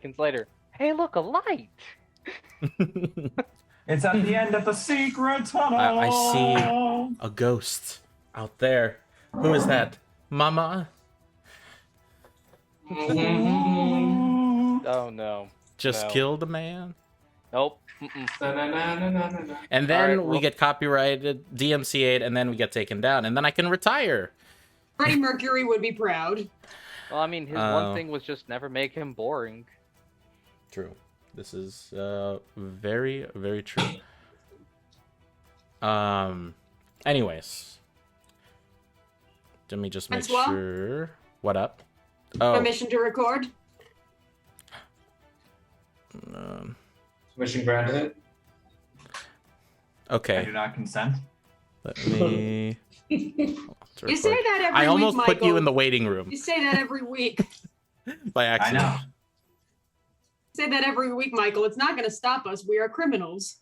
seconds later, hey, look, a light! It's at the end of the secret tunnel. I see a ghost out there. Who is that? Mama? Oh, no. Just No. killed a man? Nope. And then All right, we get copyrighted, DMCA'd, and then we get taken down. And then I can retire. Freddie Mercury would be proud. Well, I mean, his one thing was just never make him boring. True. This is very, very true. Anyways. Let me just make Francois? sure. What up? Oh. Permission to record? Permission granted. I Okay. do not consent. Let me. You say that every I almost week, put you Michael. in the waiting room You say that every week. by I accident. know. Say that every week, Michael. It's not going to stop us. We are criminals.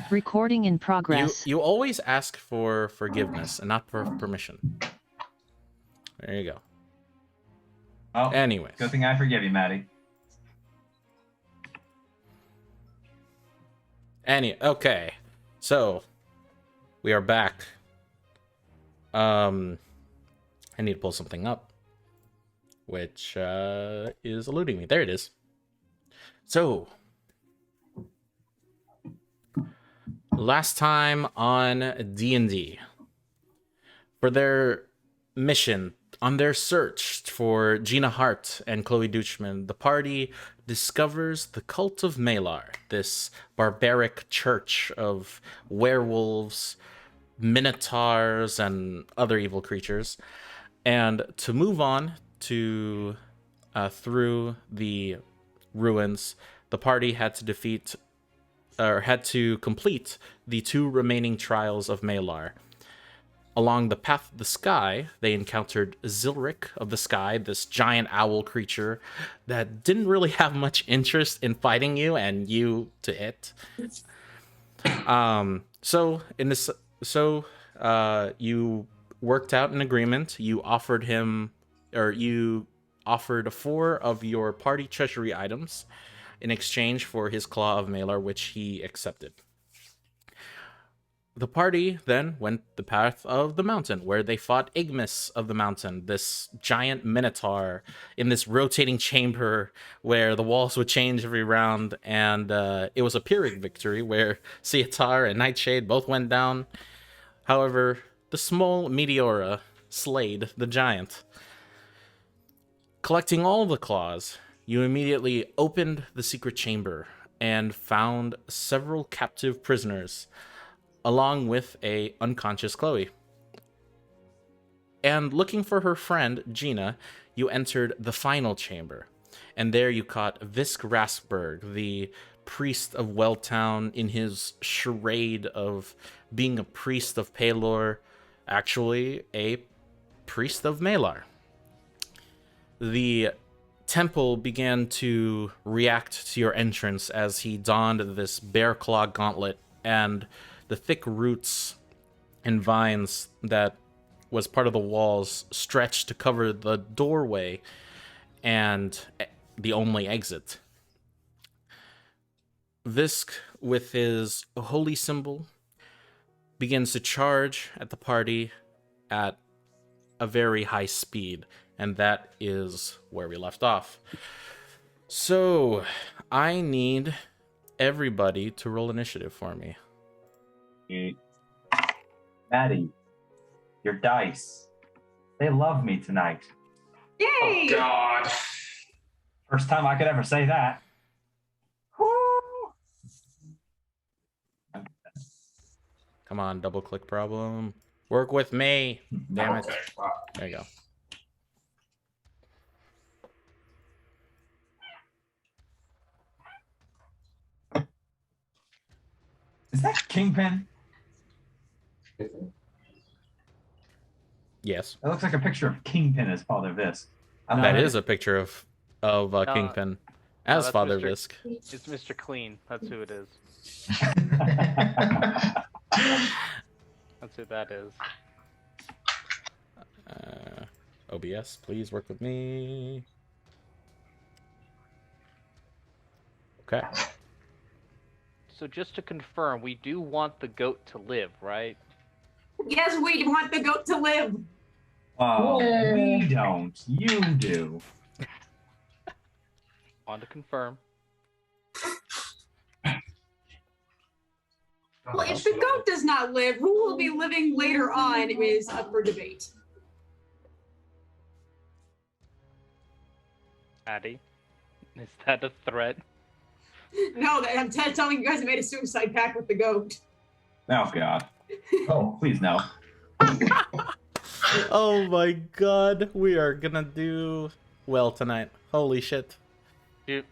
Recording in progress. You always ask for forgiveness and not for permission. There you go. Oh, Anyways. good thing I forgive you, Maddie. Okay. So we are back. I need to pull something up, which is eluding me. There it is. So last time on D&D, for their mission, on their search for Gina Hart and Chloe Deutschman, the party discovers the cult of Malar, this barbaric church of werewolves, minotaurs, and other evil creatures. And to move on to through the ruins, the party had to complete the 2 remaining trials of Malar. Along the path of the sky, they encountered Zilric of the Sky, this giant owl creature that didn't really have much interest in fighting you and you to it. You worked out an agreement. You offered 4 of your party treasury items in exchange for his Claw of Malar, which he accepted. The party then went the path of the mountain, where they fought Igmis of the mountain, this giant minotaur in this rotating chamber where the walls would change every round, and it was a Pyrrhic victory where Cietar and Nightshade both went down. However, the small Meteora slayed the giant. Collecting all the claws, you immediately opened the secret chamber and found several captive prisoners, along with a unconscious Chloe. And looking for her friend, Gina, you entered the final chamber. And there you caught Visk Rasberg, the priest of Welltown, in his charade of being a priest of Pelor, actually a priest of Malar. The temple began to react to your entrance as he donned this bear claw gauntlet, and the thick roots and vines that was part of the walls stretched to cover the doorway and the only exit. Visk, with his holy symbol, begins to charge at the party at a very high speed, and that is where we left off. So, I need everybody to roll initiative for me. Maddie, your dice. They love me tonight. Yay! Oh, God. First time I could ever say that. Woo! Come on, double click problem. Work with me. Damn it. Okay, wow. There you go. Is that Kingpin? Yes. It looks like a picture of Kingpin as Father Visk. That is a picture of Kingpin as that's Father Mr. Visk. It's Mr. Clean. That's who it is. That's who that is. OBS, please work with me. Okay. So just to confirm, we do want the goat to live, right? Yes, we want the goat to live. Oh, we don't. You do. Want to confirm. Well, if the goat does not live, who will be living later on is up for debate. Addy, is that a threat? No, I'm telling you guys I made a suicide pact with the goat. Oh, God. Oh, please no. Oh my god, we are gonna do well tonight. Holy shit.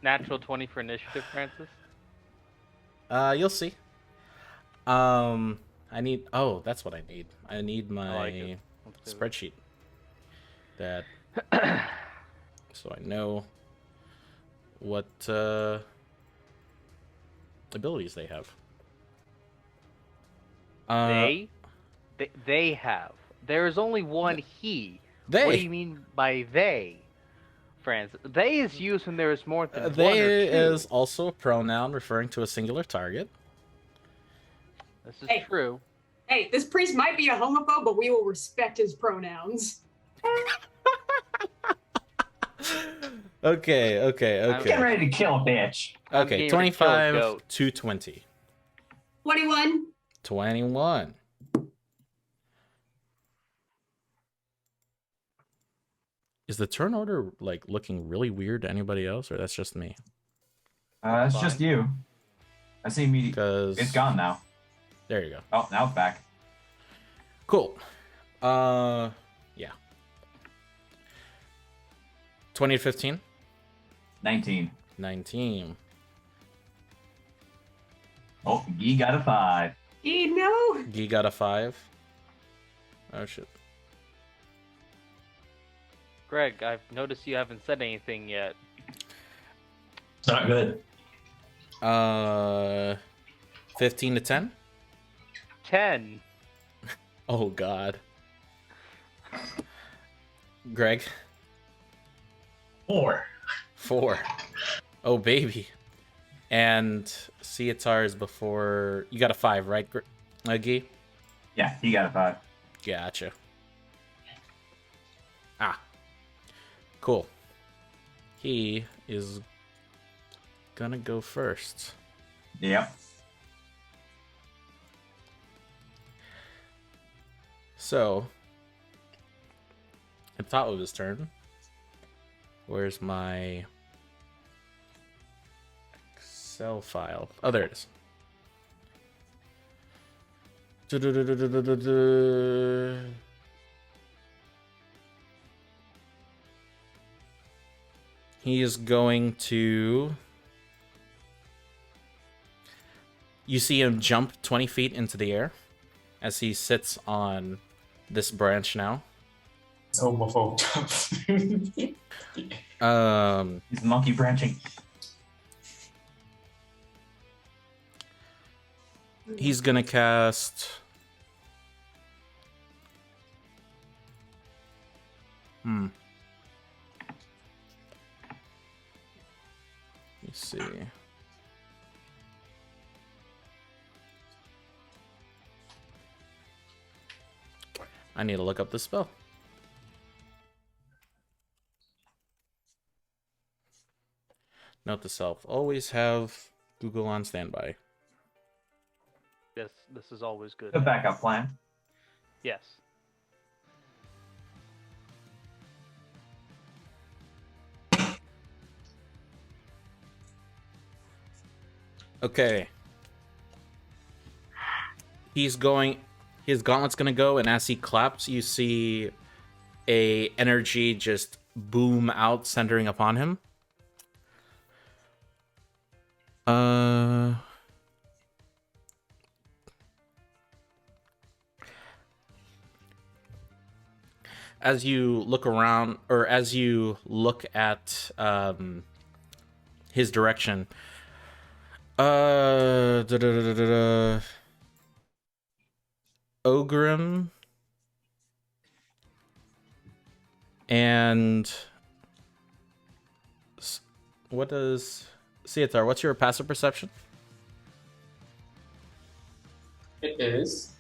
Natural 20 for initiative, Francis? You'll see. I need... Oh, that's what I need. I need my spreadsheet. That... so I know what, abilities they have. They have. There is only one he. They. What do you mean by they, Francis? They is used when there is more than one or two. They is also a pronoun referring to a singular target. This is true. Hey, this priest might be a homophobe, but we will respect his pronouns. Okay. Get ready to kill a bitch. Okay, 25 to 20. 21. 21. Is the turn order like looking really weird to anybody else, or that's just me? It's just you. I see me. Because it's gone now. There you go. Oh, now it's back. Cool. Yeah. 20 to 15. 19. 19. Oh, Gee got a 5. No. Gee got a 5. Oh shit. Greg, I've noticed you haven't said anything yet. It's not good. 15 to 10? 10. Oh god. Greg? 4. 4. Oh baby. And Cietar's before... You got a 5, right, Gee? Yeah, he got a 5. Gotcha. Ah. Cool. He is gonna go first. Yep. So, at the top of his turn, where's my Excel file? Oh, there it is. He is going to... You see him jump 20 feet into the air as he sits on this branch now. It's homophobe. He's monkey branching. He's gonna cast... Let me see. I need to look up the spell. Note to self, always have Google on standby. Yes, this is always good. A backup plan. Yes. Okay. He's going... His gauntlet's gonna go, and as he claps, you see a energy just boom out, centering upon him. As you look around, or as you look at his direction, Ogrim and what does Cietar, what's your passive perception? It is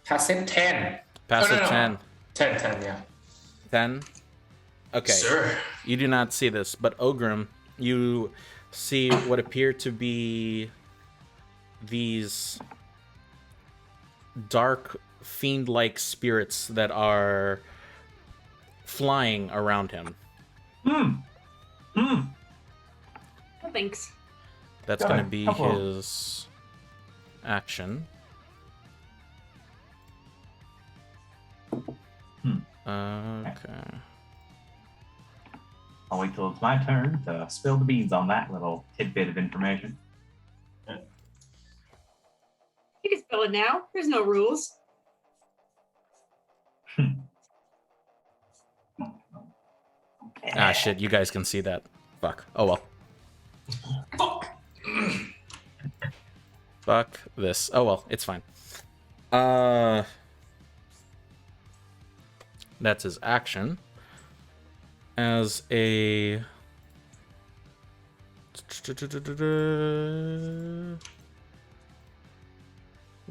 passive 10. Passive no. 10. 10, yeah. 10? Okay. Sir. You do not see this, but Ogrim, you see what appear to be these dark, fiend-like spirits that are flying around him. Oh, thanks. That's going to be his action. Okay. I'll wait till it's my turn to spill the beans on that little tidbit of information. You can spill it now. There's no rules. Ah, shit, you guys can see that. Fuck. Oh, well. Fuck this. Oh, well, it's fine. That's his action. As a...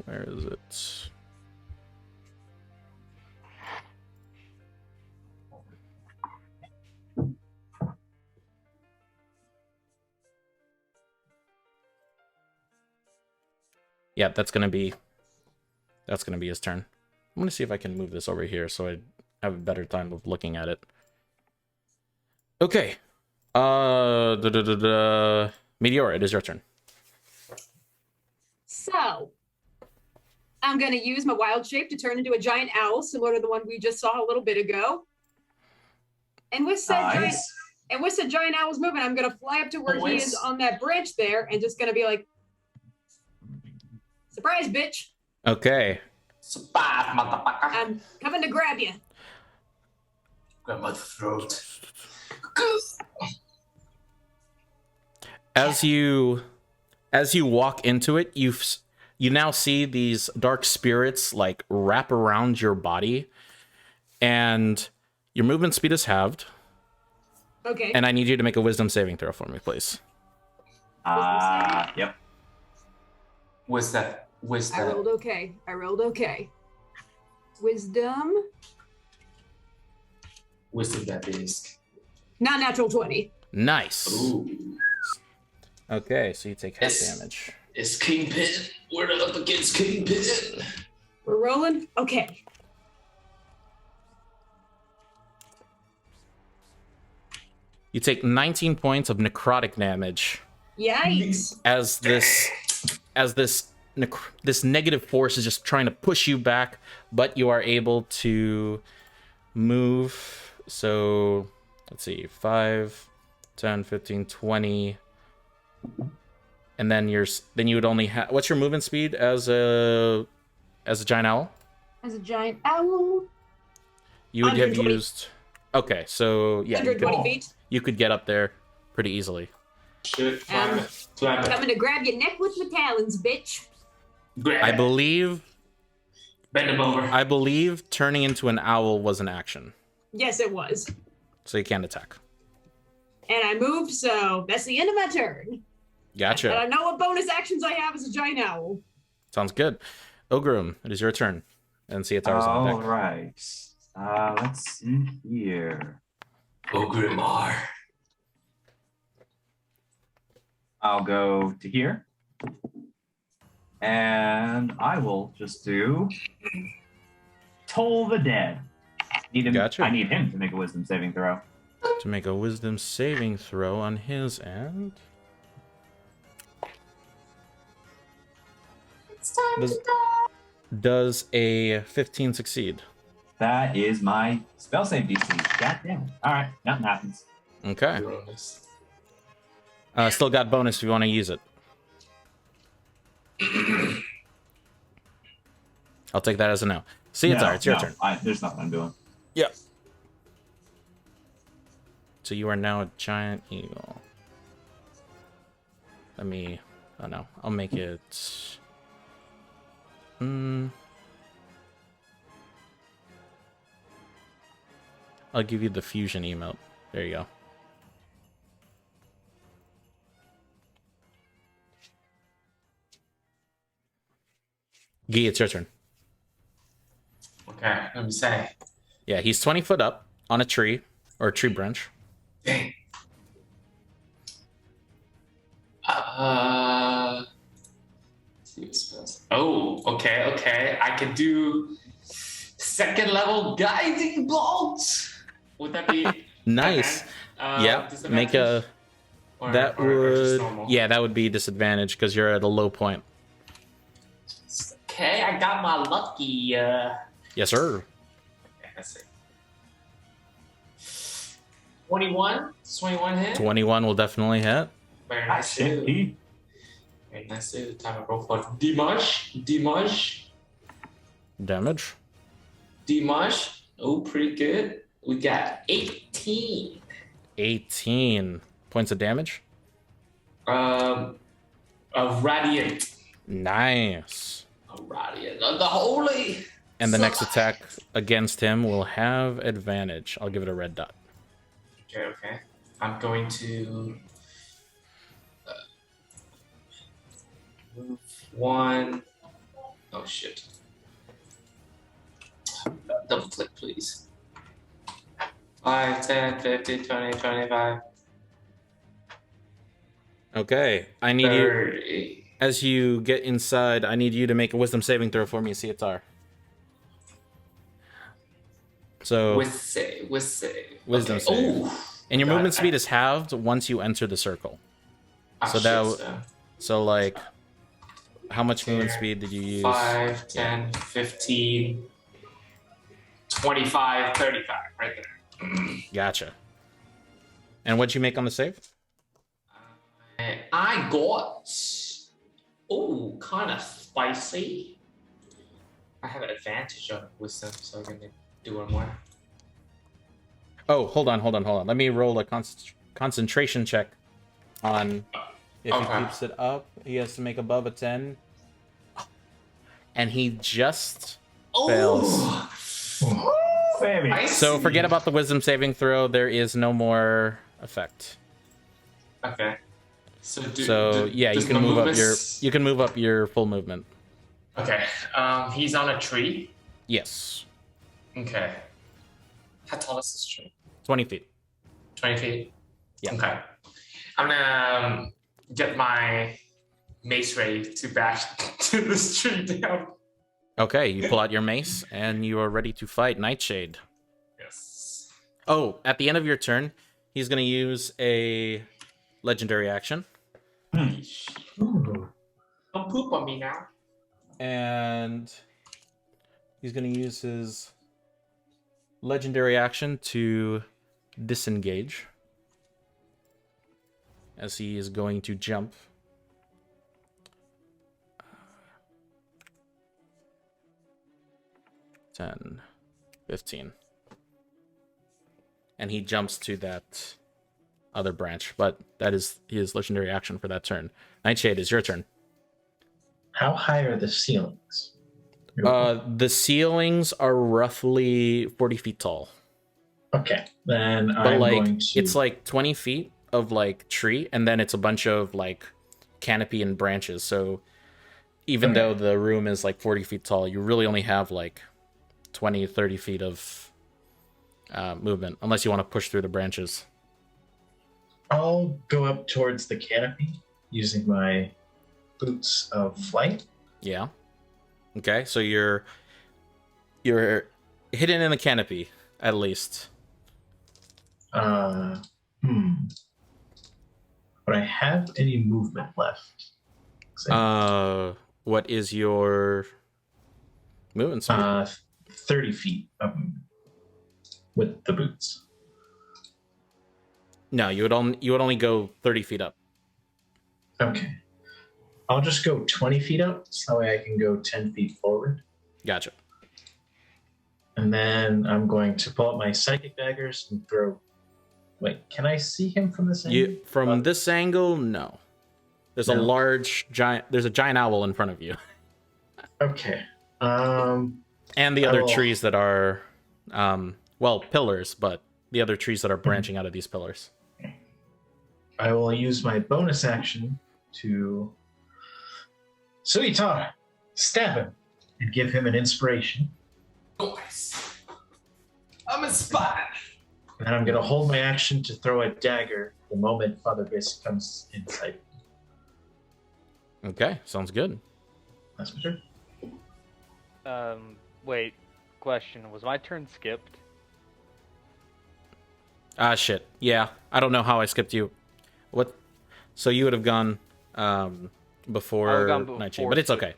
Where is it? Yeah, that's gonna be his turn. I'm gonna see if I can move this over here so I have a better time of looking at it. Okay. Meteor, it is your turn. So, I'm going to use my wild shape to turn into a giant owl, similar to the one we just saw a little bit ago. And with said giant owl's movement, I'm going to fly up to where he is on that branch there and just going to be like, surprise, bitch. Okay. Surprise, motherfucker. I'm coming to grab you. Grab my throat. As you walk into it, you now see these dark spirits like wrap around your body, and your movement speed is halved. Okay. And I need you to make a wisdom saving throw for me, please. Yep. What's that? I rolled okay. Wisdom. Wisdom that is. Not natural 20. Nice. Ooh. Okay, so you take half damage. It's Kingpin. We're up against Kingpin. We're rolling? Okay. You take 19 points of necrotic damage. Yikes. As this negative force is just trying to push you back, but you are able to move. So let's see, 5, 10, 15, 20. And then you would only have, what's your movement speed as a giant owl? As a giant owl. You would have used, okay, so yeah, 120 feet. You could get up there pretty easily. Shit, I'm coming to grab your neck with my talons, bitch. Grab I it. believe Bend him over. I believe turning into an owl was an action. Yes, it was. So you can't attack. And I moved, so that's the end of my turn. Gotcha. And I know what bonus actions I have as a giant owl. Sounds good. Ogrim, it is your turn. And Cietar's on deck. All right. Let's see here. Ogrimmar. I'll go to here. And I will just do Toll the Dead. Gotcha. I need him to make a wisdom saving throw. To make a wisdom saving throw on his end. It's time to die. Does a 15 succeed? That is my spell save DC. God damn it. All right, nothing happens. Okay. Still got bonus if you want to use it. I'll take that as a no. Cietar, it's your turn. There's nothing I'm doing. Yep. So you are now a giant eagle. Let me... Oh no. I'll make it... I'll give you the fusion emote. There you go. Guy, it's your turn. Okay, let me say. Yeah, he's 20 foot up on a tree or a tree branch. Dang. See what spells. Oh, okay. I can do second level guiding bolts. Would that be Nice? Yeah, make a. That would. Yeah, that would be disadvantage because you're at a low point. Okay, I got my lucky. Yes, sir. Okay, let's see. 21? 21 hit? 21 will definitely hit. Very nice. Very nice. Time to roll for Dimash. Damage. Oh, pretty good. We got 18. 18 points of damage. A radiant. Nice. A radiant. The holy. And the next attack against him will have advantage. I'll give it a red dot. Okay. I'm going to move one. Oh shit. Double click, please. 5, 10, 15, 20, 25. Okay. I need 30. you, as you get inside, I need you to make a wisdom saving throw for me, Cietar. So Wisdom save. Oh, and your movement speed is halved once you enter the circle. So like, how much movement speed did you use? 5, 10, 15, 25, 35, right there. Gotcha. And what'd you make on the save? I got kind of spicy. I have an advantage on wisdom, so I'm gonna do one more. Oh, hold on. Let me roll a concentration check on if he keeps it up. He has to make above a 10. And he just fails. So forget about the wisdom saving throw. There is no more effect. Okay. You can move up your full movement. Okay. He's on a tree. Yes. Okay. How tall is this tree? 20 feet. 20 feet? Yeah. Okay. I'm gonna get my mace ready to bash to this tree down. Okay, you pull out your mace and you are ready to fight Nightshade. Yes. Oh, at the end of your turn, he's gonna use a legendary action. Don't poop on me now. And he's gonna use his legendary action to disengage, as he is going to jump. $10, $15. And he jumps to that other branch, but that is his legendary action for that turn. Nightshade, is your turn. How high are the ceilings? The ceilings are roughly 40 feet tall. Okay, then but it's like 20 feet of like tree, and then it's a bunch of like canopy and branches. So even though the room is like 40 feet tall, you really only have like 20, 30 feet of movement, unless you want to push through the branches. I'll go up towards the canopy using my boots of flight. Yeah. Okay, so you're hidden in the canopy, at least. Would I have any movement left? What is your movement speed? 30 feet of movement with the boots. No, you would only go 30 feet up. Okay. I'll just go 20 feet up, so that way I can go 10 feet forward. Gotcha. And then I'm going to pull out my psychic daggers and throw. Wait, can I see him from this angle? From this angle, no. There's a giant owl in front of you. Okay. And the other trees that are, pillars, but the other trees that are branching out of these pillars. I will use my bonus action to... Suitar, stab him. and give him an inspiration. Nice. I'm inspired. And I'm going to hold my action to throw a dagger the moment Father Visk comes in sight. Okay, sounds good. That's for sure. Wait. Question: was my turn skipped? Ah, shit. Yeah, I don't know how I skipped you. What? So you would have gone before Nightshade, but it's okay.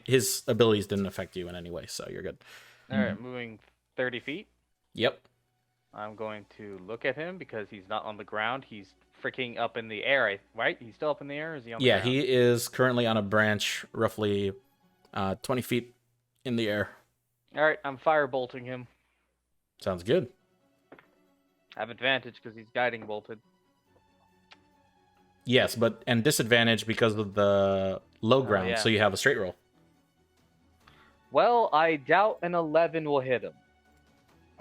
His abilities didn't affect you in any way, so you're good. All right, moving 30 feet. Yep. I'm going to look at him because he's not on the ground. He's freaking up in the air, right? He's still up in the air, or is he on the ground? Yeah, he is currently on a branch, roughly 20 feet in the air. All right, I'm firebolting him. Sounds good. I have advantage because he's guiding bolted. Yes, and disadvantage because of the low ground, yeah. so you have a straight roll. Well, I doubt an 11 will hit him.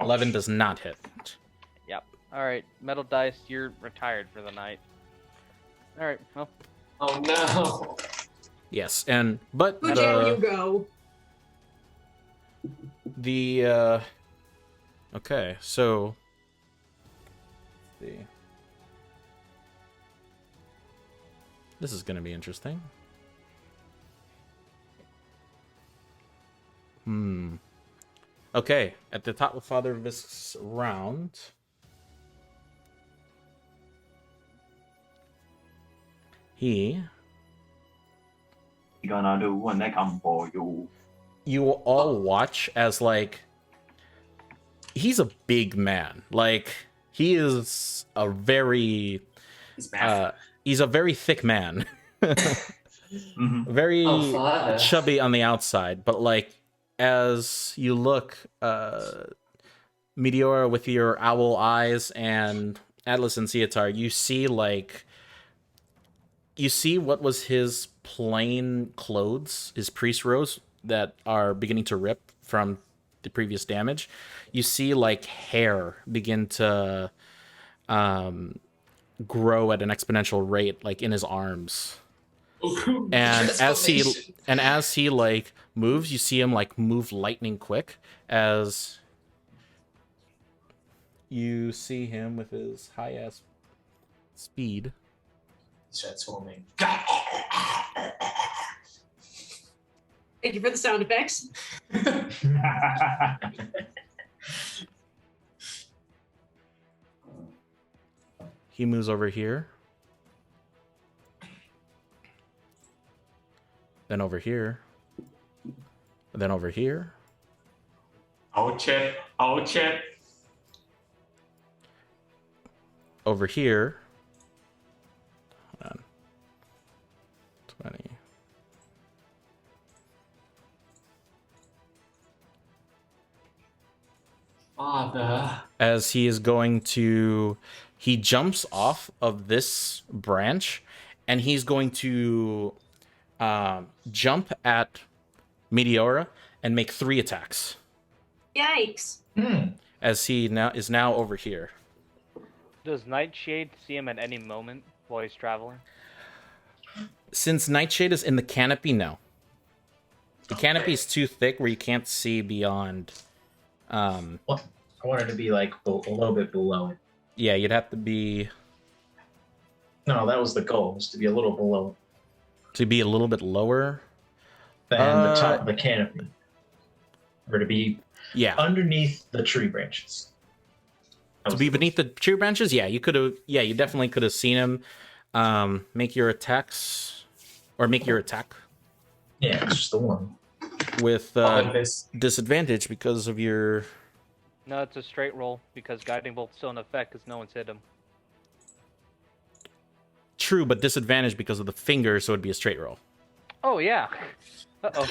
11 does not hit. Yep. All right, metal dice, you're retired for the night. All right, well. Oh no. Yes, but Who dare you go? Okay, so let's see. This is going to be interesting. Okay, at the top of Father Visk's round, he... Gonna do when they come for you. You will all watch as, like, he's a big man. Like, he is a very... he's a very thick man. Very chubby on the outside, but, like, as you look, Meteora with your owl eyes and Atlas and Cietar, you see what was his plain clothes, his priest robes that are beginning to rip from the previous damage. You see like hair begin to grow at an exponential rate, like in his arms. And as he like moves, you see him like move lightning quick as you see him with his high ass speed transforming. Thank you for the sound effects. He moves over here. Then over here. Then over here. Oh, chip. Oh, chip. Over here. Hold on. 20. Father. As he is going to... He jumps off of this branch, and he's going to jump at Meteora and make 3 attacks. Yikes. As he is now over here. Does Nightshade see him at any moment while he's traveling? Since Nightshade is in the canopy, no. The canopy is too thick where you can't see beyond... I wanted to be like a little bit below it. Yeah, you'd have to be... No, that was the goal, was to be a little below. To be a little bit lower? Than the top of the canopy. Or to be underneath the tree branches. To be beneath the tree branches? Yeah, you could have... Yeah, you definitely could have seen him make your attacks... Or make your attack. Yeah, it's just the one. With disadvantage because of your... No, it's a straight roll because Guiding Bolt's still in effect because no one's hit him. True, but disadvantage because of the finger, so it'd be a straight roll. Oh, yeah. Uh-oh.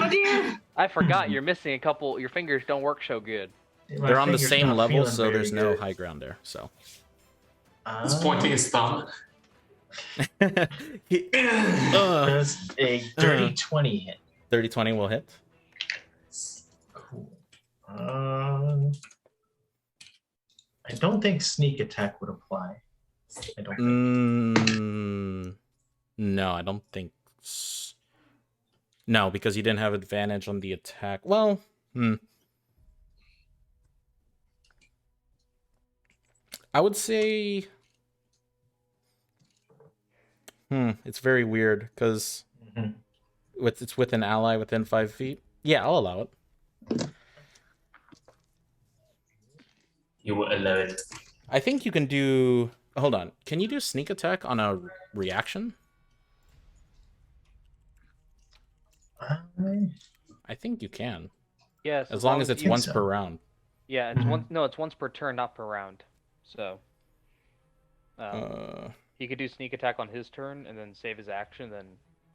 Oh, dear. I forgot you're missing a couple. Your fingers don't work so good. They're on the same level, so there's no high ground there. So. He's pointing his thumb. Does a dirty 20 hit? 30-20 will hit. Cool. I don't think sneak attack would apply. I don't think. No, I don't think. No, because you didn't have advantage on the attack. Well, I would say... It's very weird, because it's with an ally within 5 feet. Yeah, I'll allow it. You will allow it. I think you can do... Hold on. Can you do sneak attack on a reaction? I think you can. Yes. As long as it's once per round. Yeah, it's once. No, it's once per turn, not per round. So. He could do sneak attack on his turn and then save his action, then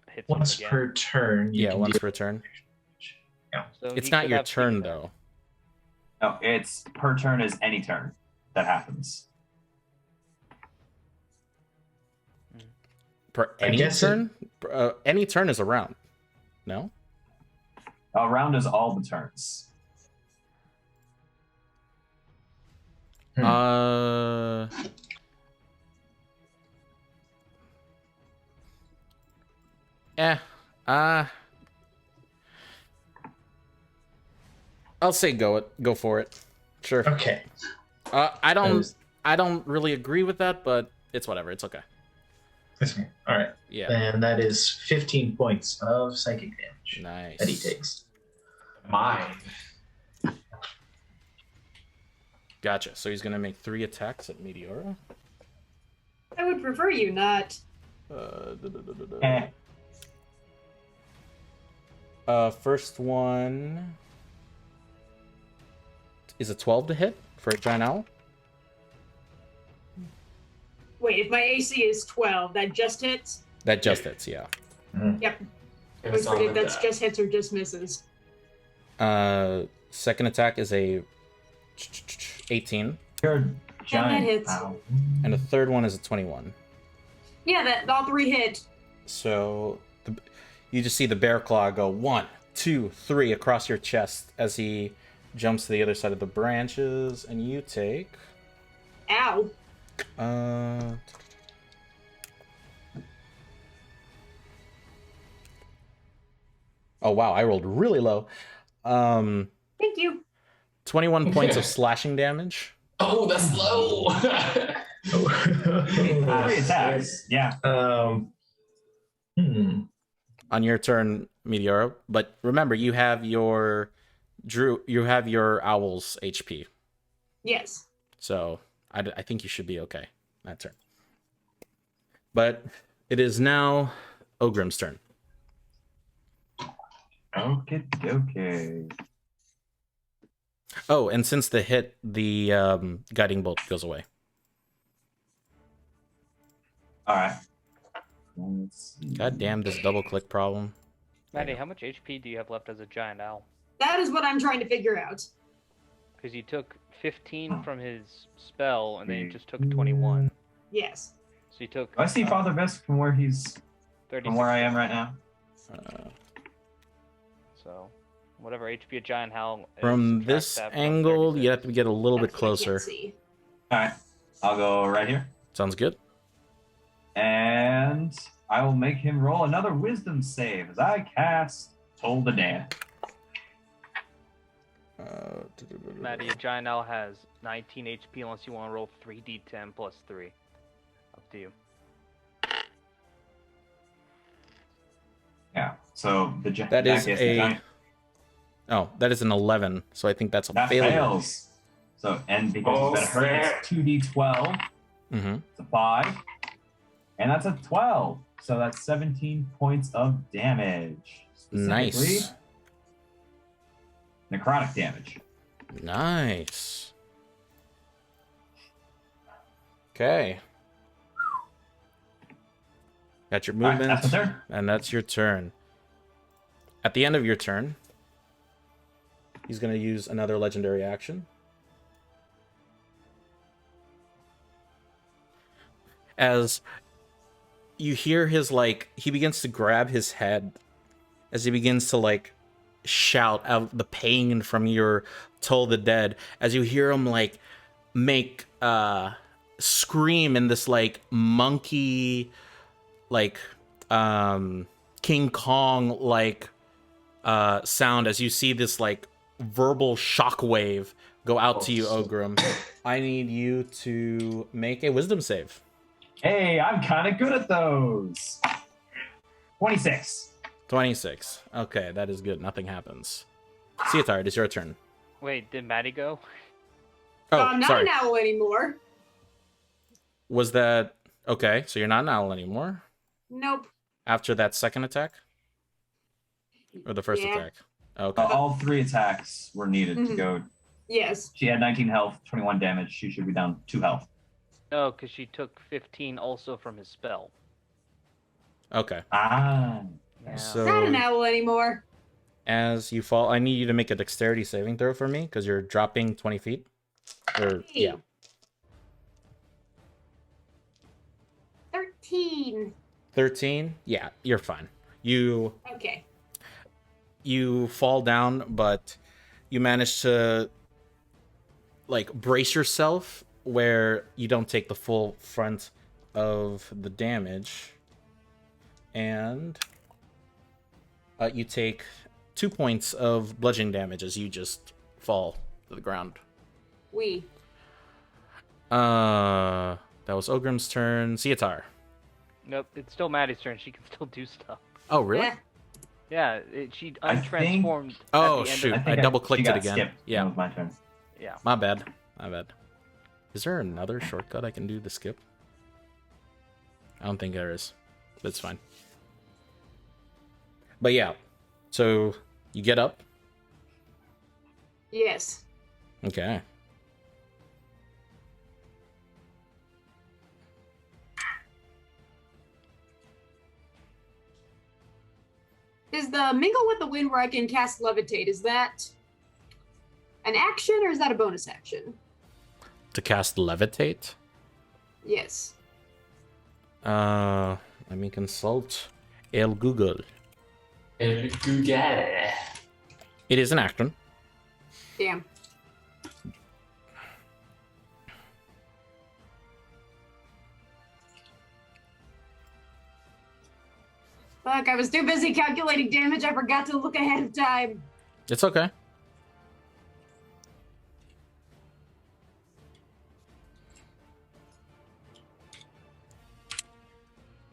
hit someone Once again. per turn. Yeah, once per turn. Yeah. So It's he not could your have sneak turn, attack. though. No, it's per turn is any turn that happens. Per I any guess turn? Any turn is a round. No? A round is all the turns. I'll say go for it. Sure. Okay. I don't really agree with that, but it's whatever. It's okay. All right. Yeah. And that is 15 points of psychic damage Nice. that he takes. Mine. Gotcha. So he's gonna make 3 attacks at Meteora. I would prefer you not. First one is a 12 to hit for a giant owl. Wait, if my AC is 12, that just hits? That just hits, yeah. Yep. I It's always all forget with that's that. just hits or just misses. Second attack is a 18, You're giant. hits. Ow. and the third one is a 21. Yeah, that all 3 hit. So you just see the bear claw go 1, 2, 3 across your chest as he jumps to the other side of the branches, and you take. Ow. Oh wow, I rolled really low. Thank you. 21 points of slashing damage. Oh, that's low. 3 attacks. Yeah. On your turn, Meteora. But remember, you have your owl's HP. Yes. So I think you should be okay that turn. But it is now Ogrim's turn. Okay. Oh, and since the hit, the guiding bolt goes away. All right. Let's see. God damn this double click problem. Maddie, how much HP do you have left as a giant owl? That is what I'm trying to figure out. Because you took 15 from his spell, and then you just took 21. Yes. So you took. Do I see Father Visk from where he's 36. from where I am right now? So, whatever HP a giant owl is, From subtract this that from angle, 36. you have to get a little bit That's what I can't closer. see. All right. I'll go right here, Sounds good. and I will make him roll another Wisdom save as I cast Toll the Dead. Maddie, a giant owl has 19 HP unless you want to roll 3d10 plus 3. Up to you. Yeah. So the That is the a. giant, Oh, that is an 11. So I think that's a that failure. fails. So and because it's been hurt, it's 2d12. Mm-hmm. It's a 5, and that's a 12. So that's 17 points of damage. Specifically, Nice. necrotic damage. Nice. Okay. Got your All right, movement, that's the turn. and that's your turn. At the end of your turn, he's going to use another legendary action. As you hear his, he begins to grab his head as he begins to, shout out the pain from your Toll the Dead. As you hear him, make, scream in this, monkey, King Kong, sound as you see this like verbal shockwave go out to you, Ogrim. I need you to make a wisdom save. Hey, I'm kind of good at those. 26. 26. Okay, that is good. Nothing happens. Ceotard, it's your turn. Wait, did Maddie go? Oh, I'm not sorry. an owl anymore. Was that... Okay, so you're not an owl anymore? Nope. After that second attack? Or the first attack? Okay. All 3 attacks were needed to go. Yes. She had 19 health, 21 damage. She should be down 2 health. No, because she took 15 also from his spell. Okay. Ah. Yeah. So Not an owl anymore. as you fall, I need you to make a dexterity saving throw for me, because you're dropping 20 feet. Or, yeah. 13. 13? Yeah, you're fine. Okay. You fall down, but you manage to like brace yourself where you don't take the full front of the damage, and you take 2 points of bludgeoning damage as you just fall to the ground. That was Ogrim's turn. Ceotar. Nope, it's still Maddie's turn. She can still do stuff. Oh, really? Yeah. Yeah, she I untransformed. Oh, at the end shoot. Of I double-clicked she it got again. Skipped. Yeah. That was my turn. Yeah. My bad. Is there another shortcut I can do to skip? I don't think there is. That's fine. But yeah, so you get up. Yes. Okay. Is the mingle with the wind where I can cast levitate, is that an action or is that a bonus action? To cast levitate? Yes. Let me consult El Google. El Google. It is an action. Damn. Fuck, I was too busy calculating damage, I forgot to look ahead of time. It's okay.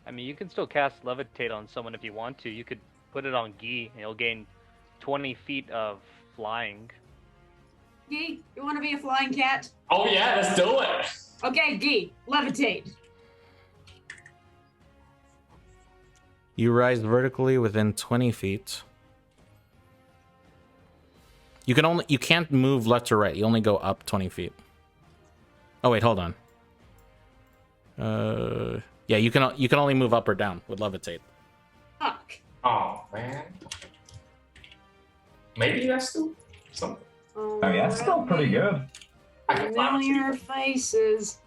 I mean, you can still cast levitate on someone if you want to. You could put it on Guy, and he'll gain 20 feet of flying. Gee, you want to be a flying cat? Oh yeah, let's do it. Okay, Gee, levitate. You rise vertically within 20 feet. You can't move left or right. You only go up 20 feet. Oh wait, hold on. Yeah, you can only move up or down with levitate. Fuck. Oh man. Maybe that's still something. I mean, that's still pretty good. I can fly with you. Familiar faces.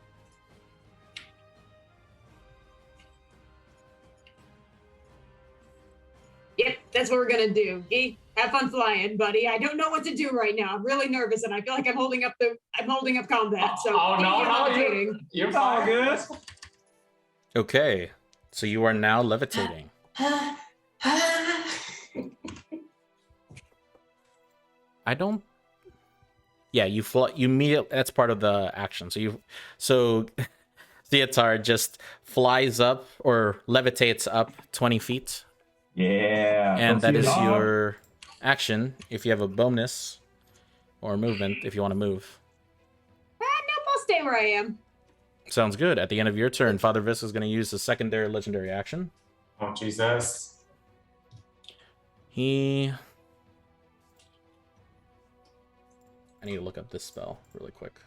Yep, that's what we're gonna do. Gee, have fun flying, buddy. I don't know what to do right now. I'm really nervous, and I feel like I'm holding up combat. So Oh no, you're no, levitating. you're It's all fine. good. Okay, so you are now levitating. I don't. Yeah, you fly. You immediately. That's part of the action. So Theotar just flies up or levitates up 20 feet, Yeah. and that Don't is see it all. your action. If you have a bonus or movement, if you want to move, Nope, I'll stay where I am. sounds good. At the end of your turn, Father Visk is going to use the secondary legendary action. Oh Jesus. I need to look up this spell really quick.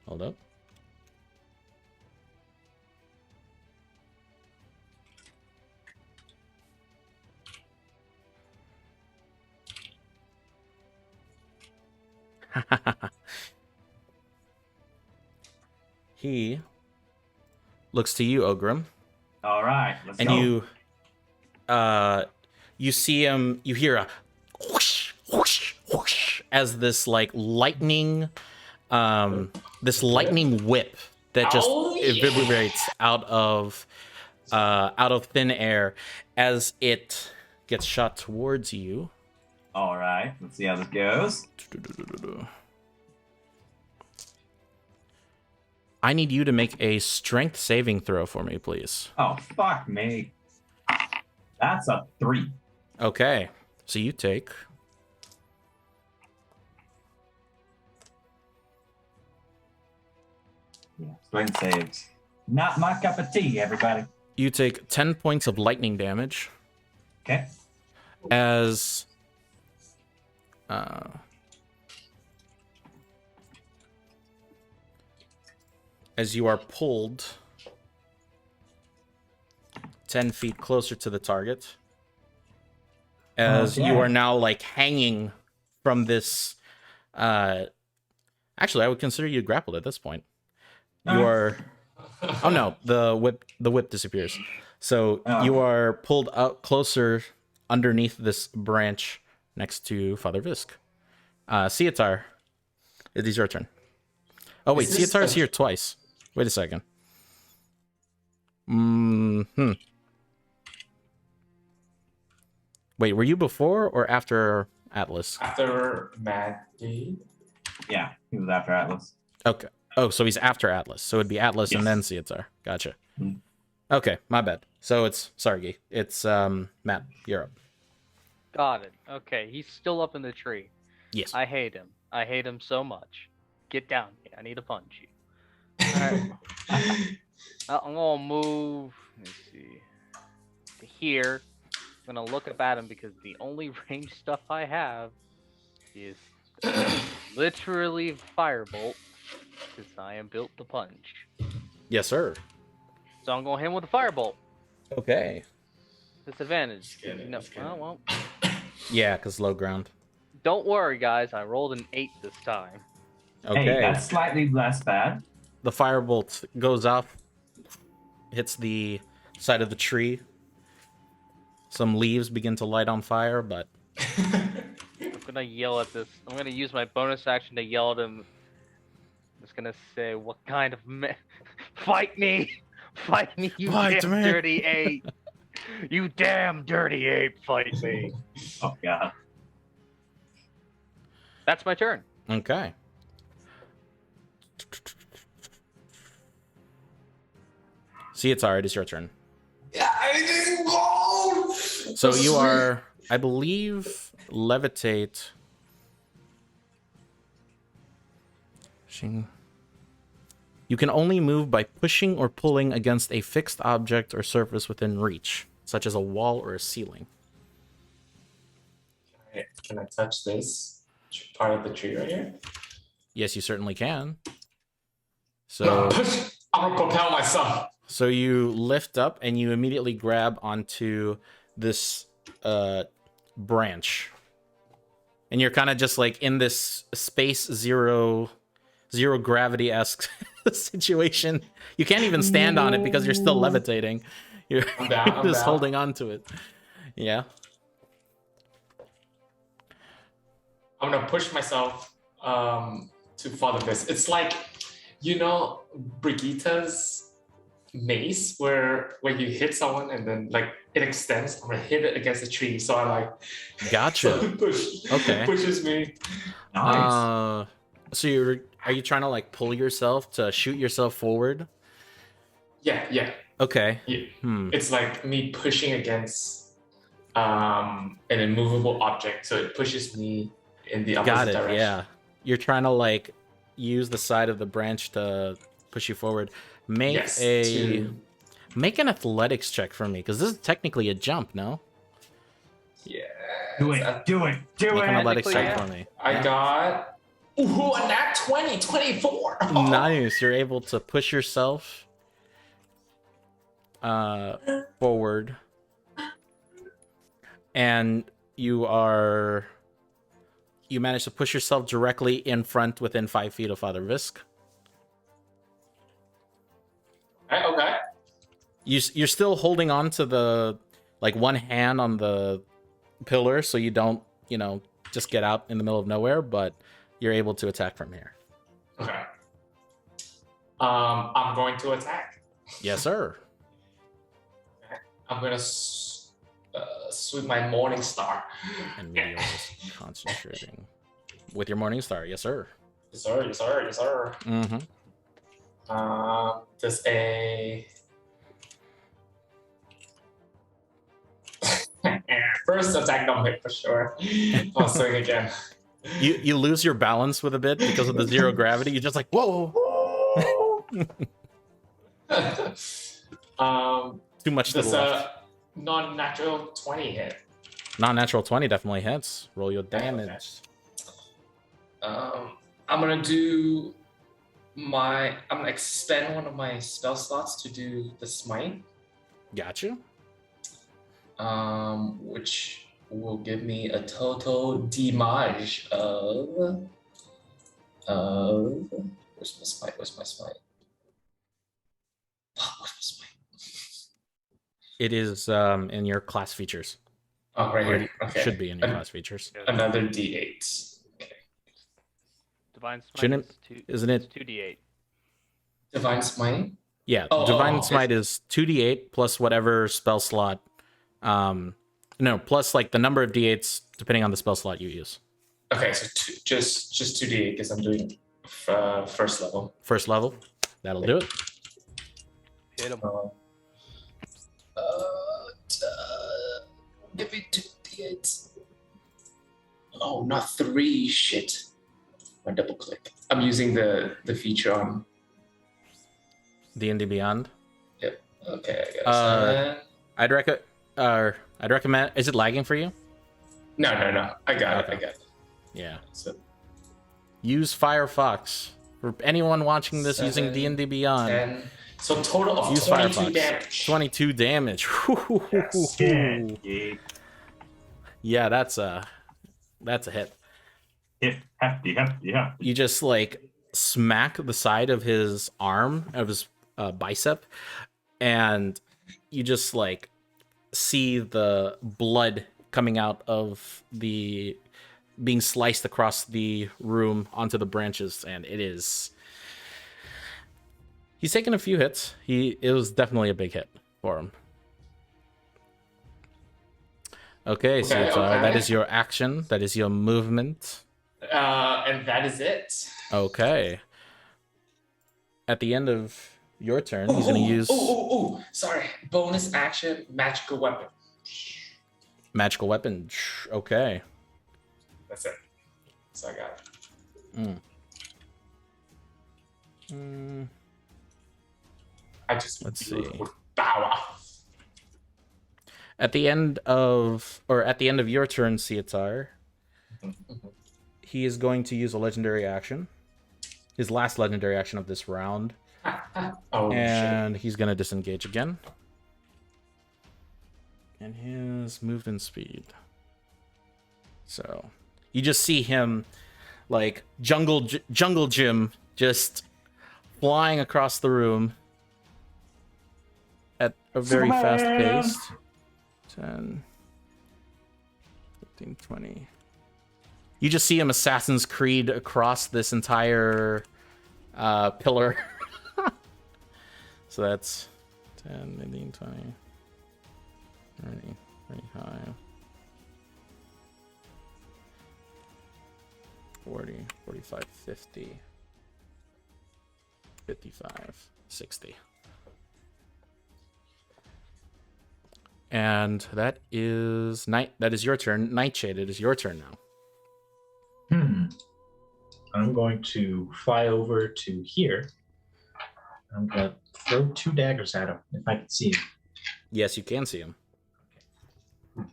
Hold up. He looks to you, Ogrim. All right, let's And go. you see him, you hear a whoosh, whoosh, whoosh, as this like lightning, this lightning whip that just Yeah. vibrates out of thin air as it gets shot towards you. All right, let's see how this goes. I need you to make a strength saving throw for me, please. Oh, fuck me. That's a 3. Okay, so you take... Yeah, strength saves. Not my cup of tea, everybody. You take 10 points of lightning damage. Okay. As... as you are pulled 10 feet closer to the target. As you are now, like, hanging from this... actually, I would consider you grappled at this point. You are... Oh, no, the whip disappears. So you are pulled out closer underneath this branch next to Father Visk. Cietar, it is your turn. Oh, wait, Cietar is here twice. Wait a second. Wait, were you before or after Atlas? After Maddie. Yeah, he was after Atlas. Okay. Oh, so he's after Atlas. So it'd be Atlas and then Cietar. Gotcha. Okay, my bad. So it's... Sorry, Guy. It's Matt, you're up. Got it. Okay, he's still up in the tree. Yes. I hate him. I hate him so much. Get down here. I need to punch you. Alright. I'm gonna move, let's see, to here. I'm gonna look up at him because the only range stuff I have is literally firebolt, because I am built to punch. Yes, sir. So I'm gonna hit him with a firebolt. Okay. Disadvantage. No, Oh, well. Yeah, because low ground. Don't worry, guys. I rolled an 8 this time. Okay. Hey, that's slightly less bad. The firebolt goes off, hits the side of the tree. Some leaves begin to light on fire, but... I'm gonna yell at this. I'm gonna use my bonus action to yell at him. I'm just gonna say, what kind of fight me! Fight me, you damn dirty ape! You damn dirty ape, fight me! Oh, God. That's my turn. Okay. See, it's alright. It's your turn. Yeah, I didn't go! So you are, I believe, levitate. You can only move by pushing or pulling against a fixed object or surface within reach, such as a wall or a ceiling. Can I touch this part of the tree right here? Yes, you certainly can. So No, push! I'm gonna propel myself. So you lift up and you immediately grab onto this branch. And you're kind of just like in this space zero gravity-esque situation. You can't even stand on it because you're still levitating. You're just holding on to it. Yeah. I'm gonna push myself to Father Visk. It's like, you know, Brigitte's mace where you hit someone and then like it extends. I'm gonna hit it against a tree, so I like gotcha. Okay. Pushes me. Nice. So are you trying to like pull yourself to shoot yourself forward? Yeah. Okay. Yeah. It's like me pushing against an immovable object, so it pushes me in the opposite direction. Yeah. You're trying to like use the side of the branch to push you forward. Make an athletics check for me, because this is technically a jump, no? Yeah. Do it. Make an athletics check for me. I got a nat 20, 24. Nice. You're able to push yourself forward. And you manage to push yourself directly in front within 5 feet of Father Visk. Okay. You're still holding on to the, like, one hand on the pillar so you don't, just get out in the middle of nowhere, but you're able to attack from here. Okay. I'm going to attack. Yes, sir. I'm gonna sweep my Morning Star. And Meteor is concentrating. With your Morning Star, yes, sir. Yes, sir. Yes, sir. Yes, sir. Mm-hmm. Does a first attack don't hit for sure. I'll swing again. You lose your balance with a bit because of the zero gravity. You're just like, whoa. Too much to the Does left. a non-natural 20 hit? Non-natural 20 definitely hits. Roll your damage. I'm gonna do I'm gonna expend one of my spell slots to do the smite. Gotcha. Which will give me a total damage of where's my smite? Where's my smite? Where's my smite? It is in your class features. Oh, right Or here. it Okay. should be in your class features. Another D8. Okay. Divine Smite Shouldn't- is two, isn't it- it's 2d8. Divine smite. Yeah, Oh, Divine oh, Smite is 2d8 plus whatever spell slot. No, plus like the number of d8s depending on the spell slot you use. Okay, so just 2d8 because I'm doing first level. First level, that'll do it. Hit him. Give me 2d8s. Oh, not 3. Shit. I double click. I'm using the feature on. D&D Beyond. Yep. Okay. I got I'd recommend. Is it lagging for you? No. I got Okay. it. Yeah. So Use Firefox. For anyone watching this using 7, D&D Beyond, 10. So total of use 22 Firefox. damage. 22 damage. Skin. Yeah, that's a hit. Hefty. You just like smack the side of his arm, of his bicep, and you just like see the blood coming out of the being sliced across the room onto the branches, and he's taken a few hits. It was definitely a big hit for him. Okay, so that is your action. That is your movement. And that is it. Okay. At the end of your turn, he's going to use Sorry. Bonus action, magical weapon. magical weapon. Okay. That's it. So I got it. I just Let's see. Bow. At the end of your turn, Cietar, he is going to use a legendary action. His last legendary action of this round. And he's going to disengage again. And his movement speed. So, you just see him like jungle gym just flying across the room at a very fast pace. 10, 15, 20. You just see him Assassin's Creed across this entire pillar. So that's 10, 15, 20, 30, 35, 40, 45, 50, 55, 60. And that is your turn. Nightshade, it is your turn now. I'm going to fly over to here. I'm going to throw 2 daggers at him, if I can see him. Yes, you can see him. So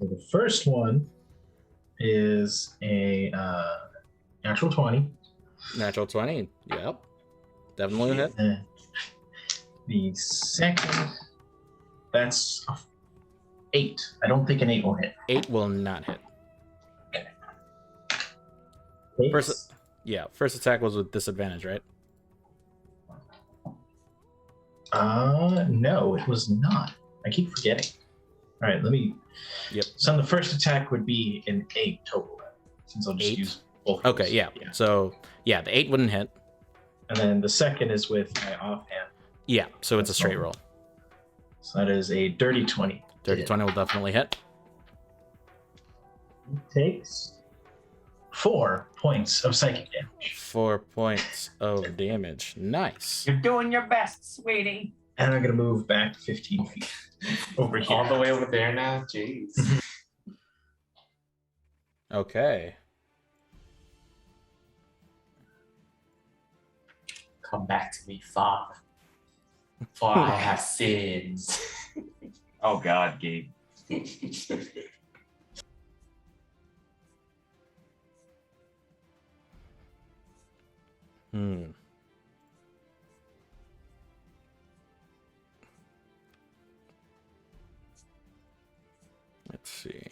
the first one is a natural 20. Natural 20. Yep. Definitely a hit. And the second, that's 8. I don't think an 8 will hit. 8 will not hit. Okay. First attack was with disadvantage, right? No, it was not. I keep forgetting. All right, let me. Yep. So the first attack would be an 8 total, since I'll just 8? use both. Okay, yeah. So, yeah, the 8 wouldn't hit. And then the second is with my offhand. Yeah, so it's a straight roll. So that is a dirty 20. Dirty 20 will definitely hit. He takes 4 points of psychic damage. 4 points of damage. Nice. You're doing your best, sweetie. And I'm going to move back 15 feet over here. All the way over there now? Jeez. Okay. Come back to me, Father. For I have sins. Oh God, Gabe. Let's see.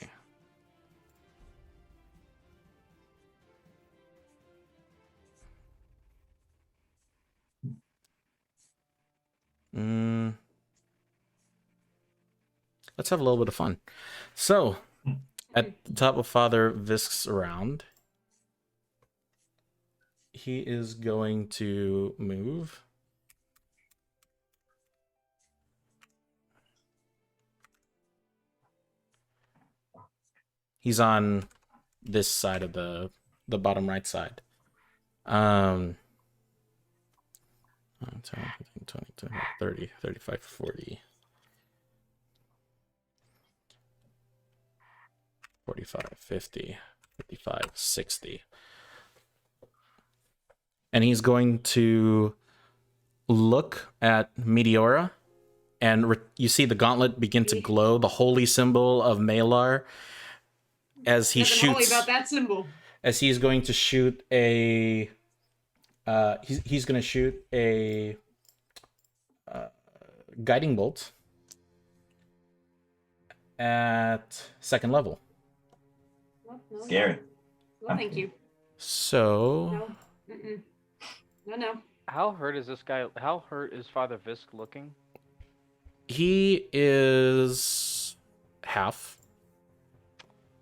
Let's have a little bit of fun. So, at the top of Father Visk's round, he is going to move. He's on this side of the bottom right side. 10, 20, 30, 35, 40. 45, 50, 55, 60. And he's going to look at Meteora, and you see the gauntlet begin to glow, the holy symbol of Malar, as he Nothing shoots. holy about that symbol. As he's going to shoot a, he's going to shoot a guiding bolt at 2nd level. No, Scary. No, thank you. So. No. No. How hurt is this guy? How hurt is Father Visk looking? He is half.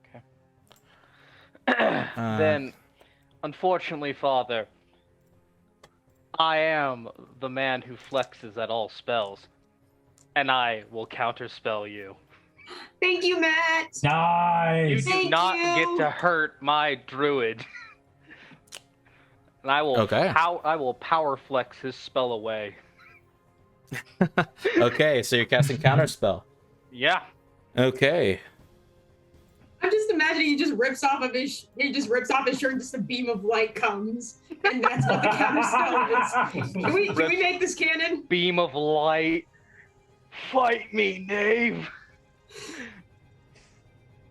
Okay. Then, unfortunately, Father, I am the man who flexes at all spells, and I will counterspell you. Thank you, Matt. Nice. You do Thank not you. get to hurt my druid. And I will I will power flex his spell away. Okay, so you're casting counterspell. Yeah. Okay. I'm just imagining he just rips off his shirt and just a beam of light comes, and that's what the counterspell is. Can we make this canon? Beam of light. Fight me, knave.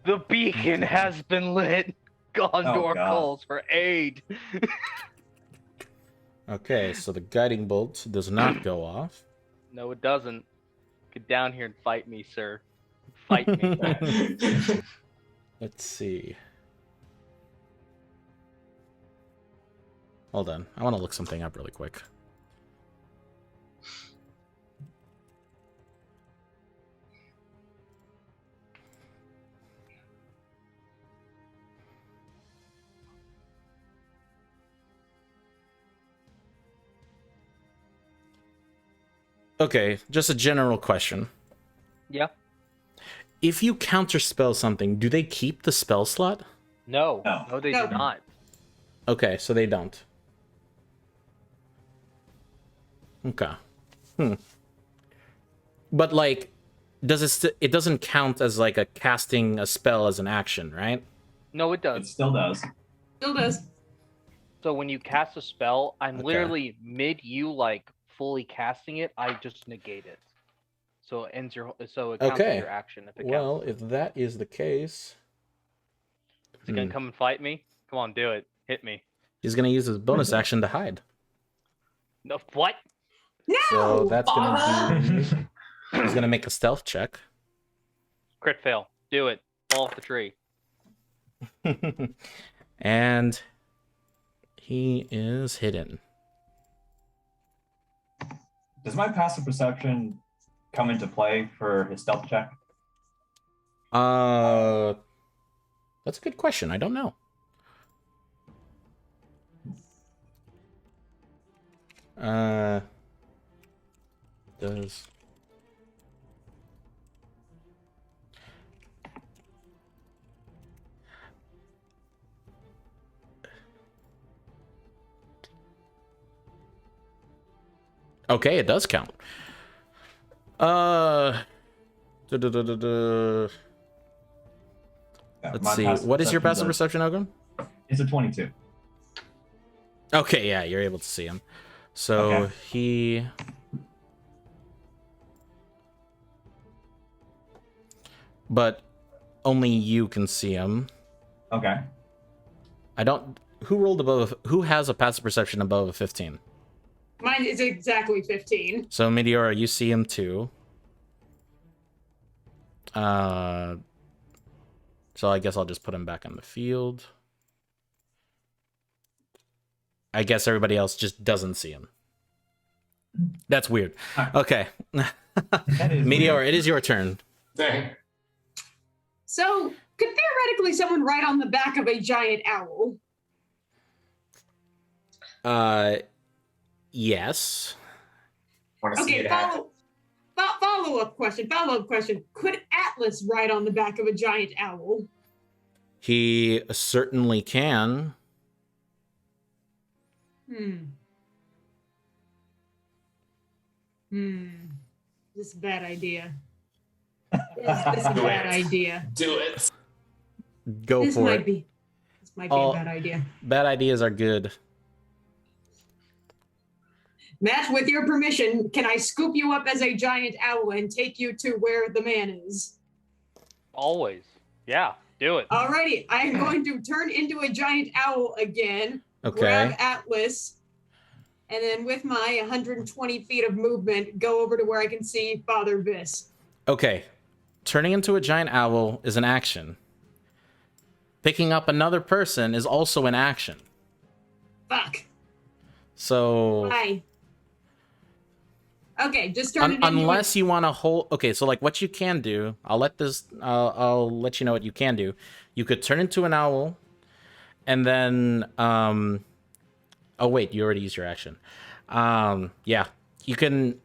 The beacon has been lit. Gondor calls for aid. Okay, so the guiding bolt does not go off. No, it doesn't. Get down here and fight me, sir. Fight me. Let's see. Hold on. I want to look something up really quick. Okay, just a general question. Yeah. If you counterspell something, do they keep the spell slot? No, they do not. Okay, so they don't. Okay. But like, does it doesn't count as like a casting a spell as an action, right? No, it does. It still does. Still does. So when you cast a spell, I'm literally mid you like fully casting it, I just negate it. So it ends it counts as your action if it counts. Well, if that is the case, is he gonna come and fight me? Come on, do it. Hit me. He's gonna use his bonus action to hide. No, what? No. So that's gonna be. He's gonna make a stealth check. Crit fail. Do it. Fall off the tree. And he is hidden. Does my passive perception come into play for his stealth check? That's a good question. I don't know. Does okay, it does count. Let's see. What is your passive perception, Ogrim? It's a 22. Okay, yeah, you're able to see him. So Okay. he... But only you can see him. Okay. I don't... Who rolled above... Who has a passive perception above a 15? Mine is exactly 15. So, Meteora, you see him too. So I guess I'll just put him back on the field. I guess everybody else just doesn't see him. That's weird. Okay. Meteor, weird. it is your turn. Dang. So, could theoretically someone ride on the back of a giant owl? Yes. Want to see Okay, it happen? follow-up question. Could Atlas ride on the back of a giant owl? He certainly can. This is a bad idea. This is a bad idea. Do it. Go This for might it. be a bad idea. Bad ideas are good. Matt, with your permission, can I scoop you up as a giant owl and take you to where the man is? Always. Yeah, do it. Alrighty, I am going to turn into a giant owl again, Okay. grab Atlas, and then with my 120 feet of movement, go over to where I can see Father Visk. Okay. Turning into a giant owl is an action. Picking up another person is also an action. Fuck. So... Why? Okay, just turn it into unless you want to hold... Okay, so like what you can do, I'll let you know what you can do. You could turn into an owl, and then... Oh, wait, you already used your action. Yeah, you can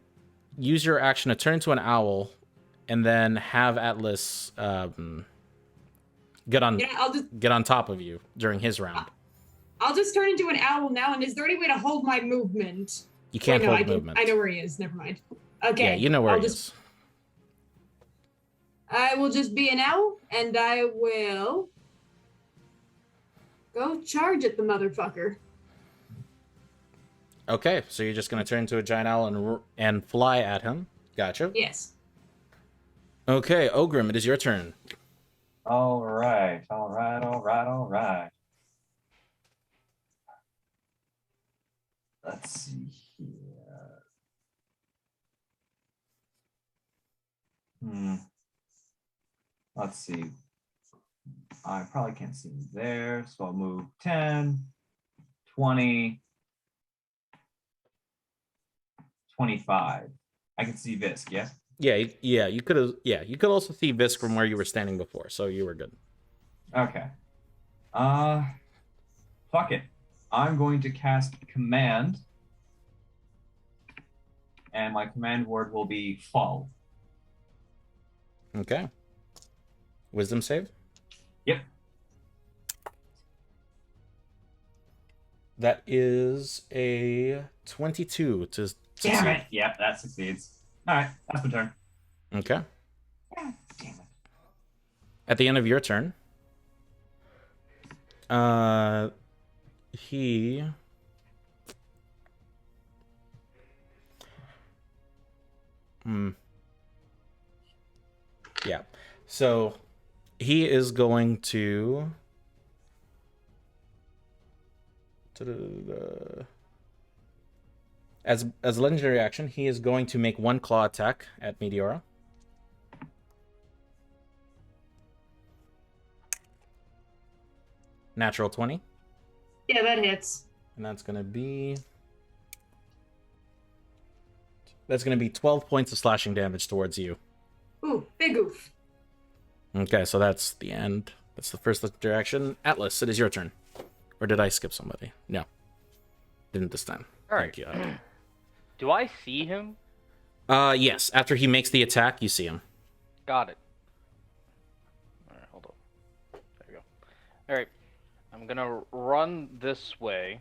use your action to turn into an owl, and then have Atlas get on top of you during his round. I'll just turn into an owl now, and is there any way to hold my movement? You can't Wait, no, hold movement. I know where he is. Never mind. Okay. Yeah, you know where he is. I will just be an owl, and I will go charge at the motherfucker. Okay, so you're just gonna turn into a giant owl and fly at him. Gotcha. Yes. Okay, Ogrim, it is your turn. All right. Let's see here. Let's see. I probably can't see him there, so I'll move 10, 20, 25. I can see Visk, yes? Yeah, you could have. Yeah, you could also see Visk from where you were standing before, so you were good. Okay. Fuck it. I'm going to cast Command, and my command word will be Fall. Okay. Wisdom save? Yep. That is a 22 to succeed. Damn it. Yep, that succeeds. All right, that's my turn. Okay. God damn it. At the end of your turn, he... Yeah. So he is going to... As a legendary action, he is going to make one claw attack at Meteora. Natural 20. Yeah, that hits. And that's going to be... That's going to be 12 points of slashing damage towards you. Ooh, big oof. Okay, so that's the end. That's the first legendary action. Atlas, it is your turn. Or did I skip somebody? No. Didn't this time. All right. Thank you. Do I see him? Yes. After he makes the attack, you see him. Got it. All right, hold on. There you go. All right, I'm gonna run this way.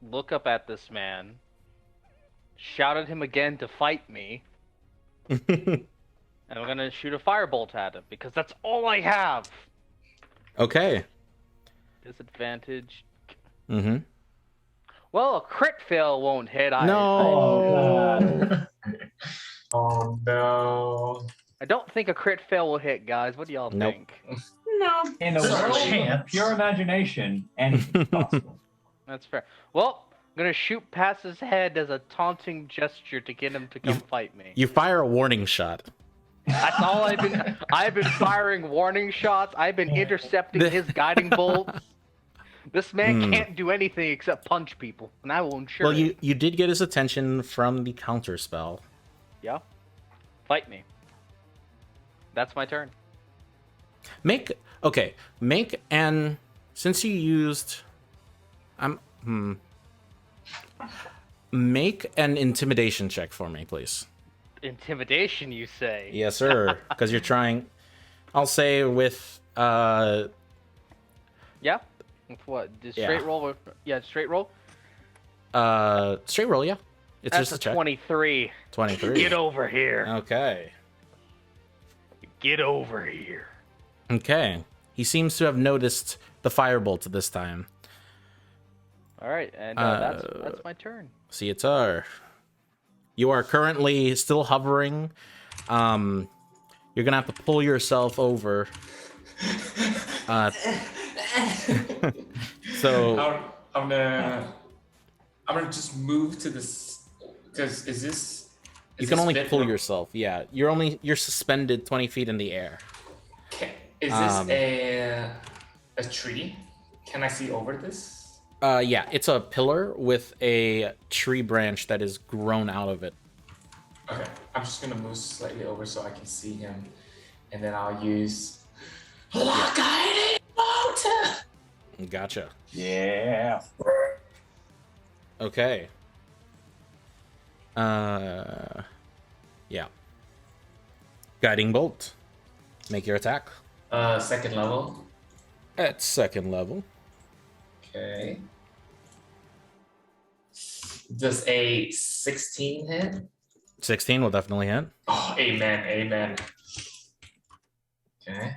Look up at this man. Shout at him again to fight me. And I'm gonna shoot a firebolt at him because that's all I have. Okay. Disadvantage. Mm-hmm. Well, a crit fail won't hit. No. Oh no. I don't think a crit fail will hit, guys. What do y'all Nope. think? No. In a There's a world of chance. pure imagination, anything's possible. That's fair. Well, I'm gonna shoot past his head as a taunting gesture to get him to come fight me. You fire a warning shot. That's all I've been. I've been firing warning shots. I've been intercepting his guiding bolts. This man can't do anything except punch people, and I will ensure. Well, it. you did get his attention from the counter spell. Yeah. Fight me. That's my turn. Make an since you used make an intimidation check for me, please. Intimidation, you say? Yes, sir. Because you're trying. I'll say with Yeah. With what? Straight roll? Yeah, straight roll. straight roll. Yeah, it's That's just a a check. 23. 23. Get over here. Okay. Get over here. Okay. He seems to have noticed the firebolt this time. All right, and that's my turn. Cietar. You are currently still hovering. You're gonna have to pull yourself over. So I'm gonna just move to this because is this? you can only pull yourself. Yeah, you're suspended 20 feet in the air. Okay. Is this a tree? Can I see over this? Yeah, it's a pillar with a tree branch that is grown out of it. Okay, I'm just gonna move slightly over so I can see him, and then I'll use guiding bolt. Gotcha. Yeah. Okay. Yeah. Guiding bolt. Make your attack. Second level. At second level. Okay. Does a 16 hit? 16 will definitely hit. Oh, amen. Okay.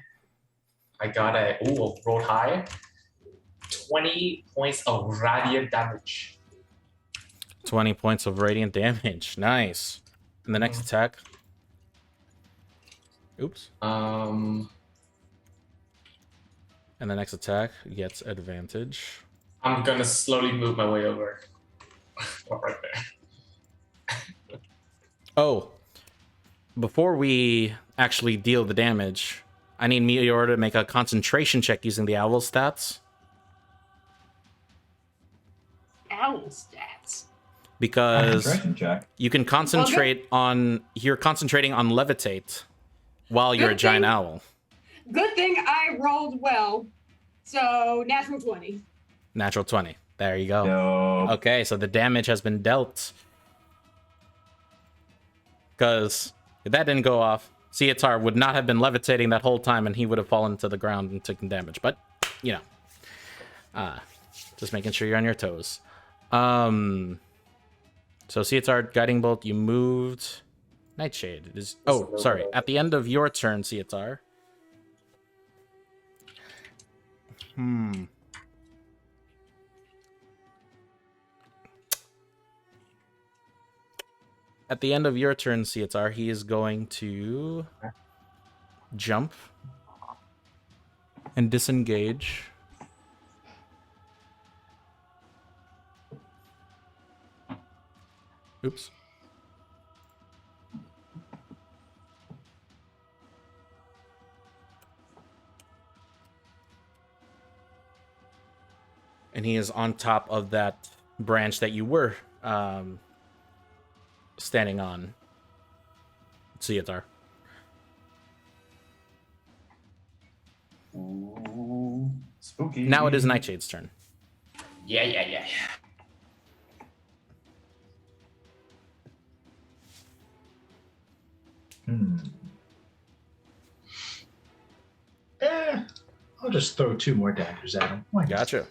I got rolled high. 20 points of radiant damage. 20 points of radiant damage. Nice. And the next attack. Oops. And the next attack gets advantage. I'm gonna slowly move my way over. Right there. Oh. Before we actually deal the damage, I need Meteor to make a concentration check using the owl stats. Owl stats. Because Concentration check. you can concentrate on... You're concentrating on levitate while you're a giant owl. Good thing I rolled well. So, natural 20. Natural 20. There you go. No. Okay, so the damage has been dealt. Because if that didn't go off, Cietar would not have been levitating that whole time and he would have fallen to the ground and taken damage. But, you know. Just making sure you're on your toes. So Cietar, Guiding Bolt, you moved... Nightshade. Is... Oh, sorry. At the end of your turn, Cietar. At the end of your turn, Cietar, he is going to jump and disengage. Oops. And he is on top of that branch that you were standing on. Cietar. Ooh, spooky. Now it is Nightshade's turn. Yeah. I'll just throw 2 more daggers at him. Why not? Gotcha.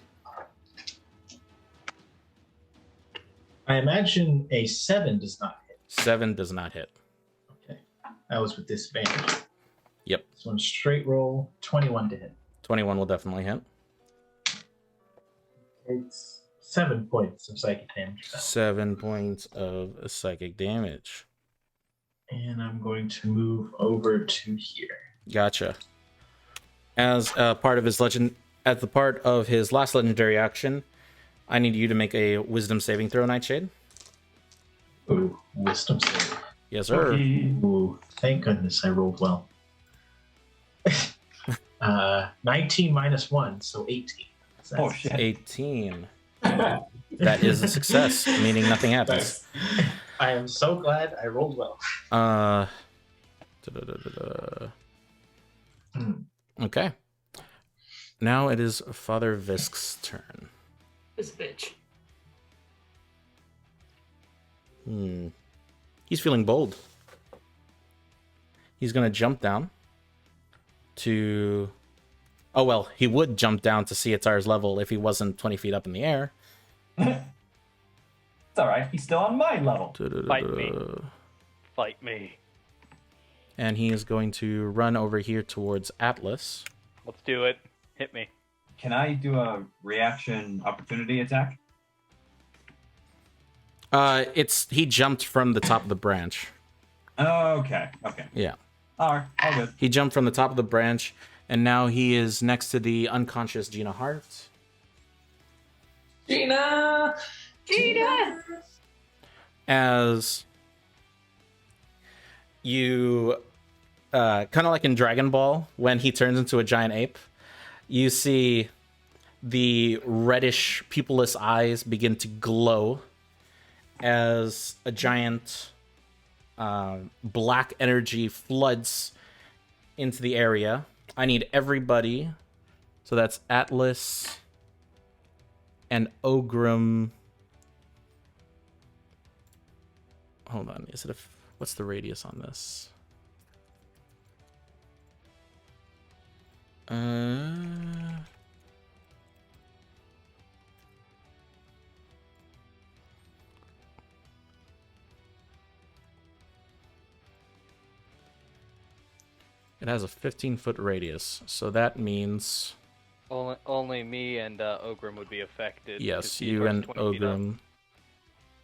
I imagine a 7 does not hit. 7 does not hit. Okay. That was with disadvantage. Yep. This one's straight roll, 21 to hit. 21 will definitely hit. It's 7 points of psychic damage. 7 points of psychic damage. And I'm going to move over to here. Gotcha. As a part of his last legendary action, I need you to make a wisdom saving throw, Nightshade. Ooh, wisdom save. Yes, sir. Ooh, thank goodness I rolled well. 19 minus 1, so 18. So Oh, shit. 18. That is a success, meaning nothing happens. I am so glad I rolled well. Okay. Now it is Father Visk's turn. This bitch. He's feeling bold. He's going to jump down to... Oh, well, he would jump down to see Atar's level if he wasn't 20 feet up in the air. It's alright, he's still on my level. Fight me. Fight me. And he is going to run over here towards Atlas. Let's do it. Hit me. Can I do a reaction opportunity attack? He jumped from the top of the branch. Okay. Yeah. Alright, all good. He jumped from the top of the branch, and now he is next to the unconscious Gina Hart. Gina! As you, kind of like in Dragon Ball, when he turns into a giant ape, you see the reddish, pupilless eyes begin to glow as a giant black energy floods into the area. I need everybody. So that's Atlas and Ogrim. Hold on. What's the radius on this? It has a 15-foot radius, so that means... Only me and Ogrim would be affected. Yes, you and Ogrim.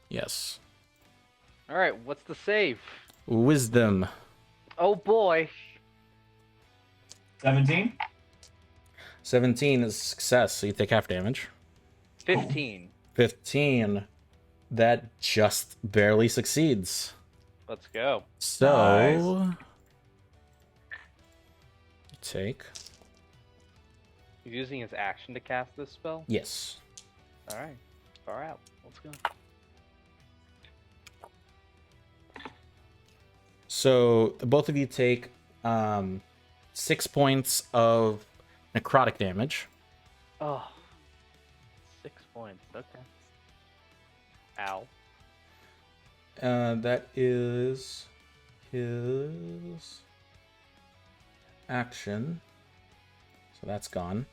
Yes. Alright, what's the save? Wisdom. Oh boy. 17? 17 is success, so you take half damage. 15. 15. That just barely succeeds. Let's go. So... Nice. Take. He's using his action to cast this spell? Yes. Alright. Far out. Let's go. So both of you take 6 points of necrotic damage. Oh. 6 points. Okay. Ow. That is his action. So that's gone.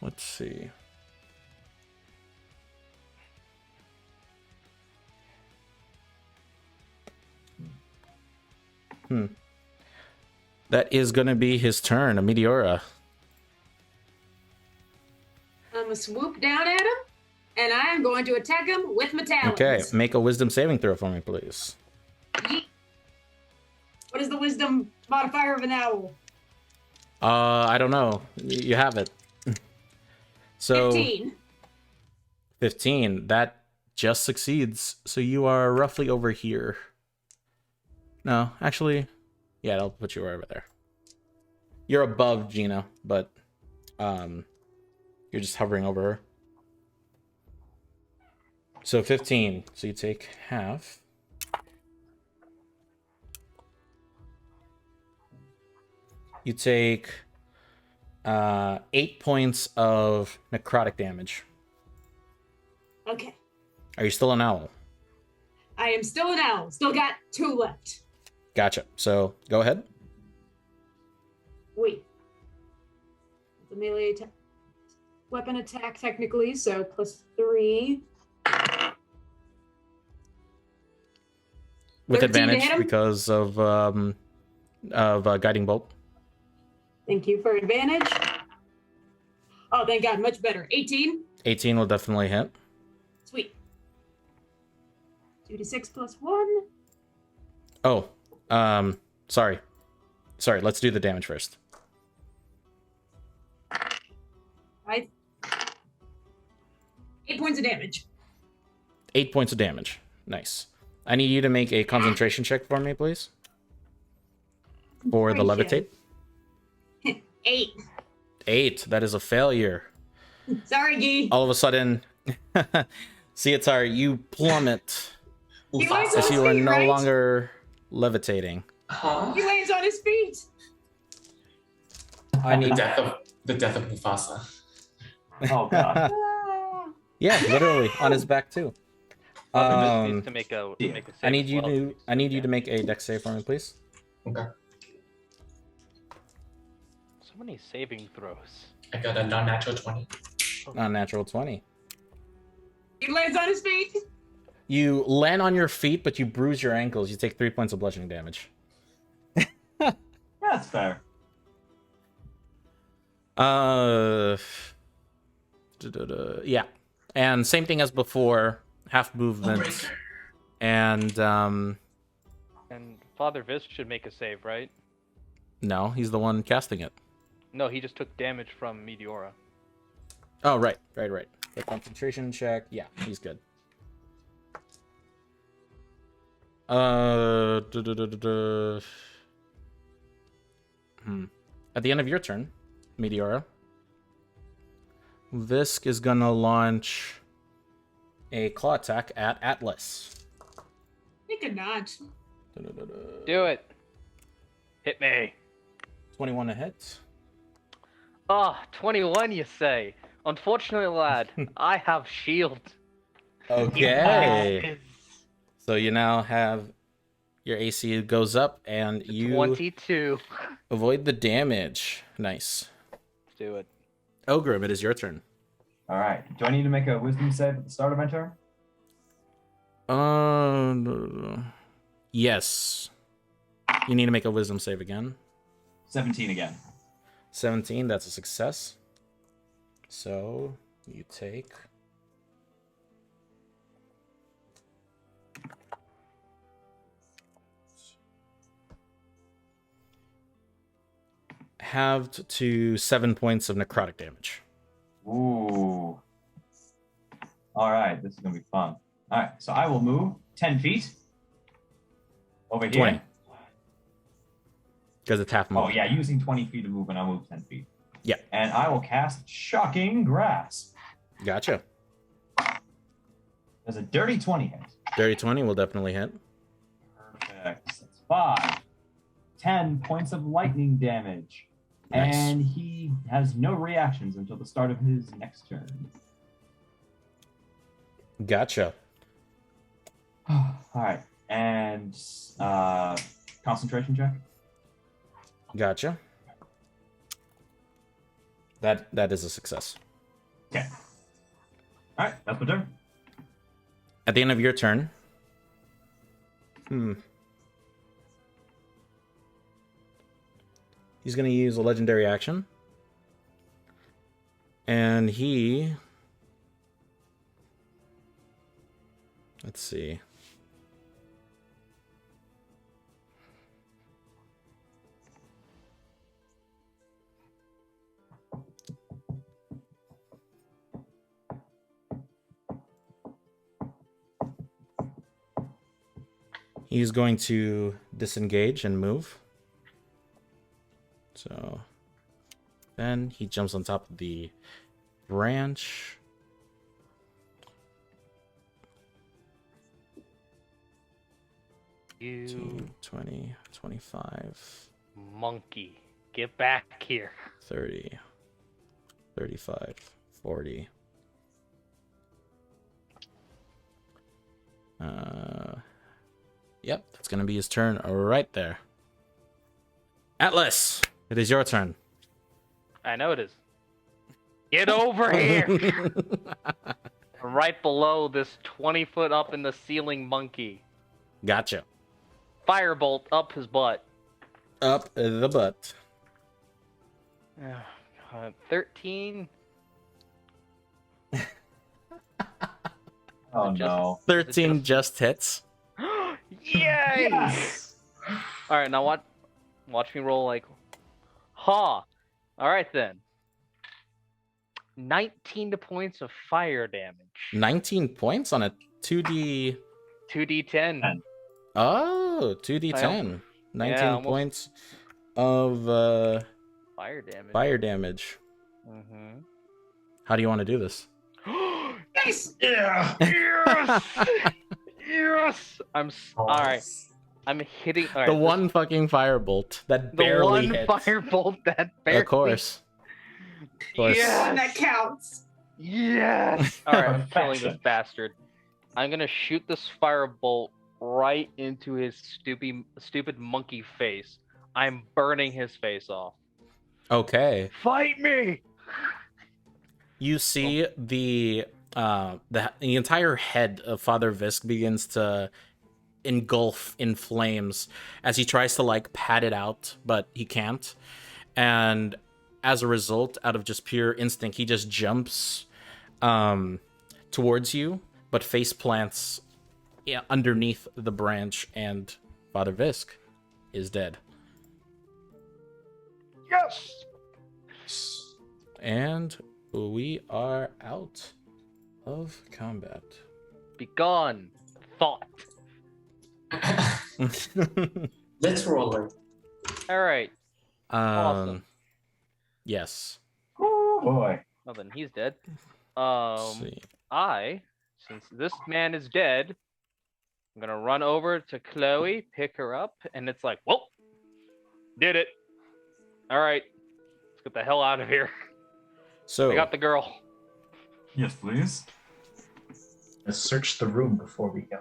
Let's see. That is going to be his turn, a Meteora. I'm gonna swoop down at him, and I am going to attack him with my talons. Okay, make a wisdom saving throw for me, please. Yeet. What is the wisdom modifier of an owl? I don't know. You have it. So 15. 15. That just succeeds. So you are roughly over here. No, actually, yeah, that'll put you over there. You're above Gina, but you're just hovering over her. So 15. So you take half. You take 8 points of necrotic damage. Okay. Are you still an owl? I am still an owl. Still got 2 left. Gotcha. So go ahead. Wait. It's a melee weapon attack technically, so +3. With 13 to advantage hit him? because of guiding bolt. Thank you for advantage. Oh, thank God, much better. 18. 18 will definitely hit. Sweet. 2d6 +1. Oh, sorry. Sorry, let's do the damage first. 5. 8 points of damage. 8 points of damage. Nice. I need you to make a concentration check for me, please. For the levitate. 8. 8. That is a failure. Sorry, Gee. All of a sudden, Cietar, you plummet He lands on as his you are feet, no right? longer levitating. Huh? He lands on his feet. I need The death of Mufasa. Oh god. Yeah, literally on his back too. This needs to make a save. I need you as well. to you to make a dex save for me, please. Okay. So many saving throws. I got a non-natural 20. Unnatural 20. He lands on his feet. You land on your feet, but you bruise your ankles. You take 3 points of bludgeoning damage. That's fair. Yeah, and same thing as before. Half movement, and And Father Visk should make a save, right? no, he's the one casting it. No, he just took damage from Meteora. Oh, right. The concentration check. Yeah, he's good. At the end of your turn, Meteora, Visk is gonna launch a claw attack at Atlas. He could not. Do it. Hit me. 21 to hit. Ah, 21, you say? Unfortunately, lad, I have shield. Okay. Yes. So you now have your AC goes up and you 22. avoid the damage. Nice. Do it. Ogrim, it is your turn. All right. Do I need to make a wisdom save at the start of my turn? Yes. You need to make a wisdom save again. 17 again. 17, that's a success. So you take halved to 7 points of necrotic damage. Ooh. All right. This is going to be fun. All right. So I will move 10 feet over here. 20. Because it's half Oh, movement. yeah. Using 20 feet to move, and I'll move 10 feet. Yeah. And I will cast Shocking Grasp. Gotcha. There's a dirty 20 hit. Dirty 20 will definitely hit. Perfect. That's 5. 10 points of lightning damage. Nice. And he has no reactions until the start of his next turn. Gotcha. All right. And concentration check. Gotcha. That is a success. Okay. All right. That's my turn. At the end of your turn, he's going to use a legendary action. And he... Let's see. He's going to disengage and move. So then he jumps on top of the branch. You 20, 25, monkey. Get back here. 30, 35, 40, Yep, that's gonna be his turn right there. Atlas, it is your turn. I know it is. Get over here! Right below this 20-foot up in the ceiling monkey. Gotcha. Firebolt up his butt. Up the butt. Oh, God. 13. Oh no. 13 just hits. Yay! Yes! All right, now watch me roll like, ha! All right then. 19 points of fire damage. 19 points on a 2d. 2d10. Oh, 2d10. 19 almost. points of Fire damage. fire damage. Mm-hmm. How do you want to do this? Nice. Yeah. Yes! Yes! All right. I'm hitting. All right, The one fucking firebolt that The barely one hit. firebolt that barely. Of course. Of course. Yes! One that counts. Yes! All right, I'm killing this Perfection. bastard. I'm gonna shoot this firebolt right into his stupid monkey face. I'm burning his face off. Okay. Fight me! You see the entire head of Father Visk begins to engulf in flames as he tries to like pat it out, but he can't. And as a result, out of just pure instinct, he just jumps towards you, but face plants underneath the branch, and Father Visk is dead. Yes! And we are out of combat. Begone, thought. Literally. All right. Awesome. Yes. Oh boy. Well, then he's dead. Let's see. Since this man is dead, I'm gonna run over to Chloe, pick her up, and it's like, whoa, did it. All right, let's get the hell out of here. So I got the girl. Yes, please. Let's search the room before we go.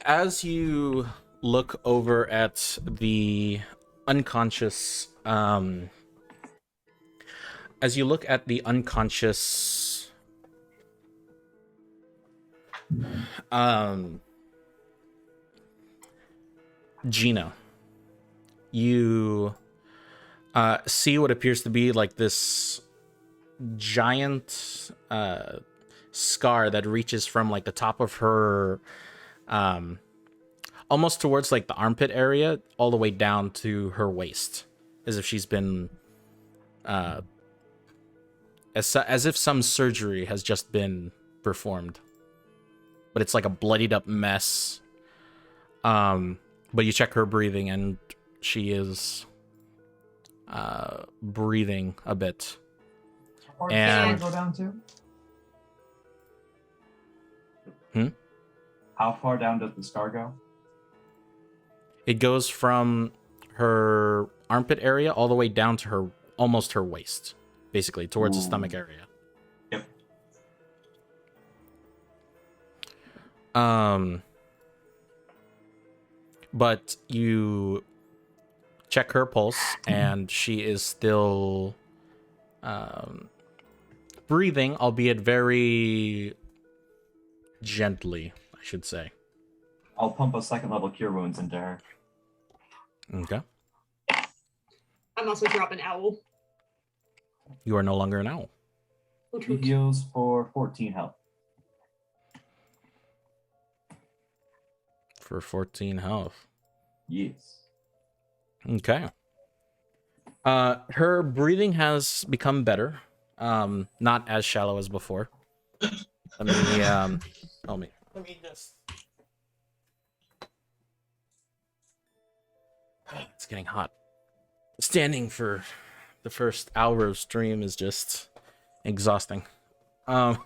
as you look over at the unconscious, Gina, you see what appears to be like this giant scar that reaches from like the top of her almost towards like the armpit area all the way down to her waist, as if she's been as if some surgery has just been performed, but it's like a bloodied up mess. But you check her breathing and she is breathing a bit. Or And- does the scar go down to? Hmm? How far down does the scar go? It goes from her armpit area all the way down to her almost her waist, basically towards the stomach area. Yep. But you check her pulse and she is still breathing, albeit very gently, I should say. I'll pump a second level cure wounds into her. Okay. I'm also dropping owl. You are no longer an owl. Hoot, He hoot. heals for 14 health. For 14 health. Yes. Okay. Her breathing has become better. Not as shallow as before. Let me just. It's getting hot. Standing for the first hour of stream is just exhausting. Good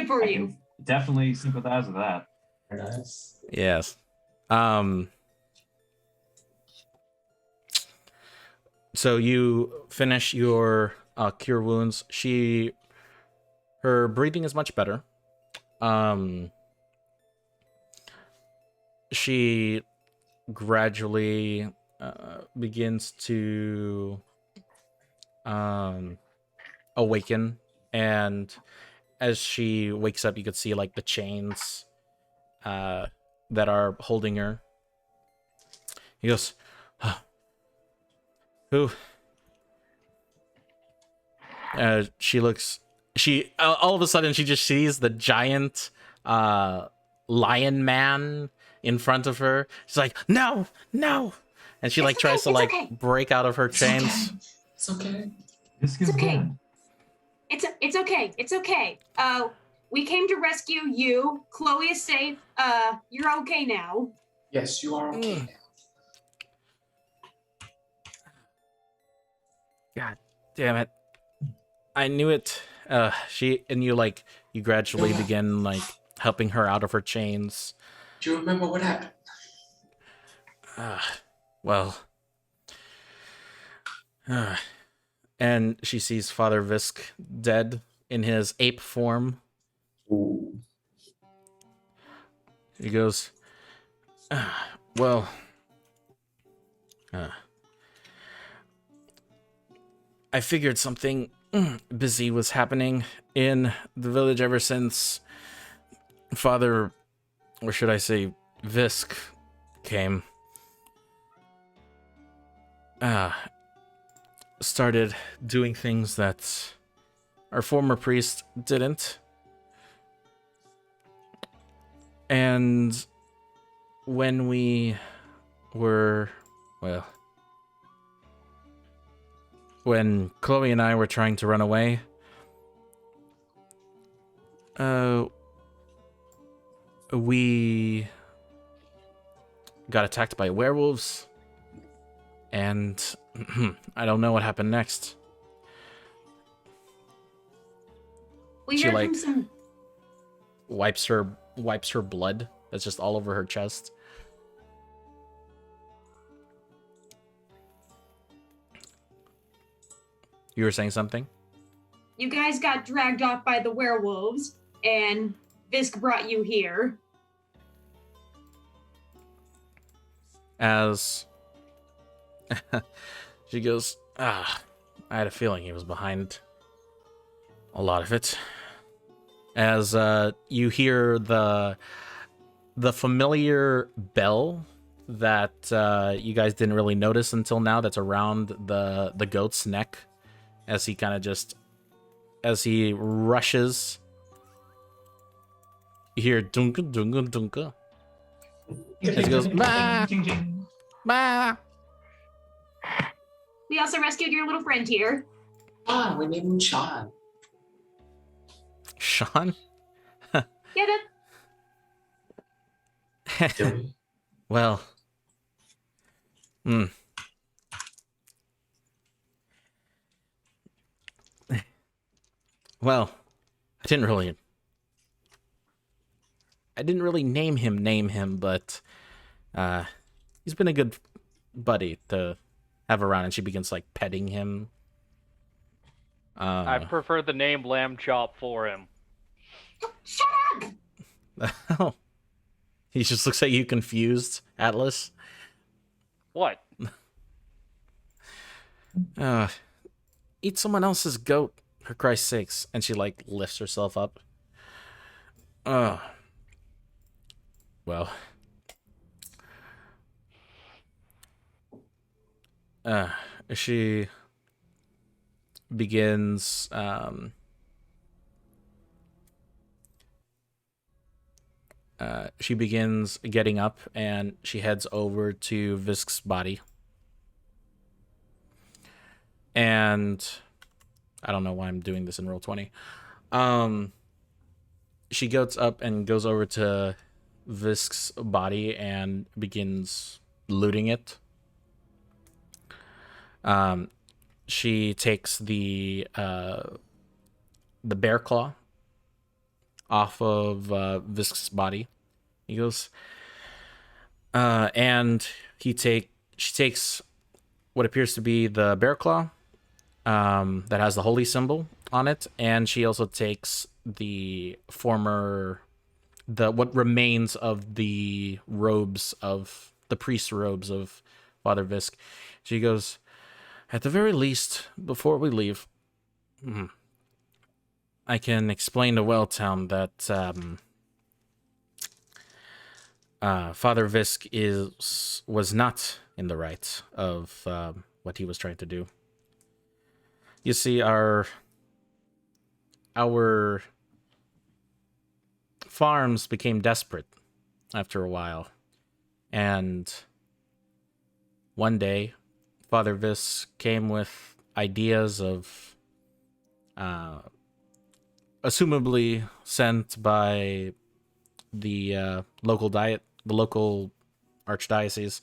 for I you. can definitely sympathize with that. Very nice. Yes. So you finish your cure wounds. Her breathing is much better. she gradually begins to awaken, and as she wakes up, you could see like the chains that are holding her. He goes, who? She looks. She all of a sudden she just sees the giant lion man in front of her. She's like, no, no, and she like tries to like break out of her chains. It's okay. This is okay. good. It's okay. It's okay. We came to rescue you. Chloe is safe. You're okay now. Yes, you are okay now. God damn it. I knew it. You gradually begin like helping her out of her chains. Do you remember what happened? And she sees Father Visk dead in his ape form. Ooh. He goes, I figured something busy was happening in the village ever since Father, or should I say, Visk came. Started doing things that our former priest didn't. And when we were, when Chloe and I were trying to run away, we got attacked by werewolves, and I don't know what happened next. We She heard like from some. wipes her blood that's just all over her chest. You were saying something? You guys got dragged off by the werewolves, and Visk brought you here. As she goes, I had a feeling he was behind a lot of it. As you hear the familiar bell that you guys didn't really notice until now, that's around the goat's neck, as he kind of just, as he rushes, you hear dunka dunka dunka. As he goes, bah, bah. We also rescued your little friend here. We named him Sean. Sean? Yeah, Well, well, I didn't really name him, but he's been a good buddy to have around, and she begins like petting him. I prefer the name Lamb Chop for him. Shut up! He just looks at you confused, Atlas. What? Eat someone else's goat, for Christ's sakes. And she like lifts herself up. Well. She begins getting up, and she heads over to Visk's body. And I don't know why I'm doing this in Roll20. She gets up and goes over to Visk's body and begins looting it. She takes the bear claw off of Visk's body. He goes, and she takes what appears to be the bear claw that has the holy symbol on it, and she also takes the former what remains of the robes of the priest's robes of Father Visk. She goes, at the very least, before we leave, I can explain to Welltown that Father Visk was not in the right of what he was trying to do. You see, our farms became desperate after a while, and one day, Father Visk came with ideas of, assumably sent by the local archdiocese.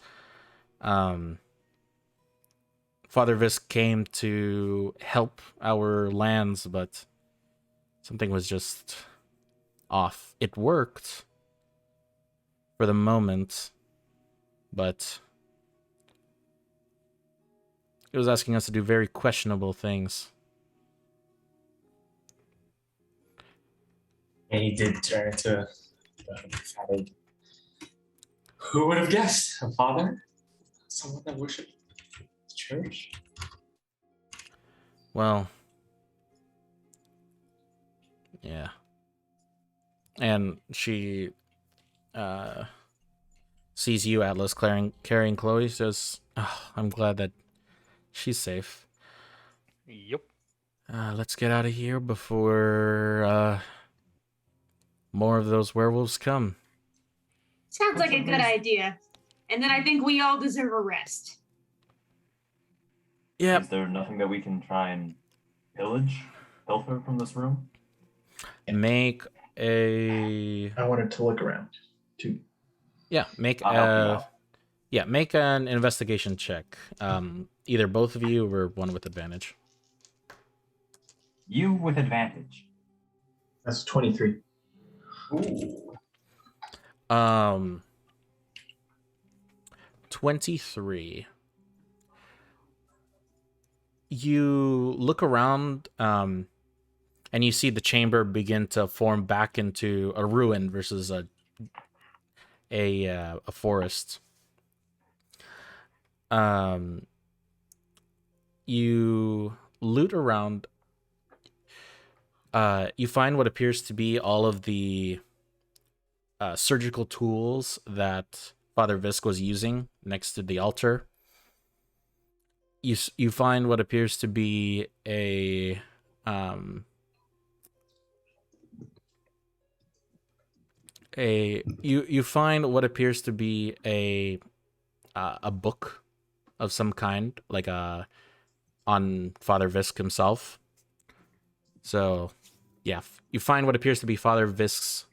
Father Visk came to help our lands, but something was just off. It worked for the moment, but it was asking us to do very questionable things. And he did turn to Father. Who would have guessed? A father? Someone that worshipped the church? Well, yeah. And she sees you, Atlas, carrying Chloe. Says, oh, I'm glad that she's safe. Yep. Let's get out of here before more of those werewolves come. Sounds like a good idea. And then I think we all deserve a rest. Yeah. Is there nothing that we can try and pilfer from this room? Make a... I wanted to look around, too. Yeah, make an investigation check. Either both of you or one with advantage. You with advantage. That's 23. Ooh. 23. You look around, and you see the chamber begin to form back into a ruin versus a forest. You loot around. You find what appears to be all of the surgical tools that Father Visk was using next to the altar. You find what appears to be a you find what appears to be a book of some kind, like on Father Visk himself. So, yeah, you find what appears to be Father Visk's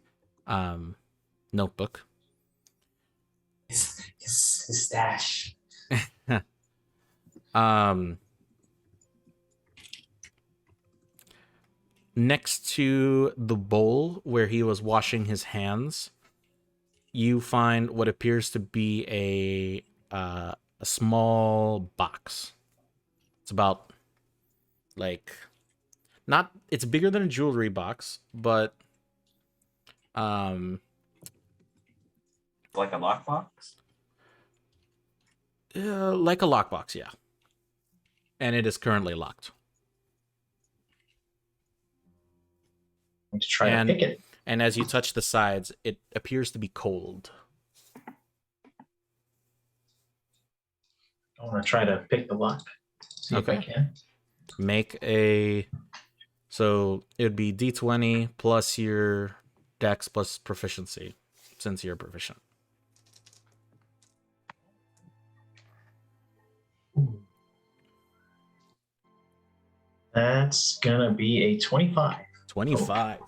notebook. His stash. Next to the bowl where he was washing his hands, you find what appears to be a small box. It's about it's bigger than a jewelry box, but like a lockbox? Like a lockbox, yeah. And it is currently locked. I'm to try to pick it. And as you touch the sides, it appears to be cold. I want to try to pick the lock. See if I can. Make a... So it would be D20 plus your Dex plus proficiency, since you're proficient. That's gonna be a 25. 25.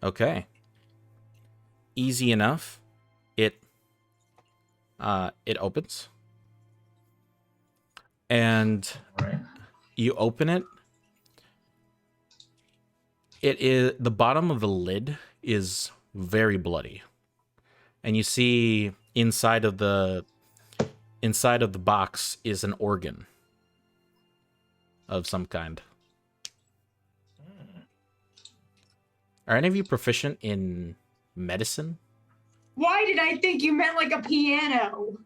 Okay. Easy enough. It opens. And you open it. It is the bottom of the lid is very bloody. And you see inside of the box is an organ. of some kind. Are any of you proficient in medicine? Why did I think you meant like a piano?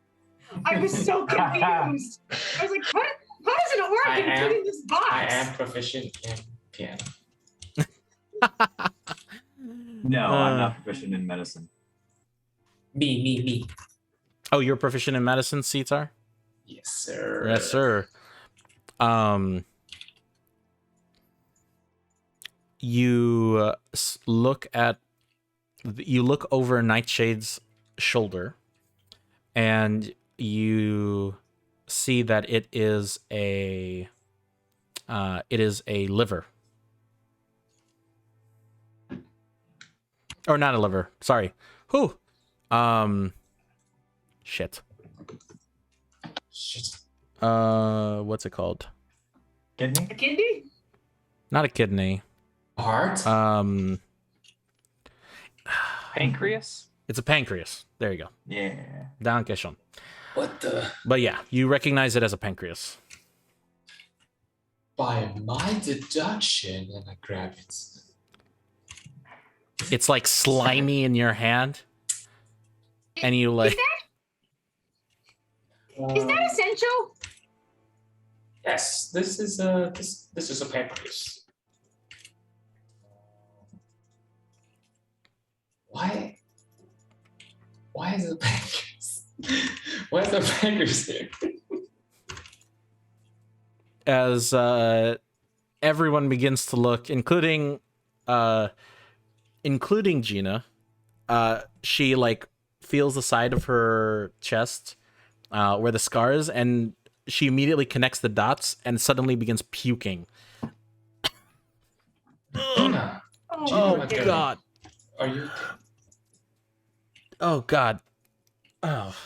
I was so confused. I was like, how does an organ fit in this box? I am proficient in piano. No, I'm not proficient in medicine. Me. Oh, you're proficient in medicine, Sitar? Yes, sir. Yes, sir. You look over Nightshade's shoulder, and you see that it is a liver. Or not a liver. Sorry. Whew. Shit. What's it called? Kidney? A kidney? Not a kidney. Heart? Pancreas? It's a pancreas. There you go. Yeah. Danke schön. What the? But yeah, you recognize it as a pancreas. By my deduction, and I grab it. It's like slimy in your hand. And you like... Is that essential? Yes, this is a pancreas. Why is it pancreas? Why is the pancreas here? As everyone begins to look, including Gina, she like feels the side of her chest where the scar is, and she immediately connects the dots and suddenly begins puking. Gina, Oh God! Are you? Oh God! Oh.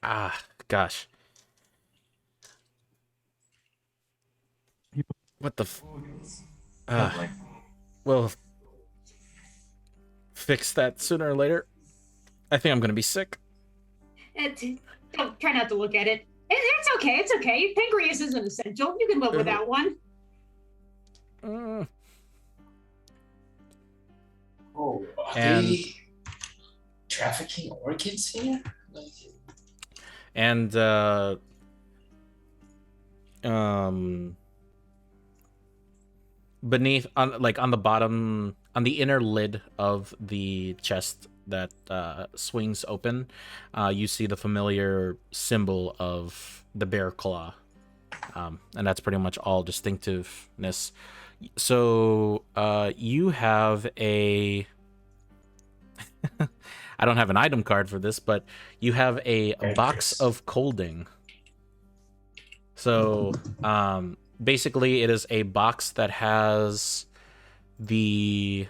Ah, gosh. What the we'll fix that sooner or later. I think I'm gonna be sick. Don't try not to look at it. It's okay. It's okay. Pancreas isn't essential. You can live without one. Oh, are And- they trafficking organs here? And beneath, on the bottom, on the inner lid of the chest that swings open, you see the familiar symbol of the bear claw, and that's pretty much all distinctiveness. So you have a I don't have an item card for this, but you have a box of colding. So basically it is a box that has the...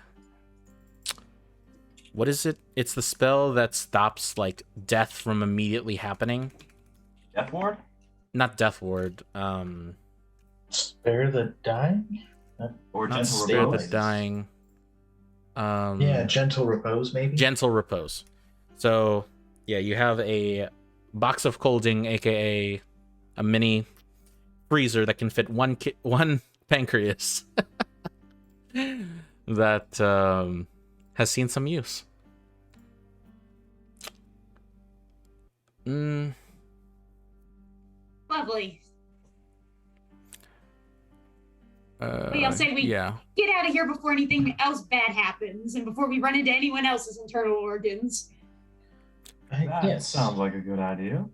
What is it? It's the spell that stops like death from immediately happening. Death ward? Not death ward. Spare the dying? Or Not gentle spare the repose? dying. Yeah, gentle repose, maybe? Gentle repose. So, yeah, you have a box of colding, aka a mini freezer that can fit one pancreas that has seen some use. Lovely. I'll say we get out of here before anything else bad happens and before we run into anyone else's internal organs. That sounds like a good idea.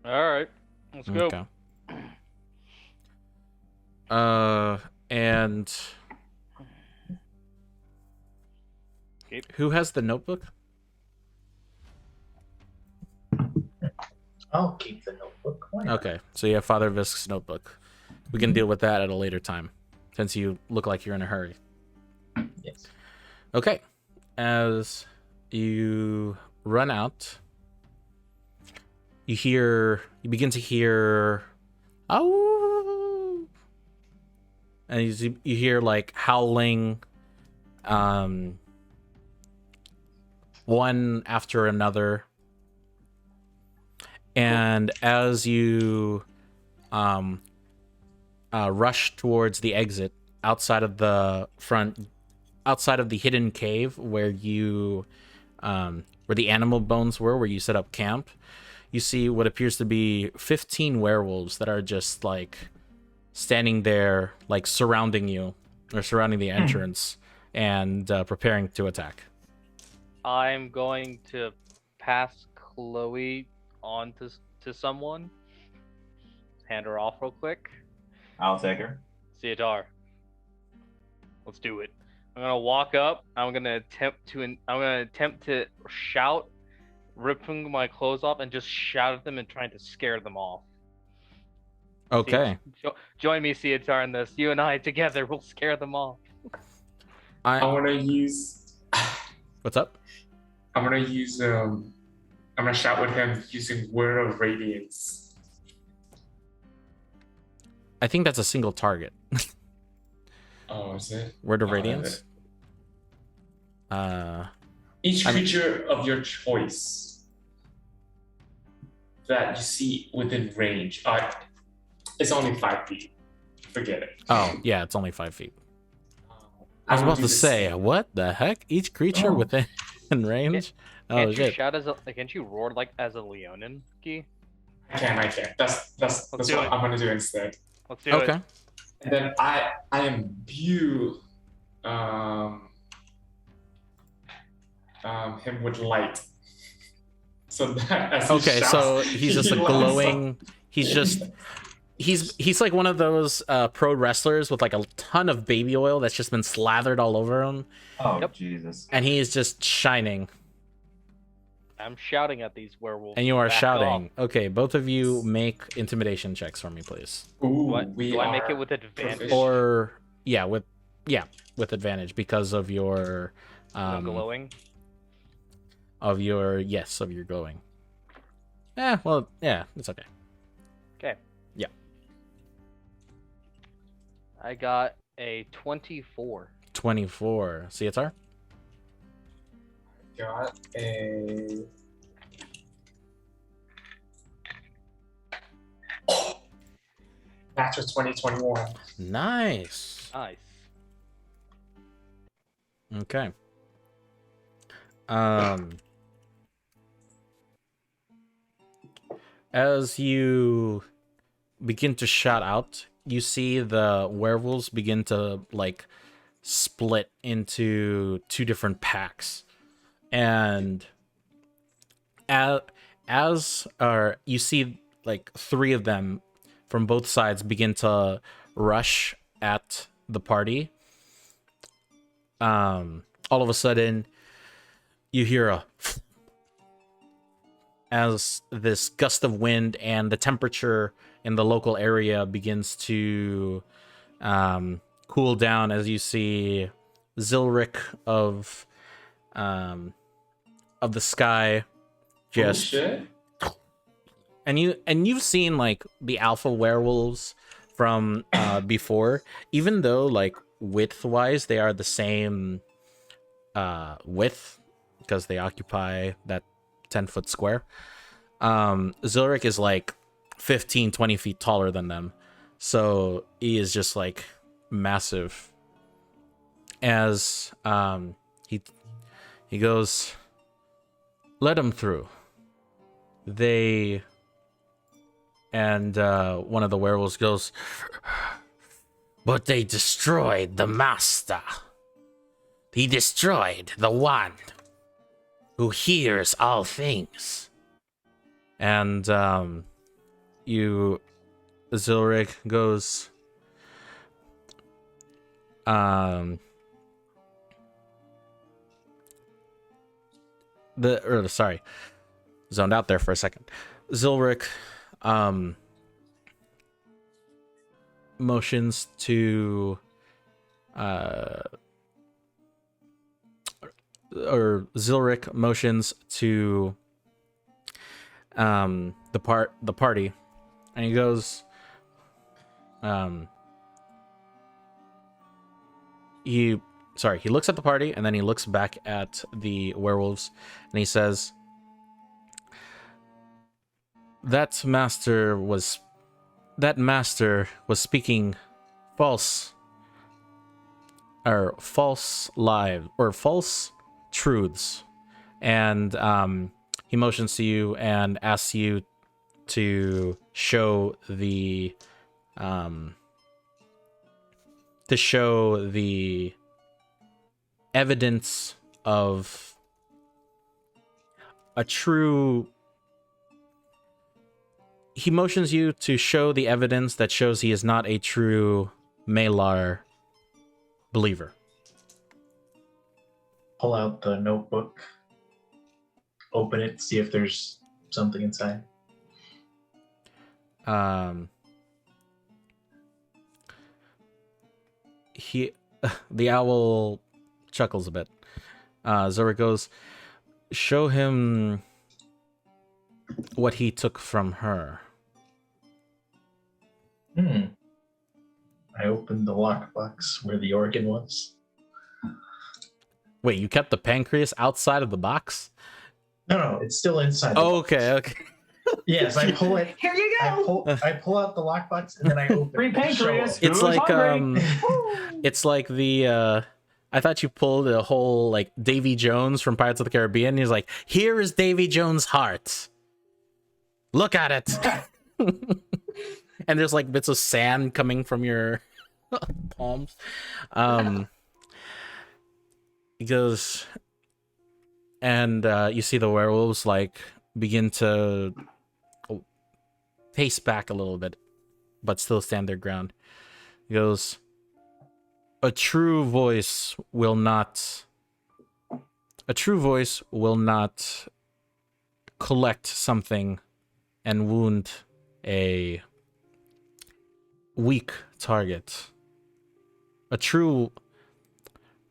All right, let's go. Okay. And who has the notebook? I'll keep the notebook. Okay, so you have Father Visk's notebook. We can deal with that at a later time, since you look like you're in a hurry. Yes. Okay. As you run out, you begin to hear, oh, and you hear like howling, one after another. And as you rush towards the exit outside of the hidden cave where the animal bones were, where you set up camp, you see what appears to be 15 werewolves that are just like standing there, like surrounding you, or surrounding the entrance, and preparing to attack. I'm going to pass Chloe on to someone. Hand her off real quick. I'll take her. Theodore, let's do it. I'm gonna walk up. I'm gonna attempt to shout, ripping my clothes off, and just shout at them and trying to scare them off. Okay. Join me, Theodore, in this. You and I together will scare them off. I want to use. What's up? I'm gonna use. I'm gonna shout with him using Word of Radiance. I think that's a single target. Oh, is it? Word of Radiance? Each creature of your choice that you see within range. It's only 5 feet. Forget it. Oh, yeah, it's only 5 feet. I was about to say, what the heck? Each creature within range? Can't you shout can't you roar like as a Leonin, Key? I can. That's what I'm gonna do instead. Let's do it. And then I imbue him with light. So that as he shouts, so he's just a glowing. He's like one of those pro wrestlers with like a ton of baby oil that's just been slathered all over him. Oh, Jesus. And he is just shining. I'm shouting at these werewolves. And you are shouting. Off. Okay, both of you make intimidation checks for me, please. Ooh, do I make it with advantage? Or with advantage because of your glowing. Of your glowing. It's okay. Okay. Yeah. I got a 24. 24. CSR? Got a natural 2021. Nice. Okay. As you begin to shout out, you see the werewolves begin to like split into two different packs. And as you see like three of them from both sides begin to rush at the party. All of a sudden you hear as this gust of wind and the temperature in the local area begins to cool down as you see Zilric of the sky just and you've seen like the alpha werewolves from before, even though like width wise they are the same width because they occupy that 10-foot square. Zilric is like 15-20 feet taller than them, so he is just like massive. As he goes, let them through. And one of the werewolves goes, but they destroyed the master. He destroyed the one who hears all things. And Zilric goes, zoned out there for a second. Zilric motions to Zilric motions to the party, and he goes, he sorry, he looks at the party and then he looks back at the werewolves and he says, that master was speaking false truths, and he motions to you and asks you to show the evidence of a true. He motions you to show the evidence that shows he is not a true Malar believer. Pull out the notebook, open it, see if there's something inside. The owl chuckles a bit. Zora goes, show him what he took from her. I opened the lockbox where the organ was. Wait, you kept the pancreas outside of the box? No, it's still inside. Oh, okay. Yes, I pull it. Here you go. I pull out the lockbox and then I open Free it. pancreas. It's like hungry? it's like the I thought you pulled a whole like Davy Jones from Pirates of the Caribbean. He's like, here is Davy Jones' heart. Look at it. And there's like bits of sand coming from your palms. He goes, and you see the werewolves like begin to pace back a little bit, but still stand their ground. He goes, a true voice will not collect something and wound a weak target. A true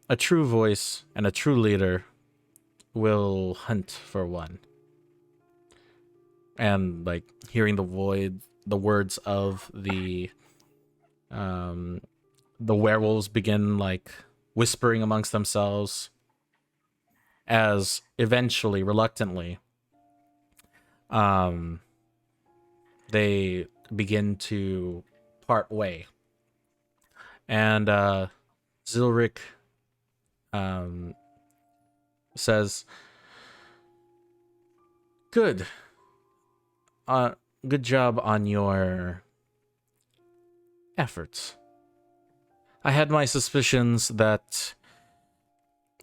voice and a true leader will hunt for one. And like hearing the words of the werewolves begin like whispering amongst themselves as eventually, reluctantly, they begin to part way. And Zilric says, good job on your efforts. I had my suspicions that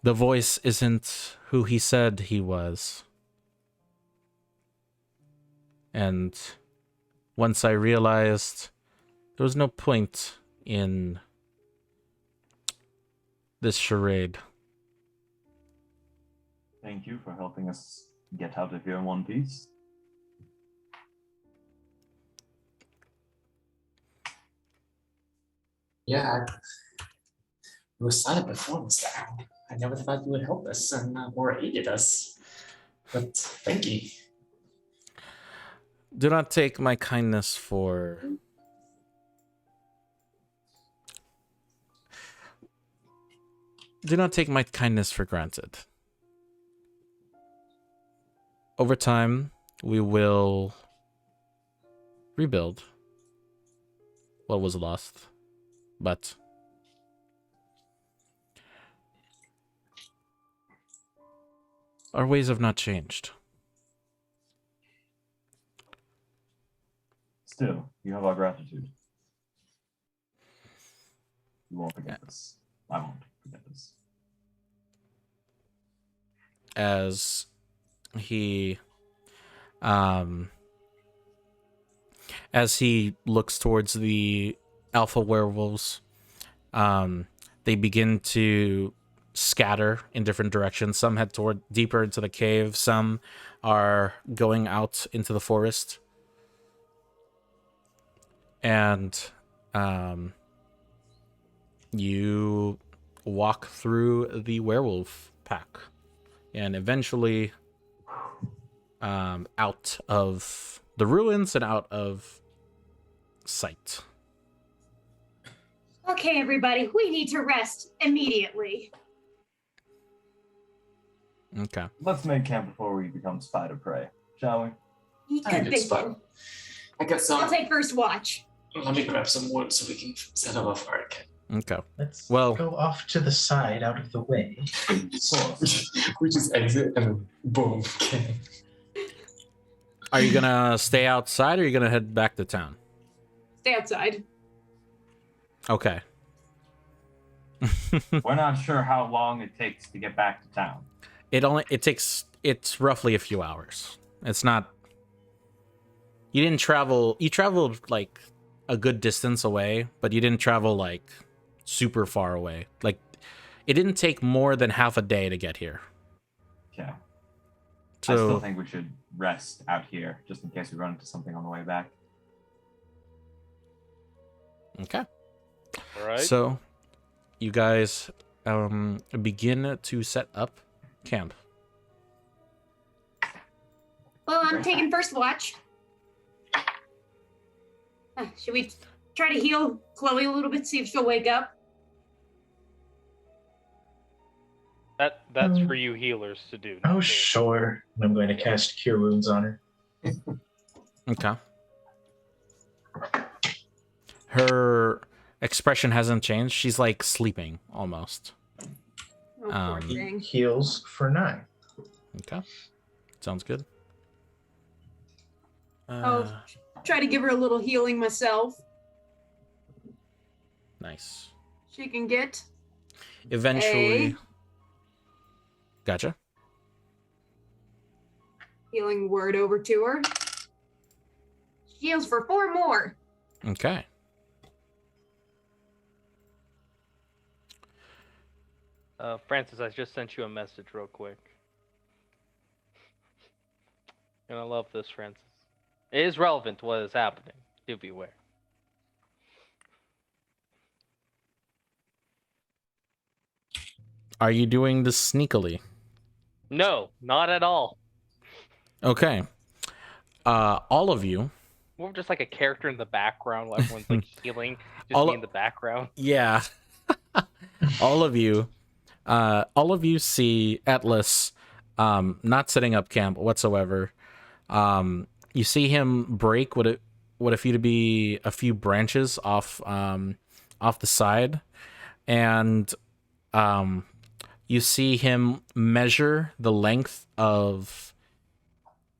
the voice isn't who he said he was. And once I realized there was no point in this charade. Thank you for helping us get out of here in one piece. Yeah, you were silent before, Mr. Owl. I never thought you would help us and or aided us. But thank you. Do not take my kindness for... Do not take my kindness for granted. Over time, we will rebuild what was lost. But our ways have not changed. Still, you have our gratitude. You won't forget this. I won't forget this. As he looks towards the alpha werewolves, they begin to scatter in different directions. Some head toward deeper into the cave. Some are going out into the forest. And you walk through the werewolf pack and eventually out of the ruins and out of sight. Okay, everybody, we need to rest immediately. Okay. Let's make camp before we become spider prey, shall we? Good thinking. I got some. I'll take first watch. Let me grab some wood so we can set up a fire. Okay. Let's Well- go off to the side, out of the way. We just exit and boom. Are you gonna stay outside or are you gonna head back to town? Stay outside. Okay. We're not sure how long it takes to get back to town. It's roughly a few hours. It's not. You traveled like a good distance away, but you didn't travel like super far away. Like it didn't take more than half a day to get here. Okay. So I still think we should rest out here, just in case we run into something on the way back. okay. All right. So you guys begin to set up camp. Well, I'm taking first watch. Should we try to heal Chloe a little bit, see if she'll wake up? That's for you healers to do. Oh, sure. I'm going to cast Cure Wounds on her. Okay. Her expression hasn't changed. She's like sleeping almost. Oh, poor thing. Heals for 9. Okay. Sounds good. Oh, try to give her a little healing myself. Nice. She can get. Eventually. Gotcha. Healing word over to her. She heals for 4 more. Okay. Francis, I just sent you a message real quick. And I love this, Francis. It is relevant to what is happening. Do be aware. Are you doing this sneakily? No, not at all. Okay. All of you. More just like a character in the background while everyone's like healing, just All- me in the background. Yeah. all of you see Atlas not setting up camp whatsoever. You see him break what appear to be a few branches off the side, and you see him measure the length of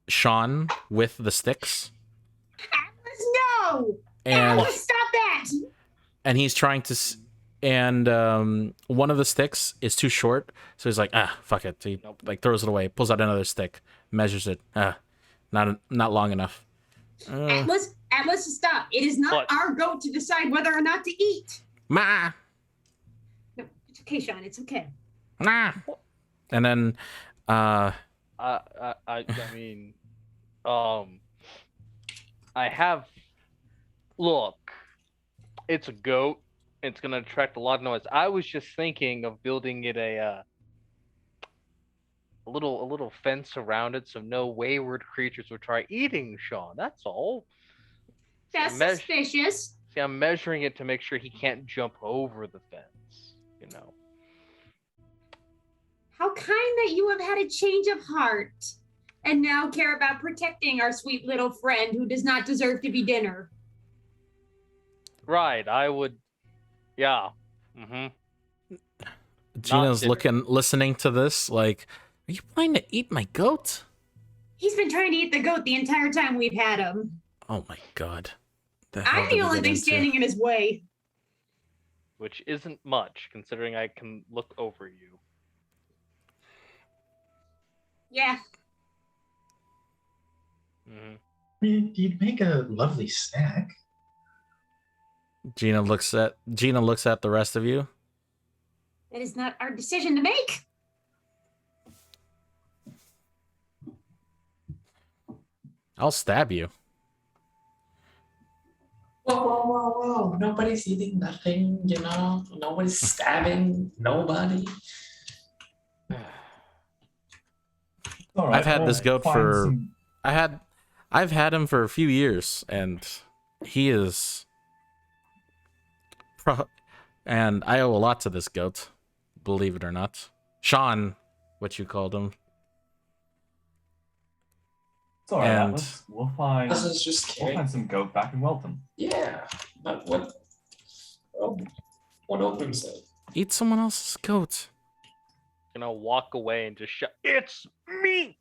Sean with the sticks, Atlas, no! and Atlas, stop that! and he's trying to and one of the sticks is too short, so he's like, fuck it. He like throws it away, pulls out another stick, measures it. Not long enough. Atlas, stop. It is not What? our goat to decide whether or not to eat. Ma. No, it's okay, Sean. It's okay. Nah. And then I mean, I have. Look, it's a goat. It's gonna attract a lot of noise. I was just thinking of building it a little fence around it so no wayward creatures would try eating Sean. That's all. That's suspicious. See, I'm measuring it to make sure he can't jump over the fence. You know. How kind that you have had a change of heart and now care about protecting our sweet little friend who does not deserve to be dinner. Right, I would. Yeah. Mm-hmm. Gina's dinner. listening to this, like, are you planning to eat my goat? He's been trying to eat the goat the entire time we've had him. Oh my god. The hell I'm did the we only get thing into? standing in his way. Which isn't much, considering I can look over you. Yeah. Mm-hmm. You'd make a lovely snack. Gina looks at the rest of you. That is not our decision to make. I'll stab you. Whoa. Nobody's eating nothing, you know? Nobody's stabbing nobody. All right, I've had this goat find for some- I've had him for a few years, and he is And I owe a lot to this goat, believe it or not. Sean, what you called him. It's alright, And- Atlas. We'll find I was just we'll kidding. find some goat back in Welton. Yeah, but what Open said. Eat someone else's goat. Gonna walk away and just shout, "It's meat!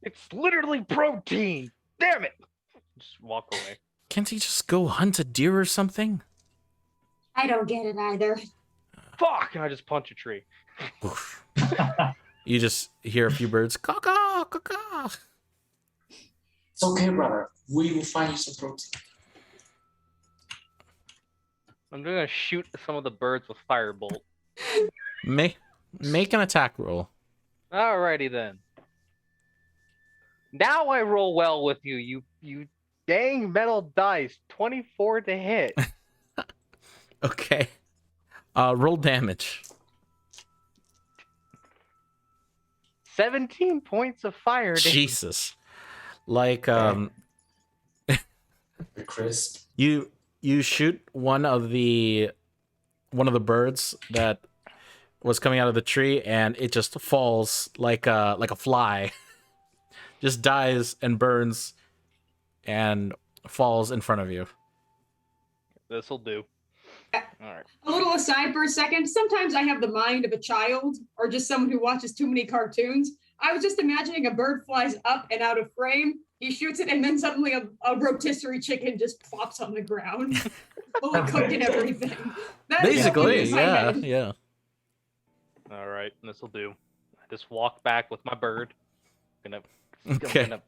It's literally protein! Damn it!" Just walk away. Can't he just go hunt a deer or something? I don't get it either. Fuck! And I just punch a tree. You just hear a few birds. Caw-caw, caw-caw. It's okay, brother. We will find you some protein. I'm gonna shoot some of the birds with firebolt. Make an attack roll. Alrighty then. Now I roll well with you, you dang metal dice. 24 to hit. Okay. Roll damage. 17 points of fire damage. Jesus. Like The crisp. you shoot one of the birds that was coming out of the tree, and it just falls like a fly. Just dies and burns and falls in front of you. This'll do. Alright. A little aside for a second, sometimes I have the mind of a child or just someone who watches too many cartoons. I was just imagining a bird flies up and out of frame, he shoots it, and then suddenly a rotisserie chicken just plops on the ground. Fully cooked and everything. That is what Basically, is in my yeah, head. yeah. Alright, this'll do. I just walk back with my bird. I'm Okay. gonna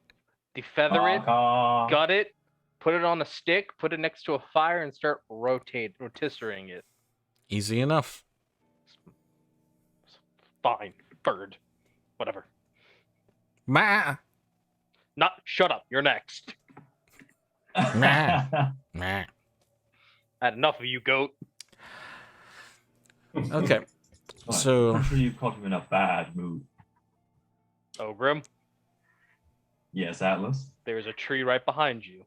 defeather it, Caw-caw. gut it, put it on a stick, put it next to a fire, and start rotisserie it. Easy enough. Fine, bird. Whatever. Ma. Shut up, you're next. Nah. I had enough of you, goat. Okay. Fine. So- I'm sure you've caught him in a bad mood. Ogrim, Yes, Atlas. there's a tree right behind you.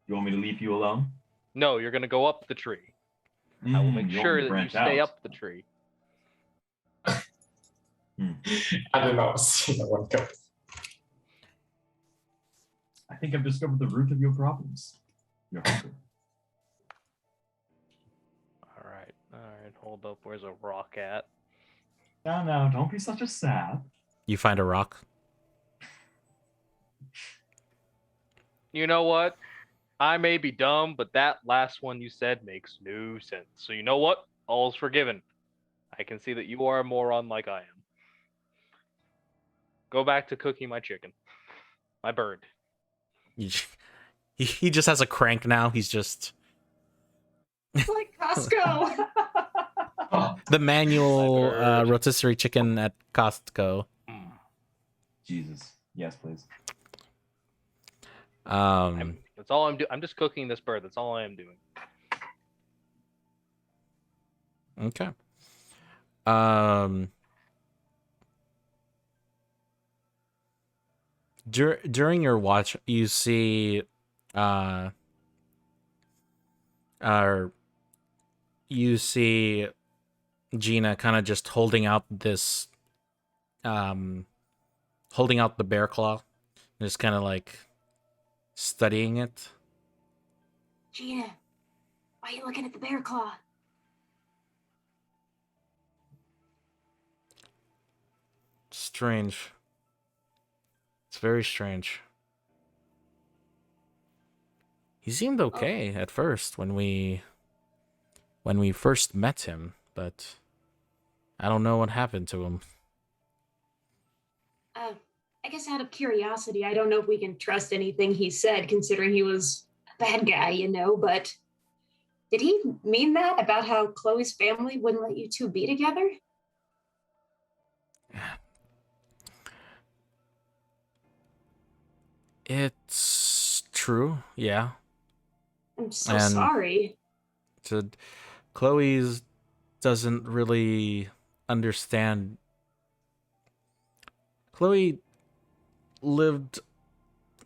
You want me to leave you alone? No, you're gonna go up the tree. I will make You want sure me to that you branch stay out? up the tree. I did not see that one coming. I think I've discovered the root of your problems. Your hunger. Alright, hold up. Where's a rock at? No, don't be such a sap. You find a rock. You know what? I may be dumb, but that last one you said makes no sense. So you know what? All's forgiven. I can see that you are a moron like I am. Go back to cooking my chicken. My bird. He just has a crank now. He's just It's like Costco. Oh, the manual bird. rotisserie chicken at Costco. Jesus. Yes, please. That's all I'm doing. I'm just cooking this bird. That's all I am doing. Okay. During your watch, you see, you see Gina kind of just holding out this, holding out the bear claw, just kind of like studying it. Gina, why are you looking at the bear claw? Strange. It's very strange. He seemed okay at first when we first met him, but I don't know what happened to him. I guess out of curiosity, I don't know if we can trust anything he said, considering he was a bad guy, you know, but did he mean that about how Chloe's family wouldn't let you two be together? It's true, yeah. I'm so And- sorry. So Chloe's doesn't really understand. Chloe lived.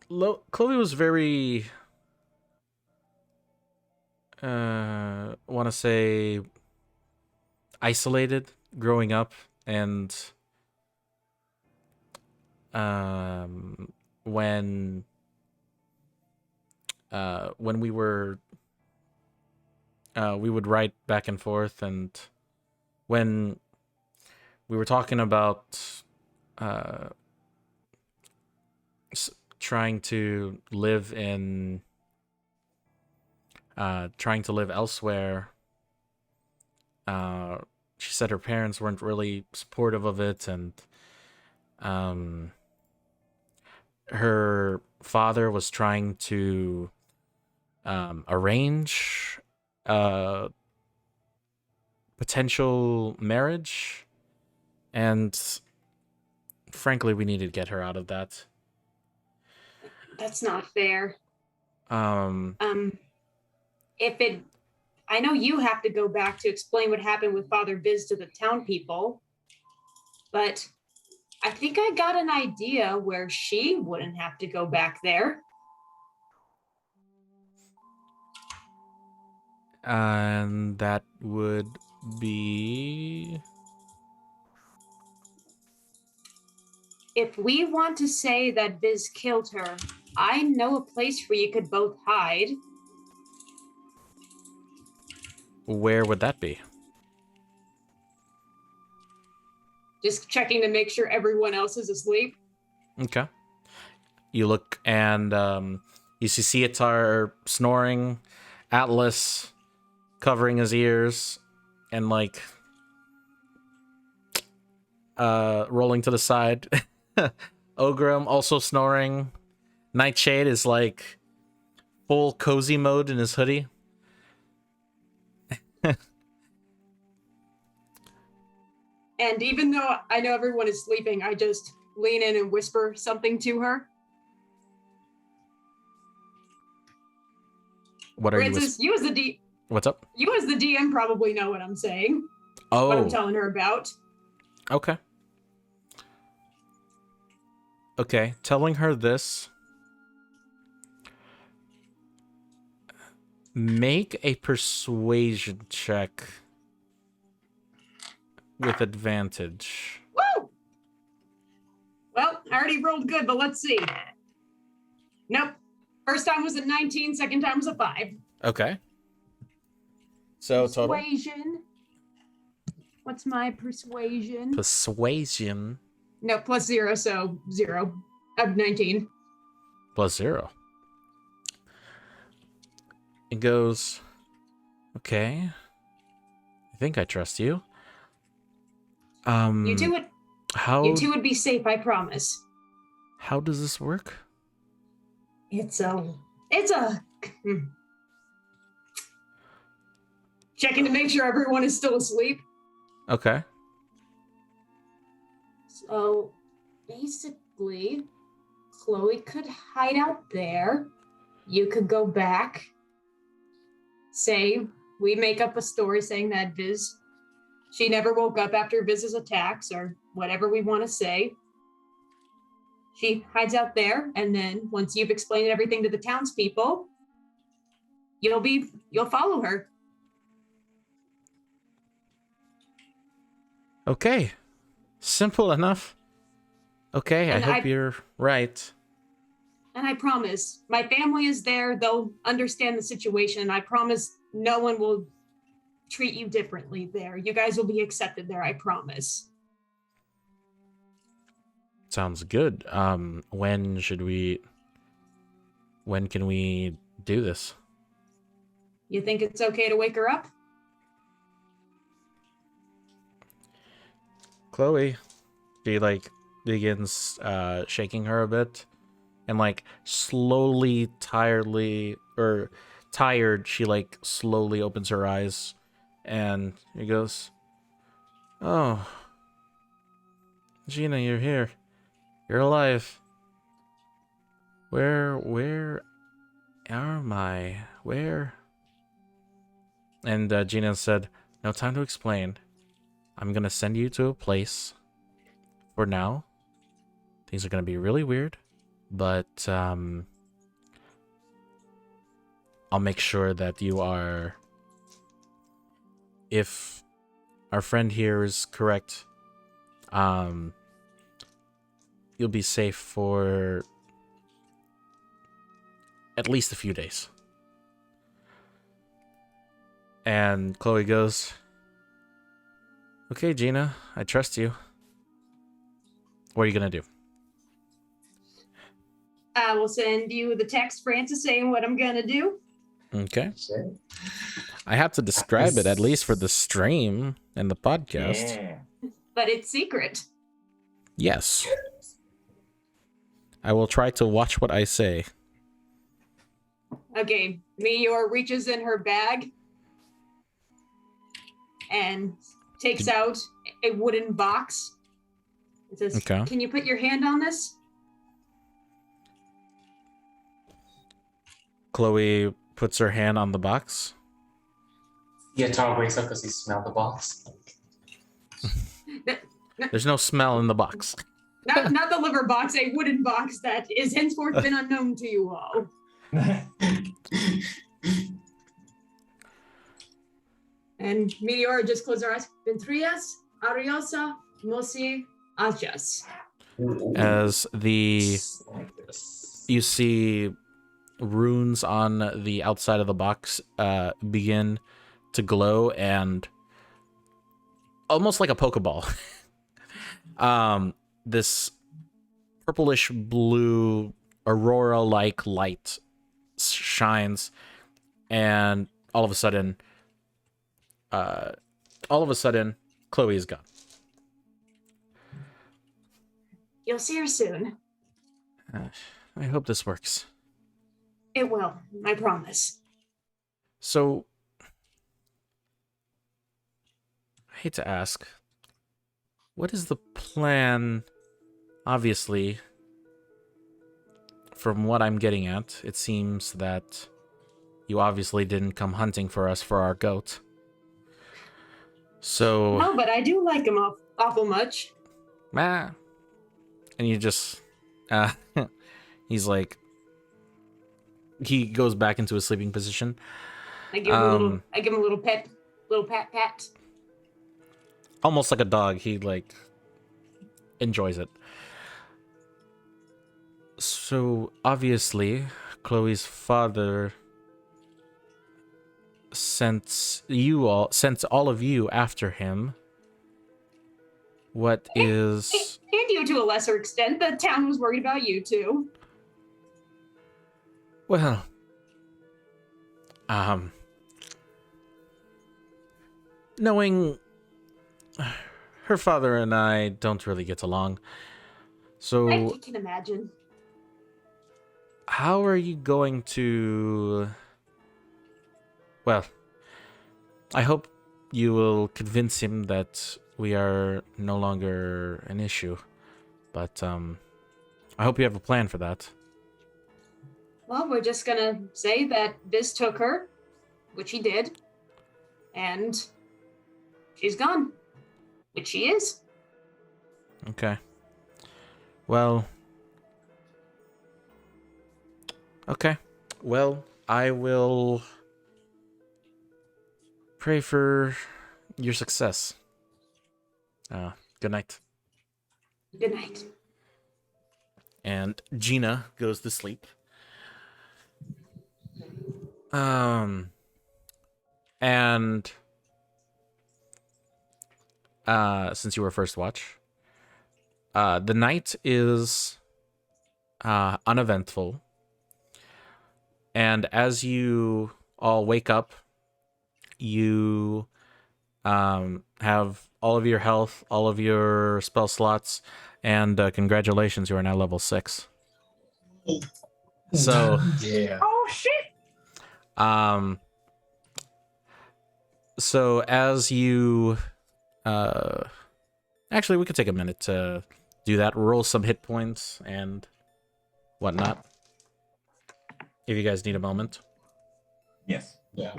Chloe was very. Want want to say, isolated growing up, and when we were we would write back and forth, and when we were talking about trying to live elsewhere, she said her parents weren't really supportive of it, and her father was trying to arrange a potential marriage, and frankly, we needed to get her out of that. That's not fair. If I know you have to go back to explain what happened with Father Visk to the town people, but I think I got an idea where she wouldn't have to go back there. And that would be... If we want to say that Viz killed her, I know a place where you could both hide. Where would that be? Just checking to make sure everyone else is asleep. Okay. You look, and you see Cietar snoring, Atlas covering his ears, and like rolling to the side. Ogrim also snoring. Nightshade is like full cozy mode in his hoodie. And even though I know everyone is sleeping, I just lean in and whisper something to her. What are Francis, you as the What's up? You as the DM probably know what I'm saying. Oh. What I'm telling her about. Okay. Okay, telling her this. Make a persuasion check with advantage. Woo! Well, I already rolled good, but let's see. Nope. First time was a 19, second time was a 5. Okay. So total? Persuasion. What's my persuasion? Persuasion. No, plus 0, so 0. 19. Plus 0. It goes, okay. I think I trust you. You two would be safe, I promise. How does this work? It's a checking to make sure everyone is still asleep. Okay. So basically, Chloe could hide out there. You could go back. Say, we make up a story saying that she never woke up after Viz's attacks, or whatever we want to say. She hides out there, and then once you've explained everything to the townspeople, you'll follow her. Okay. Simple enough. Okay, I hope you're right. And I promise, my family is there. They'll understand the situation. I promise no one will treat you differently there. You guys will be accepted there, I promise. Sounds good. When can we do this? You think it's okay to wake her up? Chloe, she like begins shaking her a bit, and like slowly, tired, she like slowly opens her eyes, and he goes, "Oh, Gina, you're here. You're alive. Where am I? Where?" And Gina said, "No time to explain. I'm gonna send you to a place. For now, things are gonna be really weird, but I'll make sure that you are if our friend here is correct, you'll be safe for at least a few days. And Chloe goes, okay, Gina, I trust you. What are you going to do? I will send you the text, Francis, saying what I'm going to do. Okay. I have to describe it, at least for the stream and the podcast. Yeah. But it's secret. Yes. I will try to watch what I say. Okay, Meteor reaches in her bag and takes out a wooden box. It says, okay. Can you put your hand on this? Chloe puts her hand on the box. Yeah, Taro wakes up because he smelled the box. There's no smell in the box. Not the liver box, a wooden box that is henceforth been unknown to you all. And Meteor just closes her eyes. Ventrias, Ariosa, Mosi, Ajas. As you see runes on the outside of the box begin to glow, and almost like a Pokeball. This purplish blue aurora-like light shines, and all of a sudden, Chloe is gone. You'll see her soon. I hope this works. It will, I promise. So, I hate to ask, what is the plan? Obviously, from what I'm getting at, it seems that you obviously didn't come hunting for us for our goat. So... No, but I do like him awful much. And you just... he's like... He goes back into his sleeping position. I give him a little pat. Almost like a dog. He, like, enjoys it. So, obviously, Chloe's father sent all of you after him. What is... And you to a lesser extent. The town was worried about you, too. Well... knowing her father and I don't really get along. So... I can imagine. How are you going to... Well, I hope you will convince him that we are no longer an issue. But, I hope you have a plan for that. Well, we're just gonna say that Viz took her, which he did, and she's gone, which she is. Okay. Well... Okay. Well, I will pray for your success. Good night. Good night. And Gina goes to sleep. And since you were first watch, the night is uneventful. And as you all wake up, you have all of your health, all of your spell slots, and congratulations, you are now level 6. So yeah. Oh shit! So as you actually, we could take a minute to do that. Roll some hit points and whatnot. If you guys need a moment. Yes. Yeah.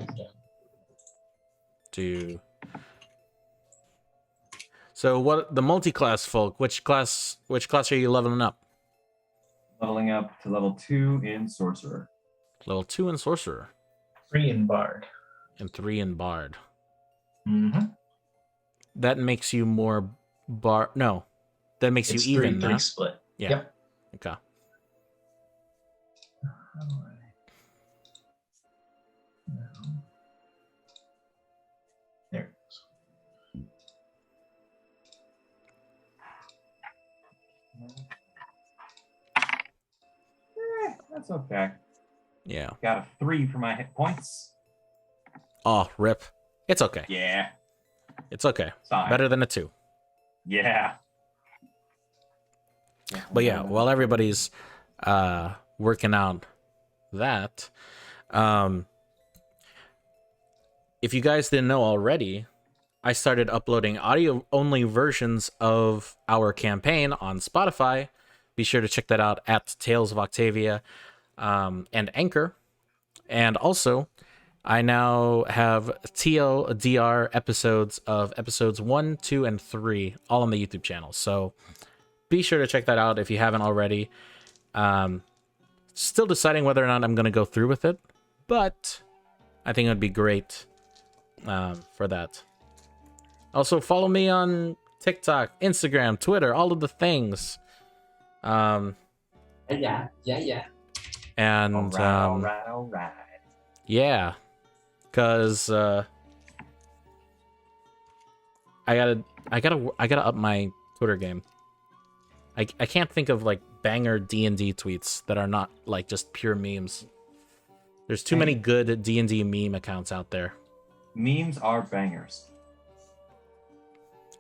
So what the multi-class folk, which class are you leveling up? Leveling up to level 2 in Sorcerer. Level 2 in Sorcerer. 3 in Bard. And 3 in Bard. Mm-hmm. That makes you more no. That makes It's you even, 3-3 huh? split. Yeah. Yep. Okay. There it That's okay. Yeah. Got a 3 for my hit points. Oh, rip. It's okay. Yeah. It's okay. Fine. Better than a 2. Yeah. But yeah, while everybody's working out that, if you guys didn't know already, I started uploading audio-only versions of our campaign on Spotify. Be sure to check that out at Tales of Octavia and Anchor. And also, I now have TLDR episodes of episodes 1, 2, and 3 all on the YouTube channel. So be sure to check that out if you haven't already. Still deciding whether or not I'm going to go through with it, but I think it would be great for that. Also, follow me on TikTok, Instagram, Twitter, all of the things. Yeah. And all right. yeah, because I gotta up my Twitter game. I can't think of like banger D&D tweets that are not like just pure memes. There's too many good D&D meme accounts out there. Memes are bangers.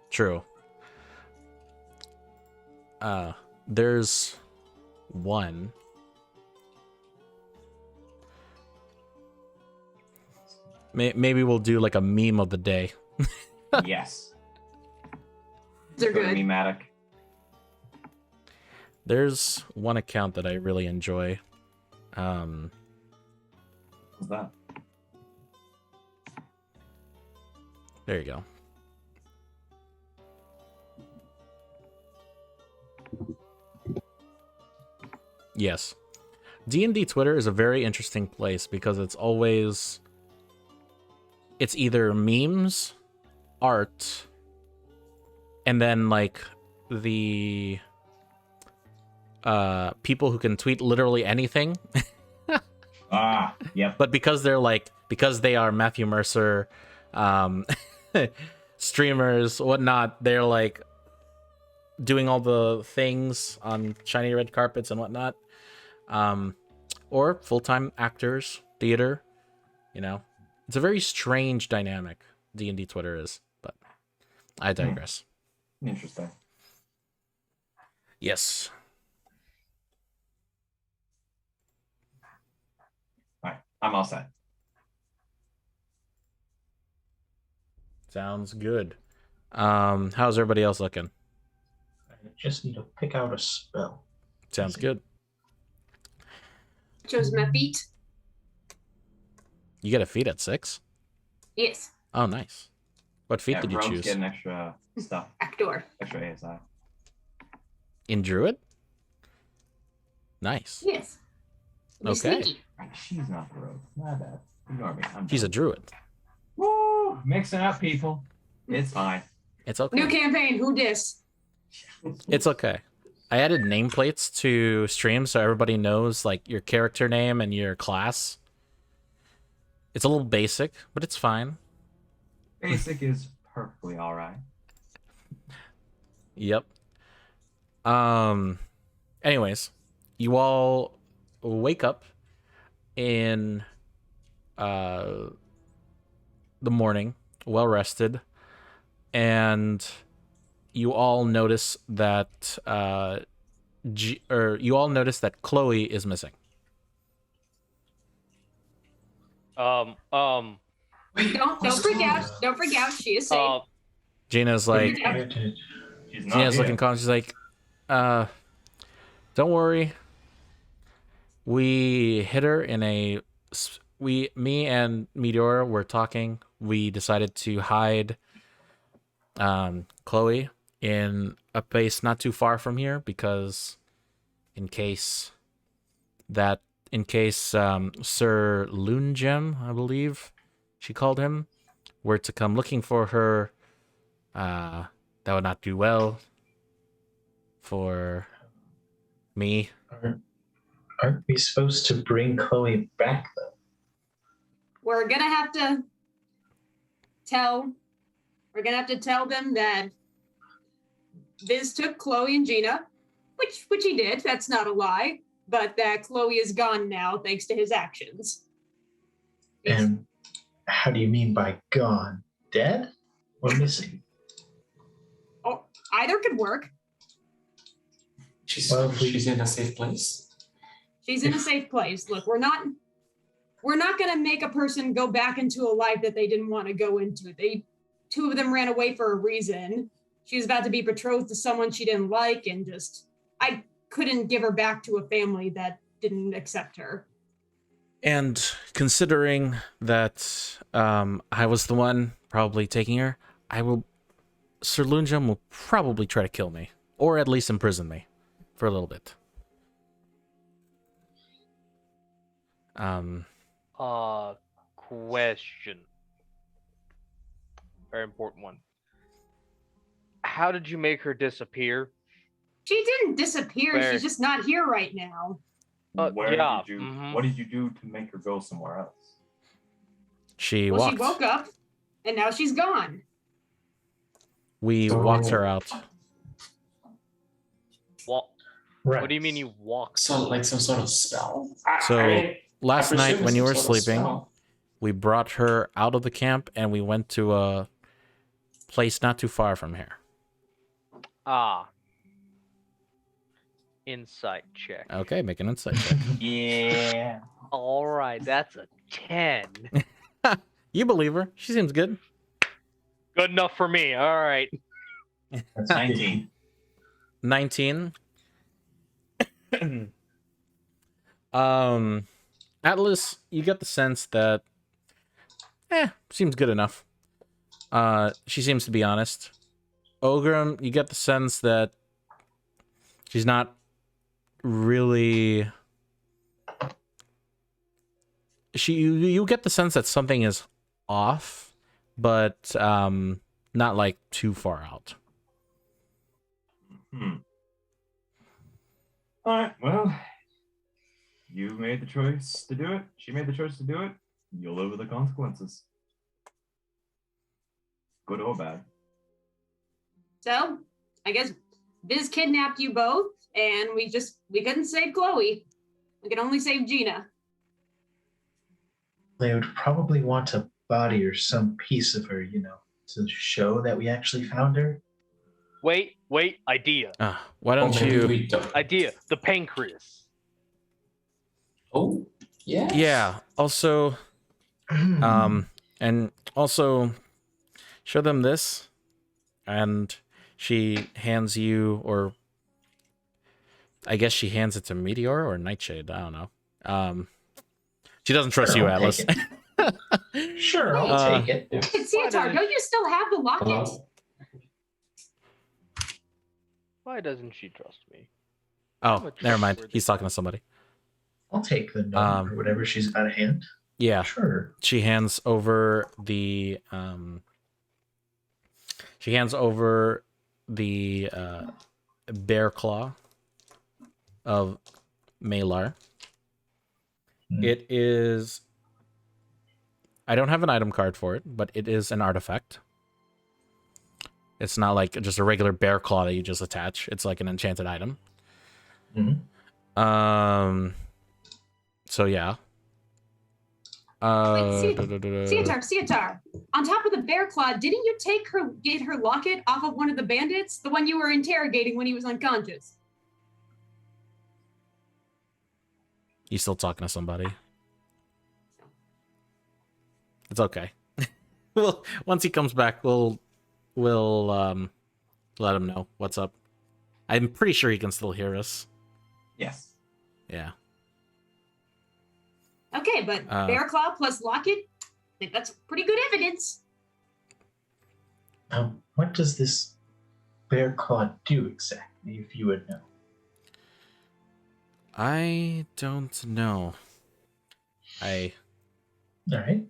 True. There's one. Maybe we'll do like a meme of the day. Yes. They're Go good. Mematic. There's one account that I really enjoy. What's that? There you go. Yes. D&D Twitter is a very interesting place because it's either memes, art, and then like the people who can tweet literally anything. Yep. But because they are Matthew Mercer streamers, whatnot, they're like doing all the things on shiny red carpets and whatnot. Or full-time actors, theater, you know. It's a very strange dynamic, D&D Twitter is, but I digress. Interesting. Yes. All right. I'm all set. Sounds good. How's everybody else looking? I just need to pick out a spell. Sounds good. Chose my feet. You get a feat at 6? Yes. Oh, nice. What feat did you Rome's choose? getting extra stuff. Actor. Extra ASI. In Druid? Nice. Yes. You're Okay. sneaky. Right, she's not the rogue. My bad. Ignore me. She's a druid. Woo! Mixing up people. It's fine. It's okay. New campaign. Who dis? It's okay. I added nameplates to stream so everybody knows like your character name and your class. It's a little basic, but it's fine. Basic is perfectly all right. Yep. Anyways, you all wake up in the morning, well rested, and you all notice that Chloe is missing. Don't freak out. Don't freak out. She is safe. Gina's like, She's not Gina's here. looking calm. She's like, don't worry. We hit her in me and Meteor were talking. We decided to hide Chloe in a place not too far from here because in case Sir Loongem, I believe she called him, were to come looking for her, that would not do well for me. Aren't we supposed to bring Chloe back, though? We're gonna have to tell them that Viz took Chloe and Gina, which he did. That's not a lie. But that Chloe is gone now, thanks to his actions. And how do you mean by gone? Dead or missing? Oh, either could work. She's in a safe place. She's in a safe place. Look, we're not gonna make a person go back into a life that they didn't want to go into. Two of them ran away for a reason. She was about to be betrothed to someone she didn't like, and I couldn't give her back to a family that didn't accept her. And considering that I was the one probably taking her, Sir Lunjum will probably try to kill me, or at least imprison me for a little bit. Question. Very important one. How did you make her disappear? She didn't disappear. Where? She's just not here right now. What Mm-hmm. did you do to make her go somewhere else? She Well, walked. she woke up, and now she's gone. We walked her out. What? Right. What do you mean you walked? So, like some sort of spell? Last night when you were some sort of sleeping, spell. we brought her out of the camp and we went to a place not too far from here. Insight check. Okay, make an insight check. Yeah. All right, that's a 10. You believe her. She seems good. Good enough for me. All right. That's 19. 19. Atlas, you get the sense that seems good enough. She seems to be honest. Ogrim, you get the sense that she's not really you get the sense that something is off, but not like too far out. All right, well, you made the choice to do it. She made the choice to do it. You'll live with the consequences. Good or bad. So, I guess Viz kidnapped you both, and we couldn't save Chloe. We could only save Gina. They would probably want a body or some piece of her, to show that we actually found her. Wait, idea. Why don't you... Idea, the pancreas. Oh, yeah. Yeah, also... and also show them this, and she hands you, or I guess she hands it to Meteor or Nightshade, I don't know. She doesn't trust you, Atlas. Sure, I'll take it. Centaur, don't you still have the locket? Why doesn't she trust me? Oh, never mind. He's talking to somebody. I'll take the note or whatever she's got to hand. Yeah. Sure. She hands over the bear claw of Malar. It is... I don't have an item card for it, but it is an artifact. It's not like just a regular bear claw that you just attach. It's like an enchanted item. So yeah. Centaur. On top of the bear claw, didn't you get her locket off of one of the bandits? The one you were interrogating when he was unconscious. You still talking to somebody? It's okay. Well, once he comes back, we'll let him know what's up. I'm pretty sure he can still hear us. Yes. Yeah. Okay, but bear claw plus locket, I think that's pretty good evidence. What does this bear claw do exactly, if you would know? I don't know. All right.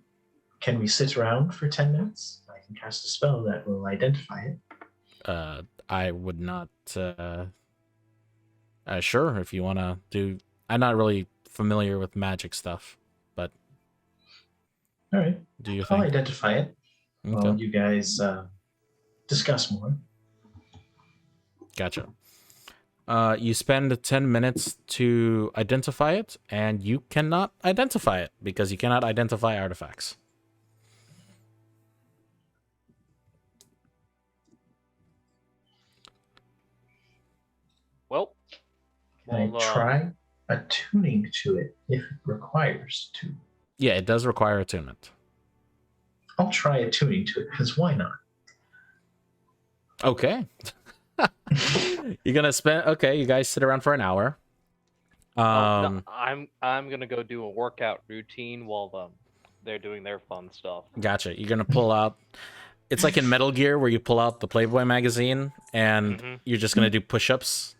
can we sit around for 10 minutes? I can cast a spell that will identify it. I would not. Sure, if you want to do. I'm not really familiar with magic stuff, but. All right. Do you I'll think? identify it. Okay. While you guys discuss more. Gotcha. You spend 10 minutes to identify it, and you cannot identify it because you cannot identify artifacts. Well, Can I try attuning to it if it requires to? Yeah, it does require attunement. I'll try attuning to it, because why not? Okay. You're gonna spend. Okay, you guys sit around for an hour. No, I'm gonna go do a workout routine while they're doing their fun stuff. Gotcha. You're gonna pull out. It's like in Metal Gear where you pull out the Playboy magazine and you're just gonna do push-ups.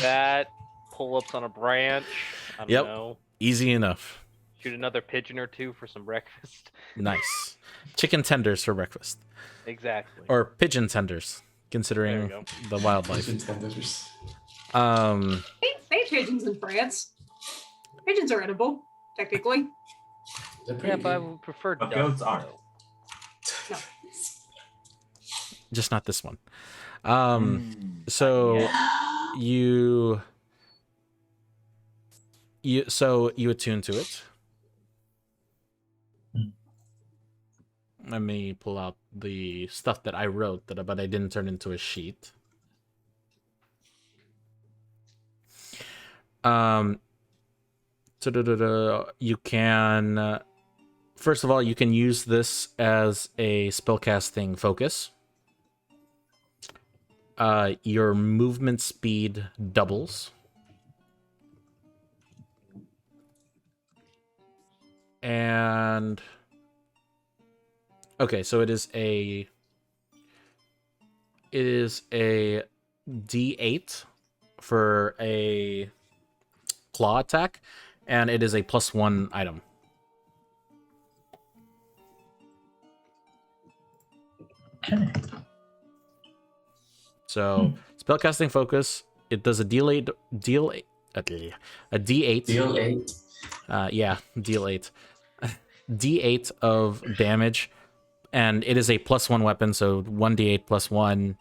That pull-ups on a branch. I don't know. Easy enough. Shoot another pigeon or two for some breakfast. Nice. Chicken tenders for breakfast. Exactly. Or pigeon tenders, considering the wildlife. Pigeon tenders. They have pigeons in France. Pigeons are edible, technically. Yeah, but I would prefer But ducks, goats aren't. No. Just not this one. So you attune to it. Let me pull out the stuff that I wrote, but I didn't turn into a sheet. You can, first of all, you can use this as a spellcasting focus. Your movement speed doubles. And okay, so it is a D8 for a claw attack, and it is a +1 item. Okay. So spellcasting focus, it does a D8. Yeah, D8. D8 of damage, and it is a +1 weapon, so 1d8 +1,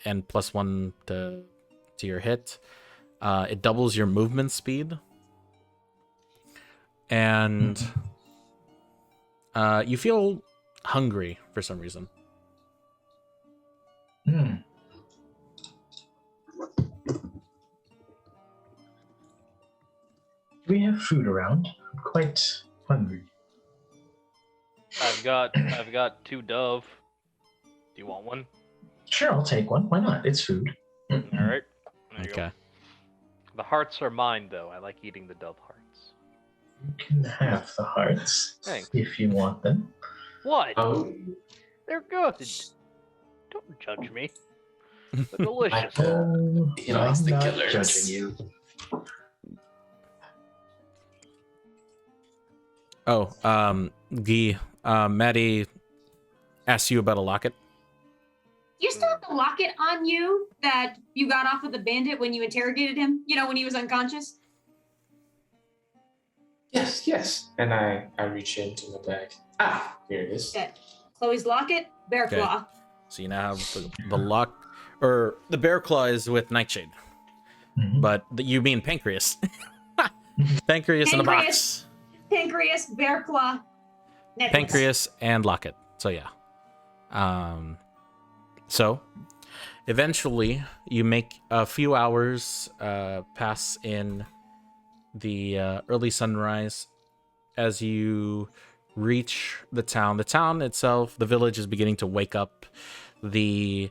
and +1 to your hit. It doubles your movement speed, and you feel hungry for some reason. Do we have food around? I'm quite hungry. I've got 2 dove. Do you want one? Sure, I'll take one. Why not? It's food. All right. There you Okay. go. The hearts are mine, though. I like eating the dove hearts. You can have the hearts Thanks. if you want them. What? Oh, They're good. Don't judge me. They're delicious. Oh, He likes I'm the not killers. judging you. Oh, Guy, Maddie asked you about a locket. You still have the locket on you that you got off of the bandit when you interrogated him? You know, when he was unconscious? yes. And I reach into my bag. Ah, here it is. Yeah. Chloe's locket, bear Okay. claw. So you now have the lock, or the bear claw is with Nightshade, but you mean Pancreas. Pancreas in the box. Pancreas, bear claw, necklace. Pancreas and locket. So yeah. So eventually you make a few hours pass in the early sunrise as you reach the town. The town itself, the village, is beginning to wake up. The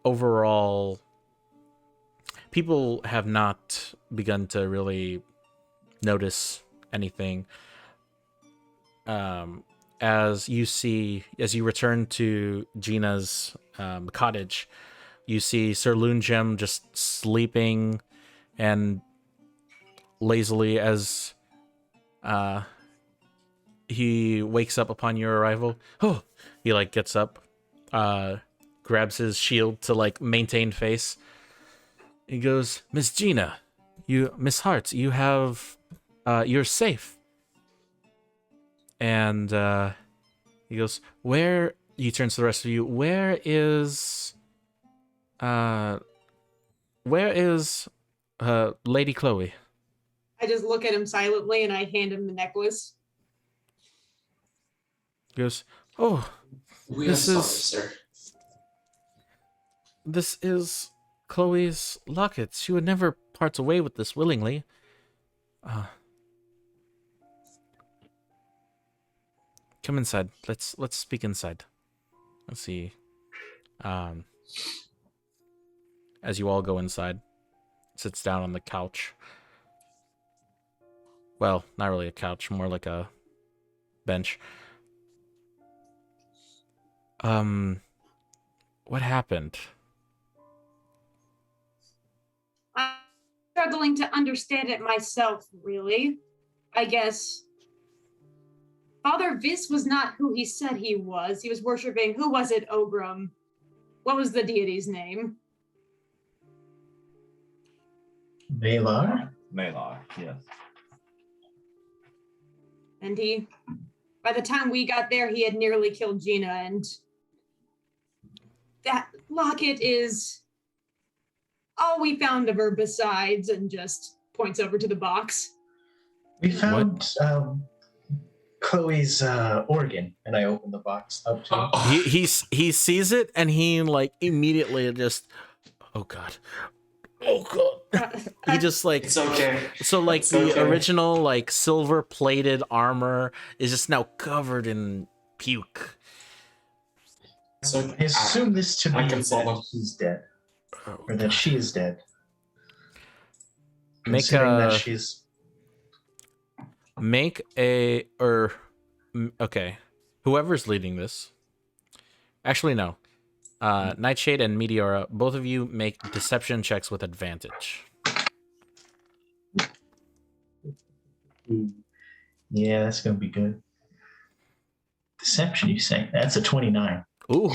overall people have not begun to really notice anything. As you return to Gina's cottage, you see Sir Loongem just sleeping and lazily as he wakes up upon your arrival. Oh, he like gets up, grabs his shield to like maintain face. He goes, Miss Gina, Miss Hart, you have, you're safe. And he goes, where? He turns to the rest of you. Where is Lady Chloe? I just look at him silently and I hand him the necklace. He goes, oh, We are sorry, sir. This is Chloe's locket. She would never part away with this willingly. Come inside. Let's speak inside. Let's see. As you all go inside, sits down on the couch. Well, not really a couch, more like a bench. What happened? I'm struggling to understand it myself, really. I guess Father Visk was not who he said he was. He was worshiping, who was it, Ogrum? What was the deity's name? Malar? Malar, yes. And by the time we got there, he had nearly killed Gina, and that locket is all we found of her besides, and just points over to the box. We found Chloe's organ, and I opened the box up to him. He sees it and he like immediately just, oh god. He just like, It's okay. So like It's the okay. original like silver plated armor is just now covered in puke. So I assume this to I mean can follow. that he's dead, Oh, or that she is dead. Make Considering that a- she's okay. Whoever's leading this. Actually, no. Nightshade and Meteora, both of you make deception checks with advantage. yeah, that's gonna be good. Deception, you say? That's a 29 Ooh,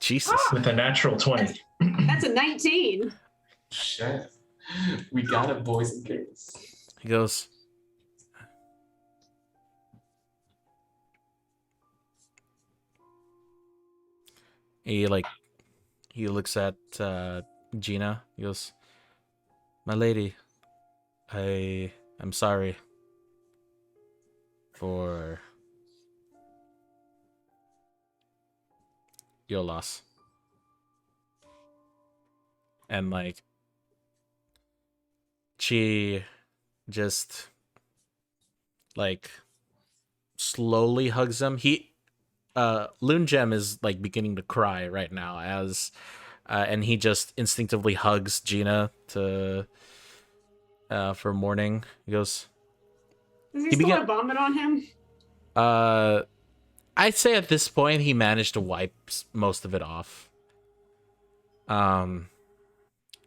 Jesus. with a natural 20. That's a 19. Shit. We got it, boys and girls. He goes, he looks at Gina. He goes, my lady, I'm sorry for your loss. And like she just like slowly hugs him. Loon Gem is like beginning to cry right now as and he just instinctively hugs Gina for mourning. He goes, Does he He still began- have vomit on him? I'd say at this point he managed to wipe most of it off.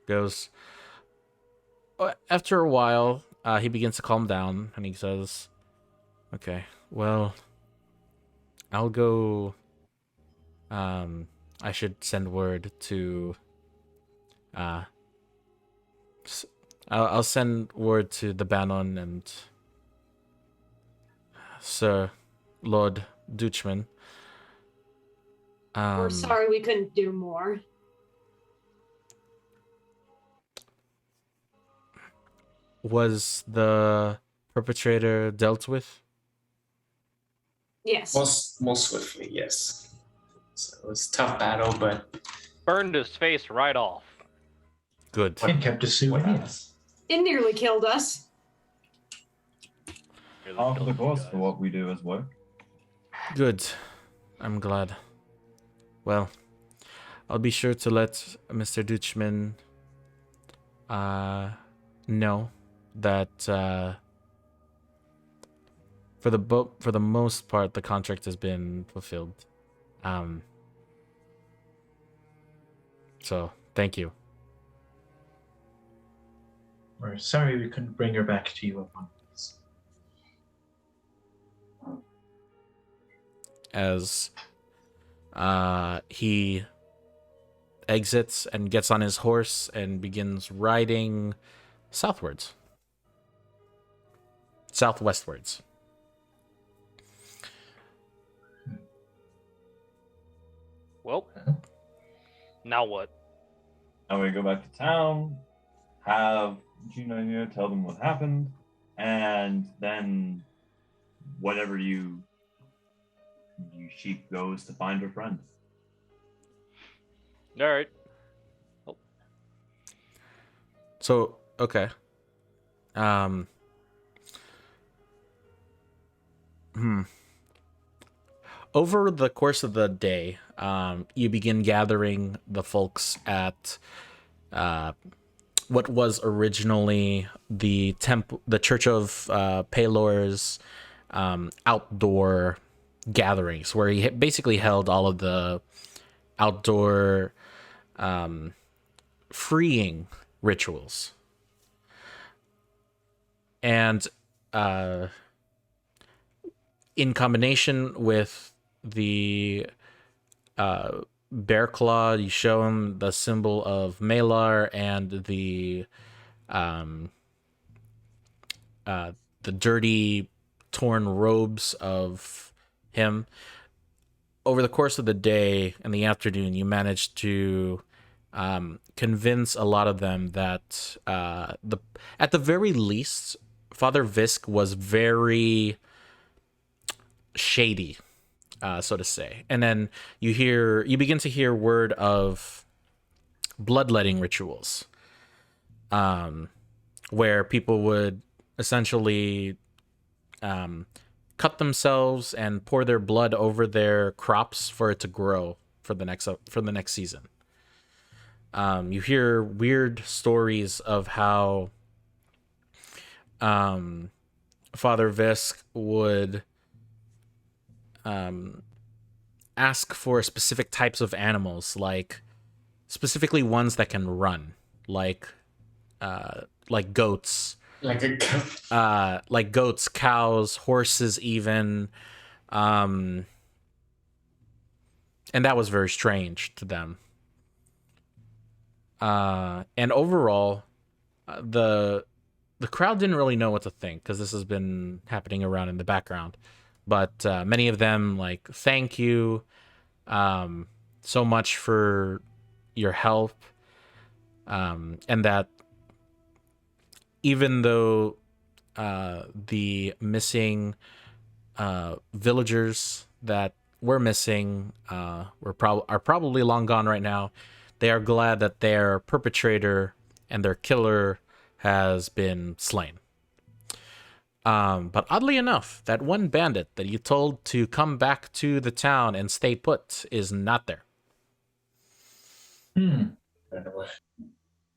Goes, after a while, he begins to calm down and he says, okay, well, I'll go. I should send word to. I'll send word to the Banon and Sir Lord Dutchman. We're sorry we couldn't do more. Was the perpetrator dealt with? Yes. Most swiftly, yes. So it was a tough battle, but Burned his face right off. Good. And kept a what souvenir. else? It nearly killed us. Really Half of killed the you cost guys. for what we do as work. Good. I'm glad. Well, I'll be sure to let Mr. Dutchman know that for the most part the contract has been fulfilled. So thank you. We're sorry we couldn't bring her back to you at once. as he exits and gets on his horse and begins riding southwestwards. Well, now what? Now we go back to town, have Gina here tell them what happened, and then whatever you sheep goes to find her friend. All right. So, okay. Over the course of the day, you begin gathering the folks at what was originally the Church of Pelor's outdoor gatherings, where he basically held all of the outdoor freeing rituals. And in combination with the bear claw, you show him the symbol of Malar and the dirty, torn robes of him. Over the course of the day and the afternoon, you managed to convince a lot of them that at the very least, Father Visk was very shady, so to say. And then you begin to hear word of bloodletting rituals, where people would essentially cut themselves and pour their blood over their crops for it to grow for the next season. You hear weird stories of how Father Visk would ask for specific types of animals, like specifically ones that can run, like goats, like goats, cows, horses, even, and that was very strange to them. And overall, the crowd didn't really know what to think, because this has been happening around in the background. But many of them thank you so much for your help, and that even though the missing villagers that were missing are probably long gone right now, they are glad that their perpetrator and their killer has been slain. But oddly enough, that one bandit that you told to come back to the town and stay put is not there.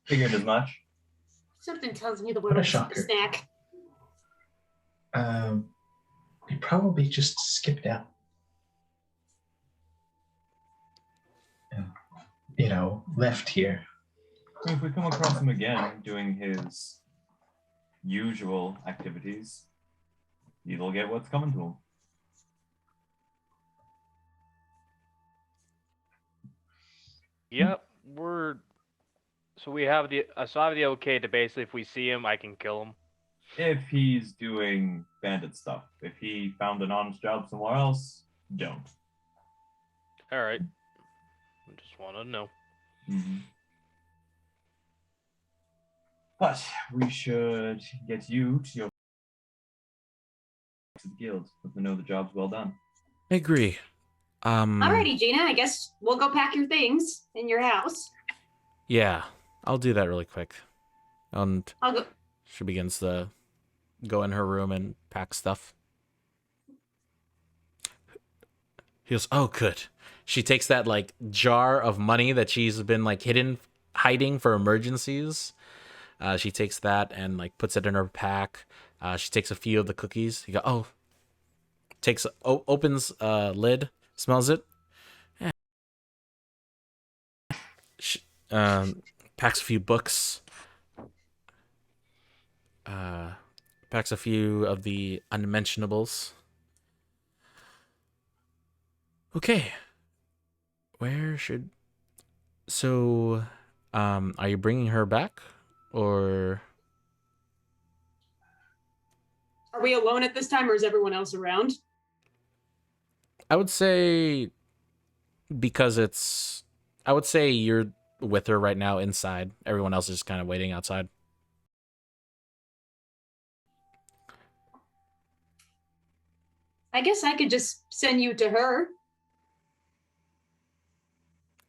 Figured as much. Something tells me the What a world is a shocker. snack. We probably just skipped out. And, left here. If we come across him again doing his usual activities, he'll get what's coming to him. Yep, so I have the okay to basically, if we see him, I can kill him. If he's doing bandit stuff. If he found an honest job somewhere else, don't. All right. I just want to know. Mm-hmm. But we should get you to the guild. Let them know the job's well done. I agree. Alrighty, Gina. I guess we'll go pack your things in your house. Yeah, I'll do that really quick. And I'll go. she begins to go in her room and pack stuff. He goes, "Oh, good." She takes that jar of money that she's been hiding for emergencies. She takes that and puts it in her pack. She takes a few of the cookies. You go, oh. Opens lid, smells it. Yeah. She, packs a few books. Packs a few of the unmentionables. Okay. Where should... So, are you bringing her back? Or... Are we alone at this time, or is everyone else around? I would say... Because it's... I would say you're with her right now inside. Everyone else is kind of waiting outside. I guess I could just send you to her.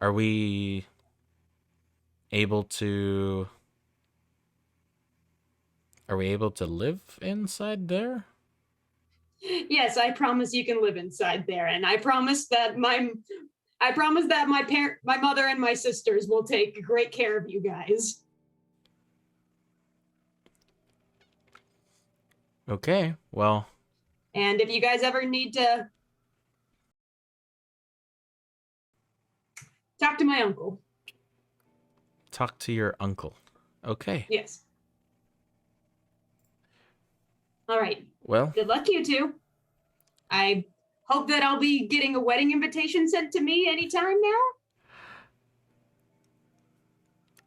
Are we able to... Are we able to live inside there? Yes, I promise you can live inside there, and I promise that my mother and my sisters will take great care of you guys. Okay, well... And if you guys ever need to talk to my uncle. Talk to your uncle. Okay. Yes. All right. Well... Good luck, you two. I hope that I'll be getting a wedding invitation sent to me anytime now.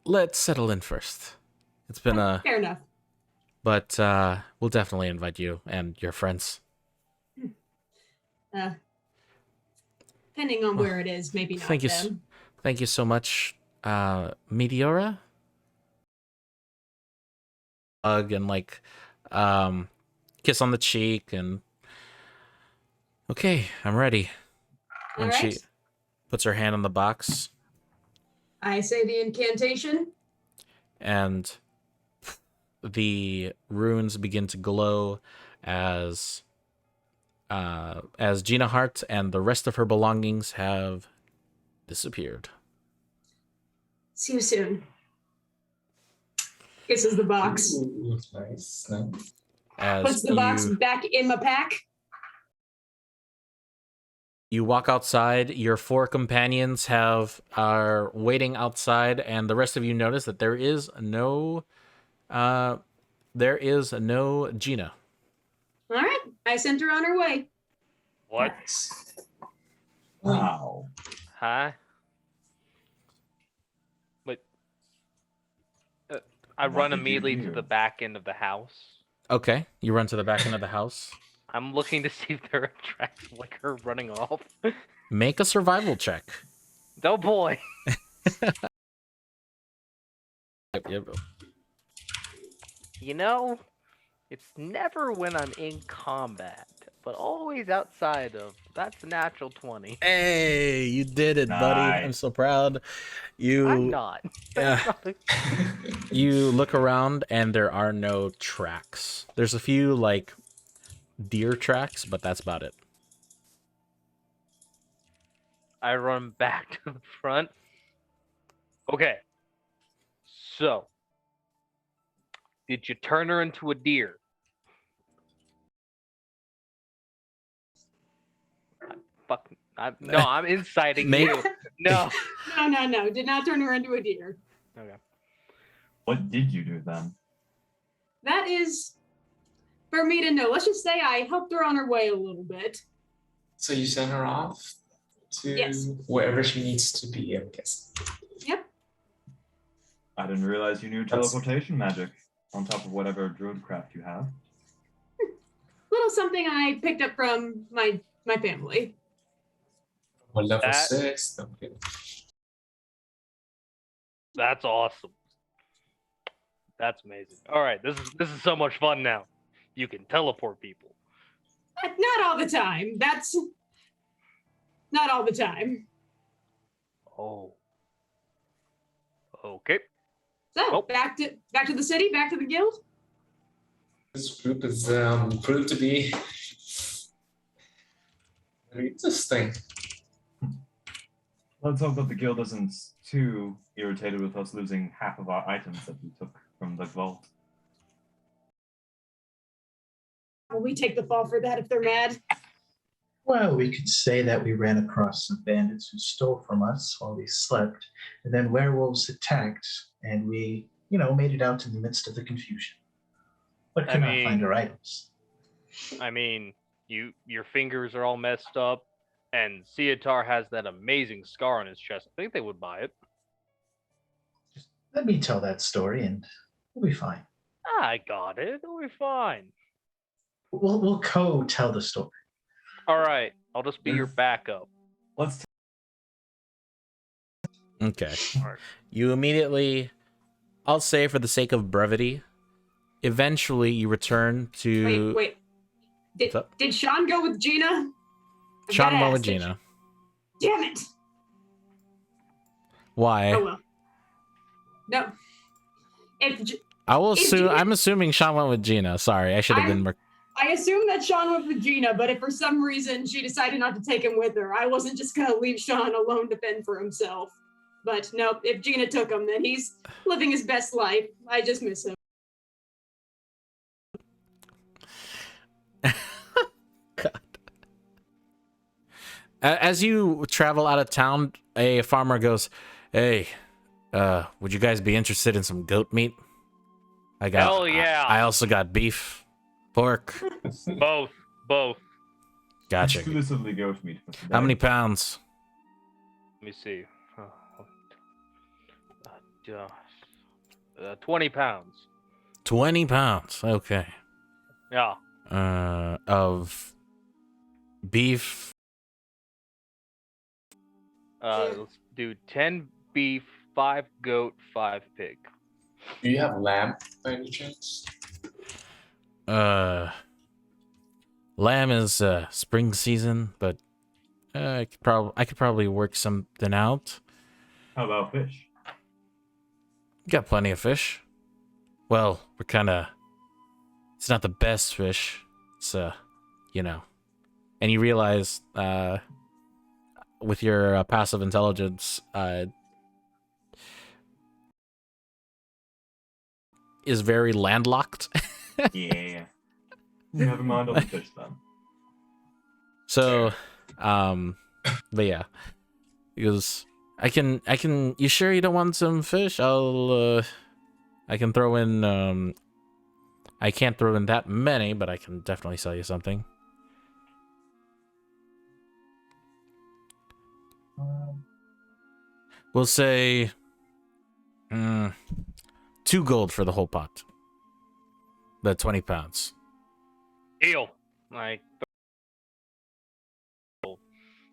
Let's settle in first. It's been Fair enough. But we'll definitely invite you and your friends. Depending on where it is, maybe not Thank you. them. Thank you so much, Meteora. Hug and like kiss on the cheek and okay, I'm ready. All And right. she puts her hand on the box I say the incantation. and the runes begin to glow as Gina Hart and the rest of her belongings have disappeared. See you soon. Kisses the box. Ooh, nice. As Puts the box back in my pack. you walk outside, your 4 companions are waiting outside, and the rest of you notice that there is no Gina. All right. I sent her on her way. What? Wow. Huh? But I What run did you immediately to do? the back end of the house. Okay, you run to the back end of the house. I'm looking to see if there are tracks like her running off. Make a survival check. Oh boy. Yep. You know, it's never when I'm in combat, but always outside of. That's a natural 20. Hey, you did it, buddy. I'm Nice. so proud. You I'm not. Yeah. You look around and there are no tracks. There's a few like deer tracks, but that's about it. I run back to the front. Okay. So, did you turn her into a deer? I'm inciting Make- you. No. No. Did not turn her into a deer. Okay. What did you do then? That is for me to know. Let's just say I helped her on her way a little bit. So you send her off to Yes. wherever she needs to be, I guess. Yep. I didn't realize you knew That's- teleportation magic on top of whatever druid craft you have. Little something I picked up from my family. Well, level That- 6. Okay. That's awesome. That's amazing. All right, this is so much fun now. You can teleport people. Not all the time. That's not all the time. Oh. Okay. So Oh. back to the city, back to the guild. This group is proved to be very interesting. Let's hope that the guild isn't too irritated with us losing half of our items that we took from the vault. Will we take the fall for that if they're mad? Well, we could say that we ran across some bandits who stole from us while we slept, and then werewolves attacked, and we, made it out in the midst of the confusion. But could not find our items. I mean, your fingers are all messed up. and Ciotar has that amazing scar on his chest, I think they would buy it. Just let me tell that story and we'll be fine. I got it. It'll be fine. We'll co-tell the story. All right. I'll just be your backup. Let's. Okay. All right. You immediately, I'll say for the sake of brevity, eventually you return to... Wait. Did Sean go with Gina? Sean went with Gina. Damn it. Why? Oh well. No. I'm assuming Sean went with Gina. Sorry, I should have been more... I assumed that Sean went with Gina, but if for some reason she decided not to take him with her, I wasn't just going to leave Sean alone to fend for himself. But no, if Gina took him, then he's living his best life. I just miss him. God. As you travel out of town, a farmer goes, "Hey, would you guys be interested in some goat meat? Hell yeah. I also got beef, pork." Both. Gotcha. Exclusively goat meat. How many pounds? Let me see. 20 pounds. 20 pounds. Okay. Yeah. Of beef. Let's do 10 beef, 5 goat, 5 pig. Do you have lamb by any chance? Lamb is spring season, but I could probably work something out. How about fish? Got plenty of fish. Well, we're kind of... It's not the best fish. It's, you know. And you realize, with your passive intelligence, is very landlocked. Yeah. Never mind all the fish then. So, but yeah. He goes, I can, you sure you don't want some fish? I can throw in, I can't throw in that many, but I can definitely sell you something. We'll say, 2 gold for the whole pot. The 20 pounds. Deal. Like.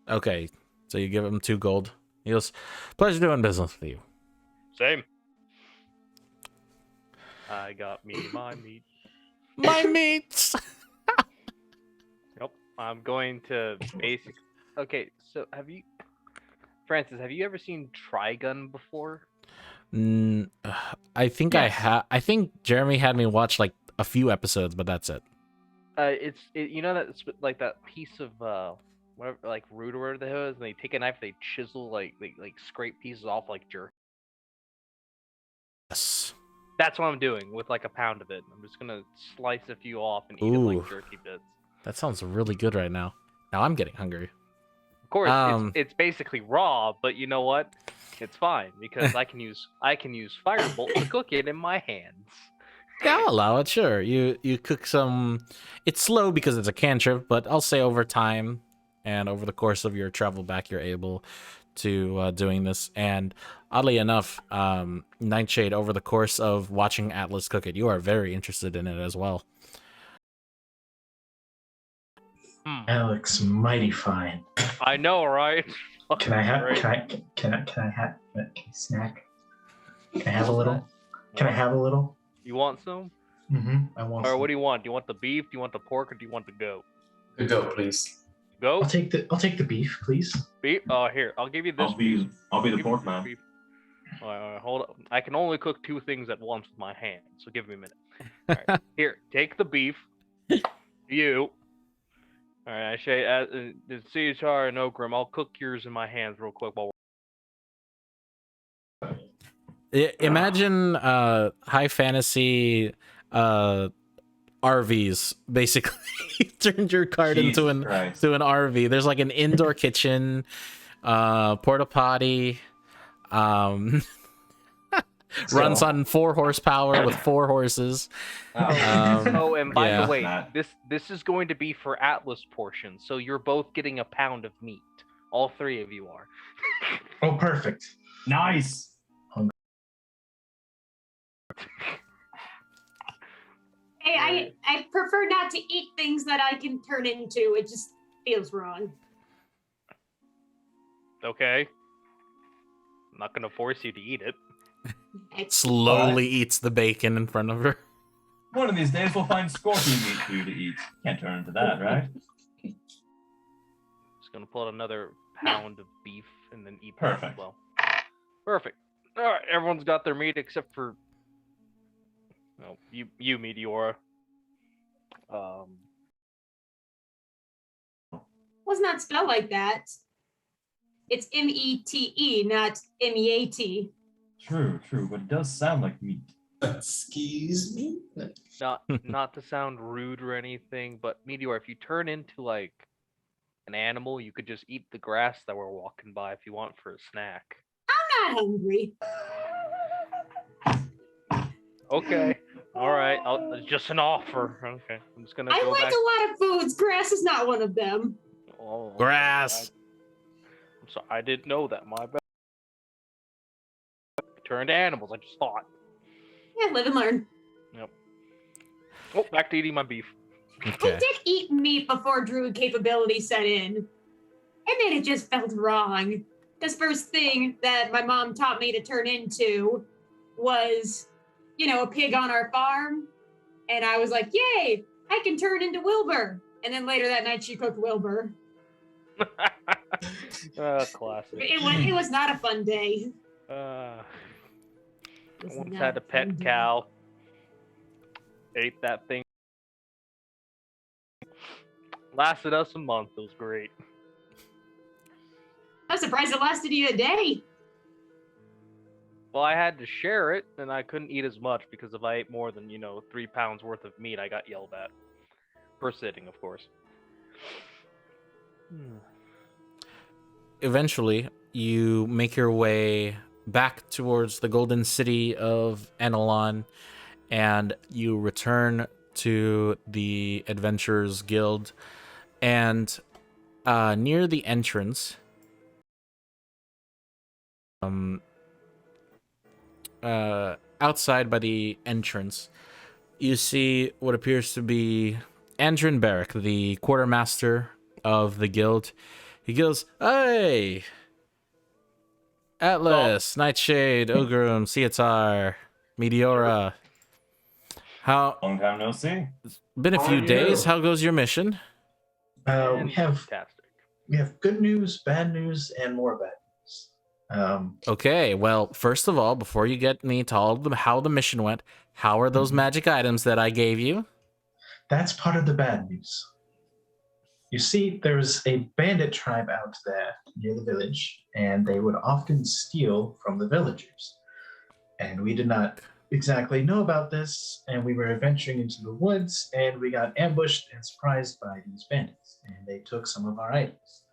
Okay, so you give him 2 gold. He goes, pleasure doing business with you. Same. I got my meat. My meats! Yep. I'm going to basic. Okay, so Francis, have you ever seen Trigun before? I think Yes. I think Jeremy had me watch like a few episodes, but that's it. You know that it's like that piece of whatever, like root or whatever the hell it is, and they take a knife, they chisel like scrape pieces off like jerky. Yes. That's what I'm doing with like a pound of it. I'm just gonna slice a few off and eat it Ooh. like jerky bits. That sounds really good right now. Now I'm getting hungry. Of course, it's basically raw, but you know what? It's fine because I can use firebolt to cook it in my hands. Yeah, I'll allow it, sure. You cook some... It's slow because it's a cantrip, but I'll say over time and over the course of your travel back, you're able to doing this. And oddly enough, Nightshade, over the course of watching Atlas cook it, you are very interested in it as well. That looks mighty fine. I know, right? Can I have? Great. Can I snack? Can I have a little? Can I have a little? You want some? I want. Or some. what do you want? Do you want the beef? Do you want the pork? Or do you want the goat? The goat, please. Goat? I'll take the beef, please. Beef? Oh, here. I'll give you this. I'll be the Give me pork this man. beef. All right, hold on. I can only cook 2 things at once with my hands, so give me a minute. All right, here, take the beef. You. All right, I say, the Caesar and Okram, I'll cook yours in my hands real quick while Imagine high fantasy RVs, basically. You turned your cart into an RV. There's like an indoor kitchen, porta potty, Runs So- on 4 horsepower with 4 horses. Oh, and by yeah. the way, Matt. this is going to be for Atlas portion, so you're both getting a pound of meat. All 3 of you are. Oh, perfect. Nice. Hey, I prefer not to eat things that I can turn into. It just feels wrong. Okay. I'm not gonna force you to eat it. Slowly eats the bacon in front of her. One of these days we'll find scorpion meat for you to eat. Can't turn into that, right? Just gonna pull out another pound of beef and then eat that as Perfect. well. Perfect. All right, everyone's got their meat except for you, Meteora. Was not spelled like that. It's M-E-T-E, not M-E-A-T. True, but it does sound like meat. Excuse me? Not to sound rude or anything, but Meteor, if you turn into like an animal, you could just eat the grass that we're walking by if you want for a snack. I'm not hungry. Okay. All right. It's just an offer. Okay. I'm just gonna I go like back. a lot of foods. Grass is not one of them. Oh, Grass. I'm sorry. I didn't know that. My bad. Turn to animals. I just thought. Yeah, live and learn. Yep. Oh, back to eating my beef. I Okay. did eat meat before druid capability set in. And then it just felt wrong. This first thing that my mom taught me to turn into was, a pig on our farm. And I was like, yay, I can turn into Wilbur. And then later that night she cooked Wilbur. Classic. It was not a fun day. I It was once not had a fun pet day. cow. Ate that thing. Lasted us a month. It was great. I'm surprised it lasted you a day. Well, I had to share it, and I couldn't eat as much because if I ate more than 3 pounds worth of meat, I got yelled at. Per sitting, of course. Eventually, you make your way back towards the Golden City of Enelon, and you return to the Adventurers Guild. And near the entrance, outside by the entrance, you see what appears to be Andrin Barrick, the quartermaster of the guild. He goes, "Hey, Atlas, Nightshade, Ogrum, Cietar, Meteora. How Long time no see. been a How few are days? you? How goes your mission?" We have Fantastic. good news, bad news, and more bad news. Okay, well, first of all, before you get me to all them how the mission went, how are those magic items that I gave you? That's part of the bad news. You see, there's a bandit tribe out there near the village, and they would often steal from the villagers. And we did not exactly know about this, and we were venturing into the woods, and we got ambushed and surprised by these bandits, and they took some of our items.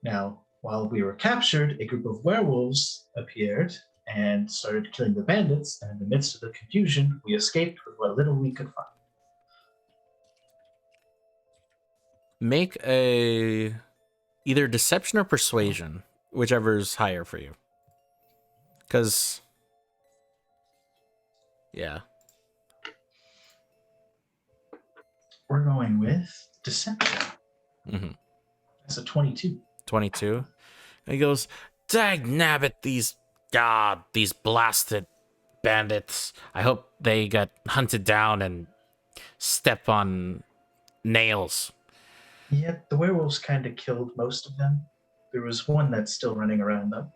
Now, while we were captured, a group of werewolves appeared and started killing the bandits, and in the midst of the confusion, we escaped with what little we could find. Make a either deception or persuasion, whichever's higher for you. Because, yeah. We're going with deception. Mm-hmm. That's a 22. 22. And he goes, "Dag nabbit, these blasted bandits. I hope they got hunted down and step on nails." Yeah, the werewolves kind of killed most of them. There was one that's still running around, though.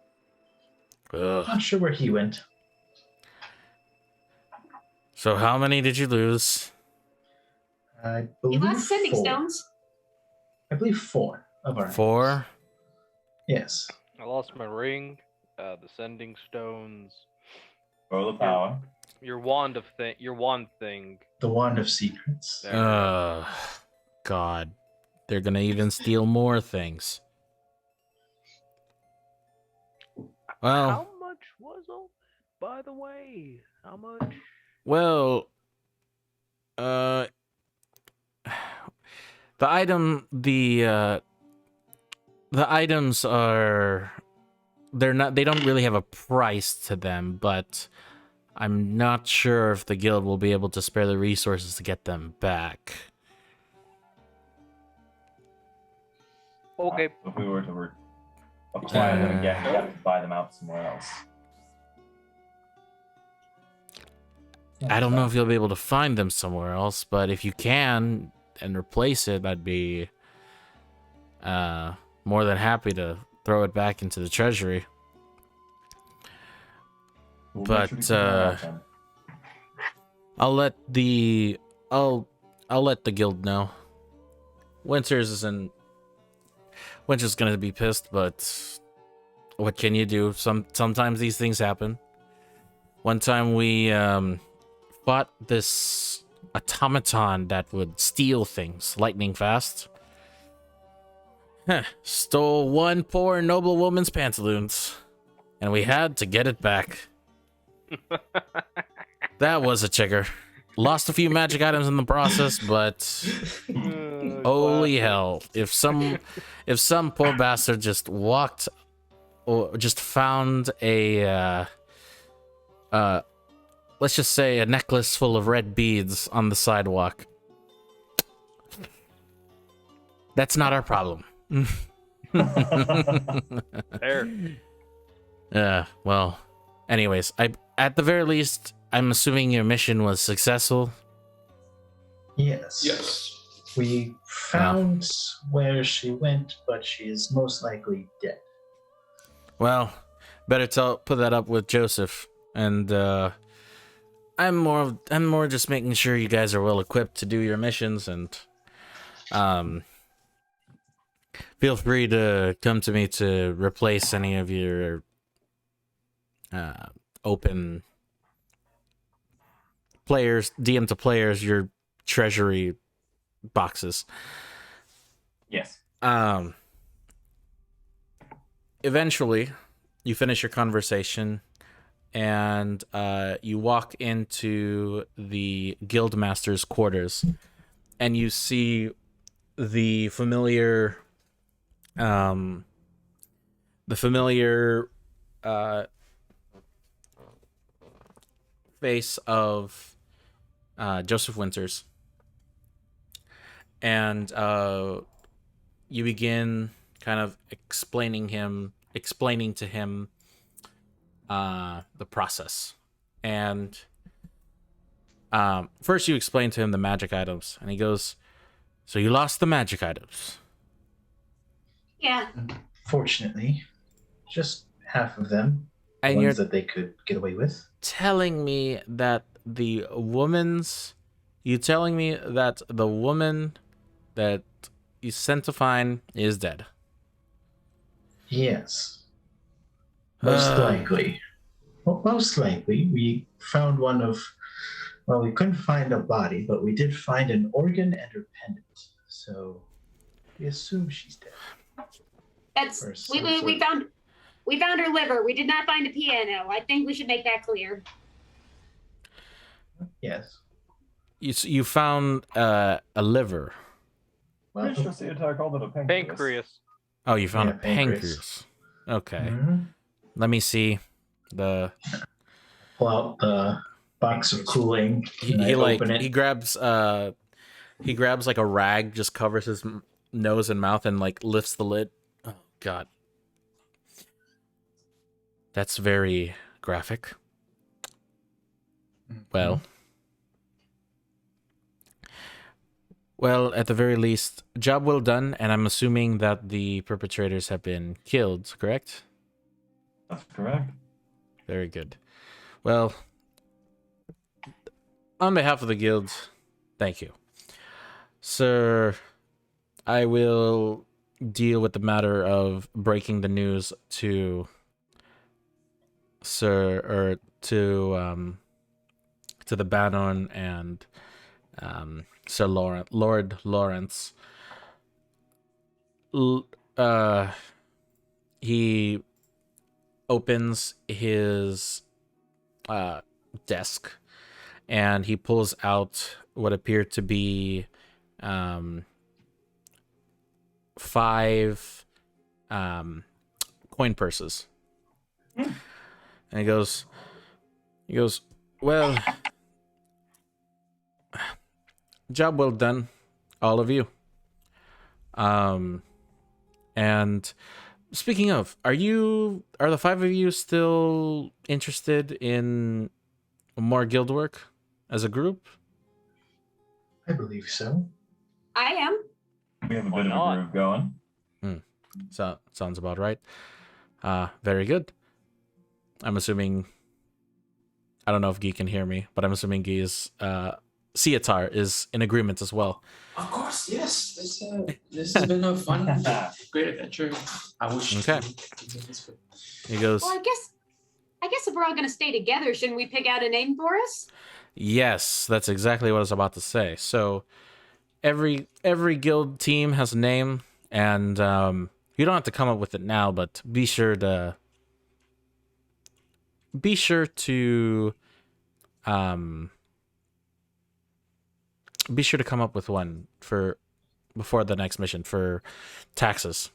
Ugh. Not sure where he went. So how many did you lose? I You believe lost sending 4. stones. I believe 4 of our 4? Yes. I lost my ring, the sending stones, For the power. your wand thing. The Wand of Secrets. There we go. God. They're gonna even steal more things. Well, How much was all? by the way? How much? Well, uh, the items are they don't really have a price to them, but I'm not sure if the guild will be able to spare the resources to get them back. Okay. If we were to acquire them again, we have to buy them out somewhere else. I don't know if you'll be able to find them somewhere else, but if you can and replace it, I'd be more than happy to throw it back into the treasury. We'll I'll let the guild know. Winter's gonna be pissed, but what can you do? Sometimes these things happen. One time we bought this automaton that would steal things lightning fast. Stole one poor noble woman's pantaloons, and we had to get it back. That was a chigger. Lost a few magic items in the process, but holy hell! If some poor bastard just walked or just found a let's just say a necklace full of red beads on the sidewalk, that's not our problem. There. Well, anyways, at the very least, I'm assuming your mission was successful. Yes. Yes. We found where she went, but she is most likely dead. Well, better put that up with Joseph, and I'm more just making sure you guys are well equipped to do your missions, and feel free to come to me to replace any of your open players, DM to players, your treasury boxes. Yes. Eventually, you finish your conversation, and you walk into the guildmaster's quarters, and you see the familiar face of Joseph Winters, and you begin kind of explaining to him the process. And first you explain to him the magic items, and he goes, "So you lost the magic items?" Yeah. Fortunately, just half of them, And ones that they could get away with. telling me that the woman that you sent to find is dead? Yes. Most likely. Well, most likely. We found one of, well, we couldn't find a body, but we did find an organ and her pendant. So we assume she's dead. That's we found her liver. We did not find a piano. I think we should make that clear. Yes. You found a liver. Well, Pretty sure Theodore called it a pancreas. Pancreas. Oh, you found Yeah, a pancreas. Okay. mhm. Let me see. Pull out the box of cooling. And I open it. he grabs like a rag, just covers his nose and mouth, and like lifts the lid. Oh God, that's very graphic. Well, at the very least, job well done, and I'm assuming that the perpetrators have been killed, correct? That's correct. Very good. Well, on behalf of the guild, thank you. Sir, I will deal with the matter of breaking the news to the Banon and Sir Lord Lawrence. He opens his desk, and he pulls out what appear to be 5 coin purses. And he goes, well, job well done, all of you. And speaking of, are the 5 of you still interested in more guild work as a group? I believe so. I am. We have a bit of a groove going. So sounds about right. Very good. I'm assuming, I don't know if Guy can hear me, but I'm assuming Guy is Siatar is in agreement as well. Of course, yes. This has been a fun, great adventure. I wish. Okay. He goes, Well, I guess if we're all gonna stay together, shouldn't we pick out a name for us? yes, that's exactly what I was about to say. So every guild team has a name, and you don't have to come up with it now, but be sure to come up with one for before the next mission for taxes.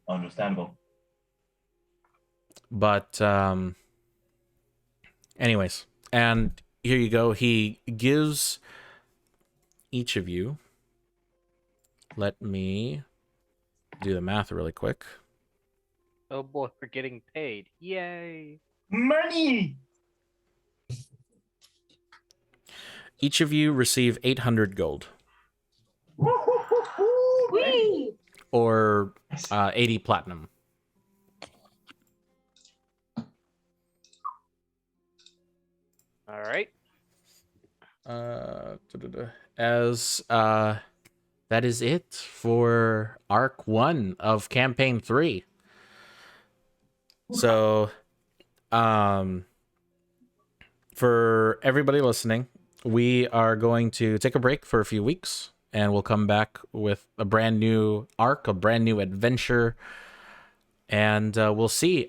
Understandable. But anyways, and here you go. He gives each of you, let me do the math really quick. Oh boy, we're getting paid. Yay. Money! Each of you receive 800 gold. Whee! Or 80 platinum. All right. As that is it for Arc 1 of Campaign 3. So, for everybody listening, we are going to take a break for a few weeks, and we'll come back with a brand new arc, a brand new adventure, and we'll see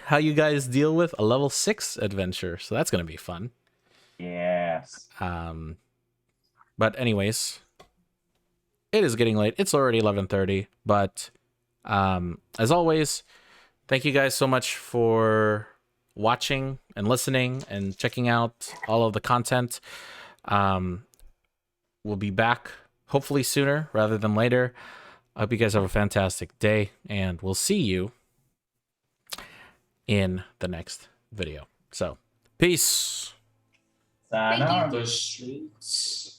how you guys deal with a level 6 adventure. So that's going to be fun. Yes. But anyways, it is getting late. It's already 11:30, but as always, thank you guys so much for watching and listening and checking out all of the content. We'll be back hopefully sooner rather than later. I hope you guys have a fantastic day, and we'll see you in the next video. So, peace. Sayonara. The streets.